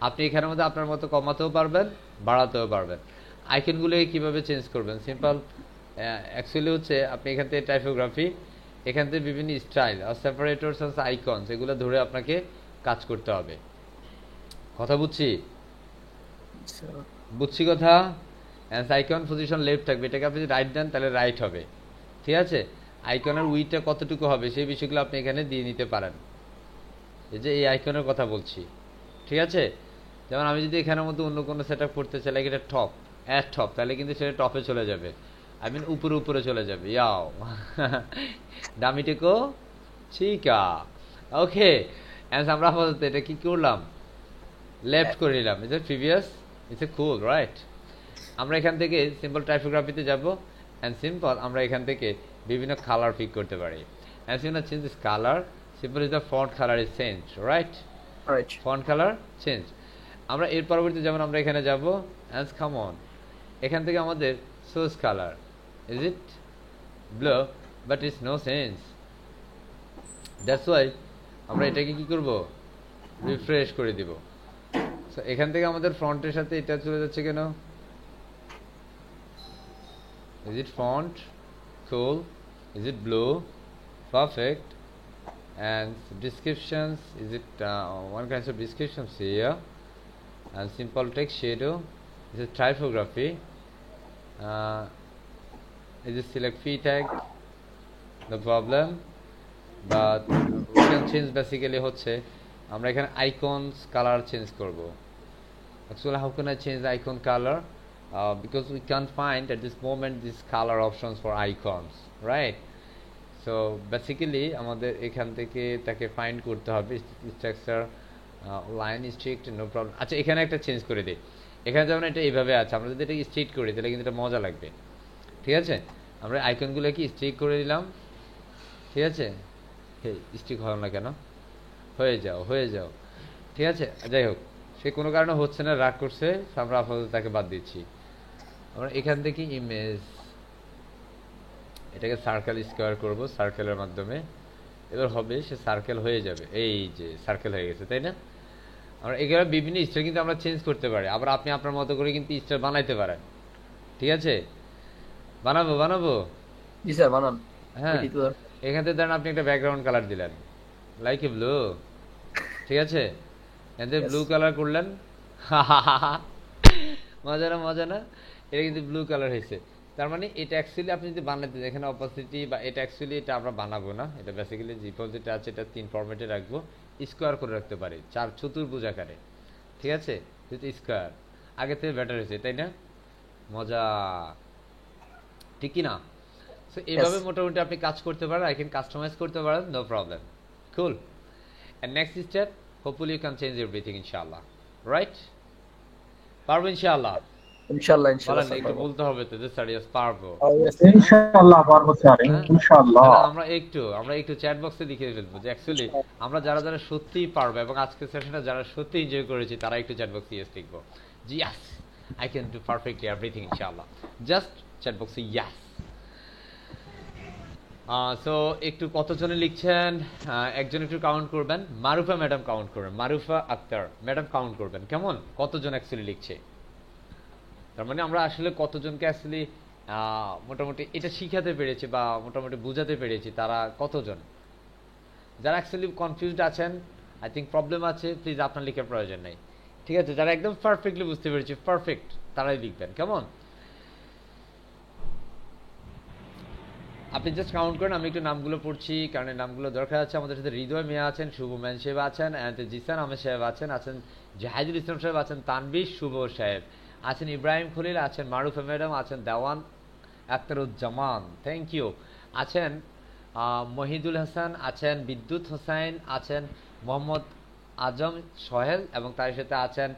আপনি এখানের মধ্যে আপনার মতো কমাতেও পারবেন, বাড়াতেও পারবেন। আইকনগুলোকে কিভাবে চেঞ্জ করবেন? সিম্পল অ্যাকচুয়ালি হচ্ছে আপনি এখান থেকে টাইপোগ্রাফি, এখান থেকে বিভিন্ন স্টাইল আর সেপারেটরস আর আইকনস এগুলো ধরে আপনাকে কাজ করতে হবে। কথা বুঝছি কথা। আইকন পজিশন লেফট থাকবে, এটাকে আপনি যদি রাইট দেন তাহলে রাইট হবে, ঠিক আছে। আইকনের উইথটা কতটুকু হবে সেই বিষয়গুলো আপনি এখানে দিয়ে নিতে পারেন। এই যে এই আইকনের কথা বলছি, ঠিক আছে। যেমন আমি যদি এখানের মধ্যে অন্য কোনো সেট আপ করতে চাই, লাইক এটা টপ, অ্যাড টপ, তাহলে কিন্তু সেটা টপে চলে যাবে, আই মিন উপরে উপরে চলে যাবে। ইয়াও দামিটেকো চিকা। ওকে, আমরা আপাতত এটা কি করলাম, লেফট করে নিলাম। Is it previous, it's a cool, right. আমরা এখান থেকে সিম্পল টাইপোগ্রাফিতে যাব অ্যান্ড সিম্পল আমরা এখান থেকে বিভিন্ন কালার পিক করতে পারি। And simple change this colour, simple is the font colour is change, right. Font colour change. আমরা এর পরবর্তী যেমন আমরা এখানে যাব অ্যান্ড কাম অন, এখান থেকে আমাদের source colour is it blue, but it's no sense, that's why আমরা এটাকে কি করব, রিফ্রেশ করে দিব। সো এখান থেকে আমাদের ফন্টের সাথে এটা চলে যাচ্ছে কেন, is it font cool, is it blue, perfect. And descriptions, is it one kind of descriptions here, and simple text shadow, is it typography, is it select fee tag, no problem, but we can change basically হচ্ছে আমরা এখানে icons color change করব। Actually how can I change the icon color, because we can't find at this moment this color options for icons, right? So basically আমাদের এখান থেকে তাকে find করতে হবে structure line strict, no problem. আচ্ছা এখানে একটা চেঞ্জ করে দিই, এখানে যেমন এটা এইভাবে আছে, আমরা যদি এটা স্ট্রিক্ট করি তাহলে কিন্তু এটা মজা লাগবে, ঠিক আছে। আমরা আইকনগুলো কি স্ট্রিক করে দিলাম, ঠিক আছে। স্ট্রিক হলো না কেন, হয়ে যাও, ঠিক আছে। যাই হোক, সে কোনো কারণে হচ্ছে না, রাগ করছে, আমরা আপাতত তাকে বাদ দিচ্ছি। আমরা এখান থেকে ইমেজ এটাকে সার্কেল স্কোয়ার করব, সার্কেলের মাধ্যমে এবার হবে সে সার্কেল হয়ে যাবে, এই যে সার্কেল হয়ে গেছে, তাই না। আমরা এগুলো বিভিন্ন স্টার কিন্তু আমরা চেঞ্জ করতে পারি, আবার আপনি আপনার মতো করে কিন্তু স্টার বানাইতে পারেন, ঠিক আছে। বানাবো জি স্যার বানান। হ্যাঁ, এখান থেকে ধরেন আপনি একটা ব্যাকগ্রাউন্ড কালার দিলেন লাইক এ ব্লু, ঠিক আছে। এতে ব্লু কালার করলেন, মজা না, এটা কিন্তু ব্লু কালার হয়েছে। তার মানে এটা অ্যাকচুয়ালি আপনি যদি বানাতে, এখানে অপাসিটি বা এটা অ্যাকচুয়ালি এটা আমরা বানাবো না, এটা বেসিক্যালি জিপল যেটা আছে এটা 3 ফরম্যাটে রাখবো, স্কোয়ার করে রাখতে পারি 4 চতুর্ভুজ আকারে, ঠিক আছে। যেহেতু স্কোয়ার আগে থেকে বেটার হয়েছে, তাই না, মজা, ঠিক কি না। সো এইভাবে মোটামুটি আপনি কাজ করতে পারেন, আই ক্যান কাস্টমাইজ করতে পারেন, no problem, cool. And next step, hopefully you can change everything ইনশাআল্লাহ, রাইট। পারবো ইনশাআল্লাহ, ইনশাআল্লাহ একটু বলতে হবে তো যে স্যার ইয়েস পারবো, ইনশাআল্লাহ পারবো স্যার, ইনশাআল্লাহ। আমরা একটু চ্যাট বক্সে লিখে ফেলবো যে অ্যাকচুয়ালি আমরা যারা সত্যিই পারবো এবং আজকের সেশনটা যারা সত্যি এনজয় করেছি তারা একটু চ্যাট বক্সে ইয়েস লিখবো, জি yes I can do perfectly everything ইনশাআল্লাহ, জাস্ট চ্যাট বক্সে ইয়েস। সো একটু কতজনে লিখছেন, একজন একটু কাউন্ট করবেন, মারুফা ম্যাডাম কাউন্ট করবেন, মারুফা আক্তার ম্যাডাম কাউন্ট করবেন, কেমন কতজন অ্যাকচুয়ালি লিখছে। তার মানে আমরা আসলে কতজনকে অ্যাকচুয়ালি মোটামুটি এটা শিখাতে পেরেছি বা মোটামুটি বুঝাতে পেরেছি, তারা কতজন। যারা অ্যাকচুয়ালি কনফিউজড আছেন, আই থিঙ্ক প্রবলেম আছে, প্লিজ আপনার লেখার প্রয়োজন নেই, ঠিক আছে। যারা একদম পারফেক্টলি বুঝতে পেরেছি, পারফেক্ট, তারাই লিখবেন, কেমন। আপনি জাস্ট কাউন্ট করেন, আমি একটু নামগুলো পড়ছি কারণ এই নামগুলো দরকার আছে। আমাদের সাথে হৃদয় মিয়া আছেন, শুভ ম্যান সাহেব আছেন, জিসান আহমেদ সাহেব আছেন, জাহাজুল ইসলাম সাহেব আছেন, তানবির শুভ সাহেব আছেন, ইব্রাহিম খলিল আছেন, মারুফা ম্যাডাম আছেন, দেওয়ান আক্তারুজ্জামান, থ্যাংক ইউ আছেন, মহিদুল হাসান আছেন, বিদ্যুৎ হোসাইন আছেন, মোহাম্মদ আজম সোহেল এবং তার সাথে আছেন,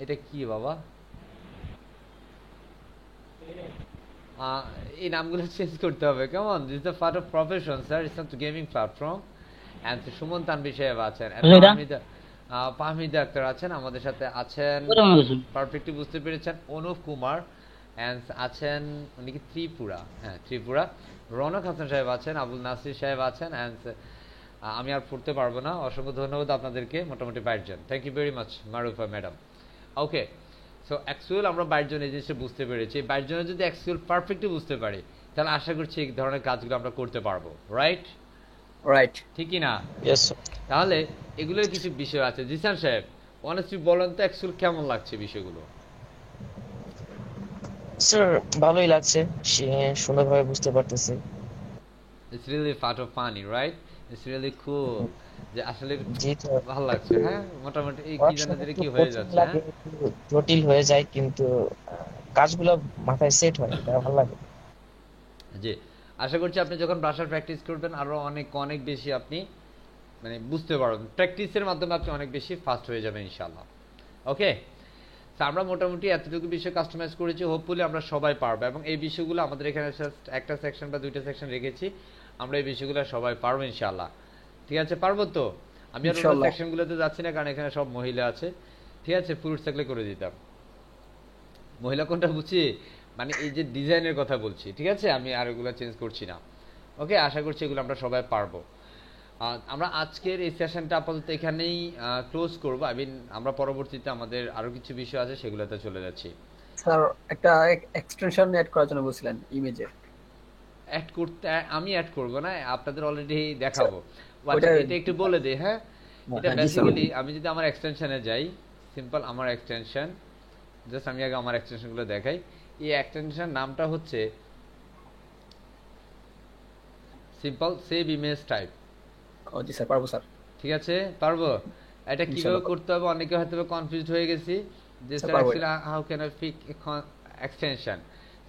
এটা কি বাবা, এই নামগুলো চেঞ্জ করতে হবে, কেমন। This is the part of profession sir, it's not gaming platform. And Suman Tanvir Saheb আছেন, ফাহমিদা আক্তার আছেন, আমাদের সাথে আছেন, পারফেক্টলি বুঝতে পেরেছেন, অনুপ কুমার এন্ড আছেন, উনি কি ত্রিপুরা, হ্যাঁ ত্রিপুরা, রনক হাসান সাহেব আছেন, আবুল নাসির সাহেব আছেন, এন্ড আমি আর পড়তে পারবো না, অসংখ্য ধন্যবাদ আপনাদেরকে, মোটামুটি 22 জন, thank you very much Marufa madam. Okay, so so actual আমরা 22 জন এই জিনিসটা বুঝতে পেরেছি। 22 জনের যদি অ্যাকচুয়াল পারফেক্টলি বুঝতে পারি, তাহলে আশা করছি এই ধরনের কাজগুলো আমরা করতে পারবো, রাইট? রাইট। ঠিকই না? Yes sir. তাহলে এগুলোর কিছু বিষয় আছে। জিসান সাহেব, অনেস্টলি বলেন তো অ্যাকচুয়াল কেমন লাগছে বিষয়গুলো? স্যার ভালোই লাগছে, সে সুন্দরভাবে বুঝতে পারতেছি। It's really part of funny, right? It's really cool. যে আসলে জি স্যার, ভালো লাগছে। হ্যাঁ, মোটামুটি এই কি অনেক জানা সময় দিলে একটু কি হয়ে কঠিন যাচ্ছে, লাগে, হ্যাঁ? একটু জটিল হয়ে যায়, কিন্তু কাজগুলো মাথায় সেট হয়, এটা ভালো লাগে। জি, আশা করছি আপনি যখন ভাষা প্র্যাকটিস করবেন আরো অনেক অনেক বেশি আপনি মানে বুঝতে পারবেন। প্র্যাকটিসের মাধ্যমে আপনি অনেক বেশি ফাস্ট হয়ে যাবেন ইনশাআল্লাহ। ওকে, তো আমরা মোটামুটি এতটুকু বিষয় কাস্টমাইজ করেছি, হোপফুলি আমরা সবাই পারবো। এবং এই বিষয়গুলো আমাদের এখানে জাস্ট একটা সেকশন বা দুইটা সেকশন রেখেছি, আমরা এই বিষয়গুলো সবাই পারবো ইনশাআল্লাহ। ঠিক আছে, পারবো তো? আমি আর অন্য ইনশাআল্লাহ। সেকশনগুলোতে যাচ্ছি না, কারণ এখানে সব মহিলা আছে। ঠিক আছে, পুরুষ থাকলে করে দিতাম। মহিলা কোনটা বুঝছি, মানে এই যে ডিজাইনের কথা বলছি, ঠিক আছে, আমি আর এগুলো চেঞ্জ করছি না। ওকে, আশা করছি এগুলো আমরা সবাই পারবো। আমরা আজকের এই সেশনটা আপাতত এখানেই ক্লোজ করবো। আই মিন আমরা পরবর্তীতে আমাদের আরো কিছু বিষয় আছে, সেগুলোতে চলে যাচ্ছি। স্যার একটা এক্সটেনশন অ্যাড করার জন্য বলছিলেন ইমেজে। অ্যাড করতে আমি অ্যাড করব না, আপনাদের অলরেডি দেখাবো। ওটা- এটা একটু বলে দিই, হ্যাঁ। এটা হ্যাঁ, জি স্যার। বেসিক্যালি আমি যদি আমার এক্সটেনশনে যাই, সিম্পল আমার এক্সটেনশন, জাস্ট আমি আগে আমার এক্সটেনশনগুলো দেখাই। এই এক্সটেনশন নামটা হচ্ছে সিম্পল সেভ ইমেজ টাইপ। ও জি স্যার, পারবো স্যার। ঠিক আছে, পারবো। এটা কিভাবে ইনশাআল্লাহ। করতে হবে অনেকে হয়তো কনফিউজড হয়ে গেছি যে স্যার, স্যার পারবো actually how can I pick extension.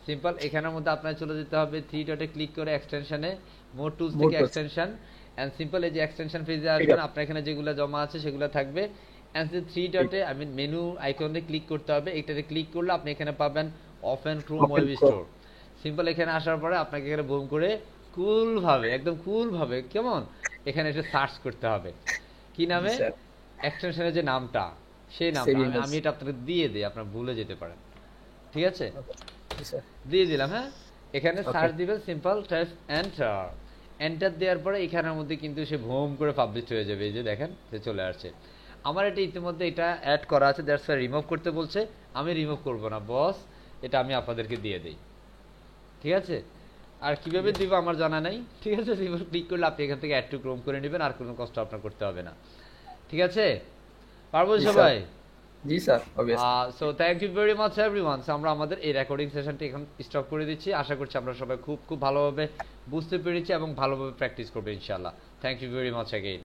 Simple এখানের মধ্যে আপনার চলে যেতে হবে থ্রি ডটে ক্লিক করে এক্সটেনশনে, মোর টুলস More থেকে tools। এক্সটেনশন, এন্ড সিম্পল এই যে এক্সটেনশন পেজে আসবেন, আপনার এখানে যেগুলো জমা আছে সেগুলো থাকবে। এন্ড থ্রি ডটে আই মিন মেনু আইকনে ক্লিক করতে হবে। এটাতে ক্লিক করলে আপনি এখানে পাবেন open Chrome web store. Simple এখানে আসার পরে আপনাকে এখানে বুম করে কুল ভাবে, একদম কুল ভাবে, কেমন, এখানে এসে সার্চ করতে হবে কি নামে, স্যার। এক্সটেনশনের যে নামটা, সেই নামটা Save আমি image। আমি এটা আপনাকে দিয়ে দিই, আপনার ভুলে যেতে পারেন। ঠিক আছে, জি স্যার। দিয়ে দিলাম। হ্যাঁ, এখানে Okay. সার্চ দিবেন, সিম্পল টাইপ এন্টার। এন্টার দেওয়ার পরে এখানের মধ্যে কিন্তু সে ভোম করে পাবলিশ হয়ে যাবে। এই যে দেখেন, সে চলে আসছে। আমার এটা ইতিমধ্যে এটা অ্যাড করা আছে, দ্যাটস ওয়াই রিমুভ করতে বলছে। আমি রিমুভ করব না বস, এটা আমি আপনাদেরকে দিয়ে দেই। ঠিক আছে, আর কিভাবে দিব আমার জানা নাই। ঠিক আছে, রিমুভ ক্লিক করলে আপনি এখান থেকে অ্যাড টু ক্রোম করে নেবেন, আর কোনো কষ্ট আপনার করতে হবে না। ঠিক আছে, পারবো জি, স্যার। সবাই? জি sir, obviously. So thank you very much everyone. আমরা আমাদের এই রেকর্ডিং সেশনটি এখন স্টপ করে দিচ্ছি। আশা করছি আমরা সবাই খুব খুব ভালোভাবে বুঝতে পেরেছি এবং ভালোভাবে প্র্যাকটিস করবো ইনশাআল্লাহ। Thank you very much again.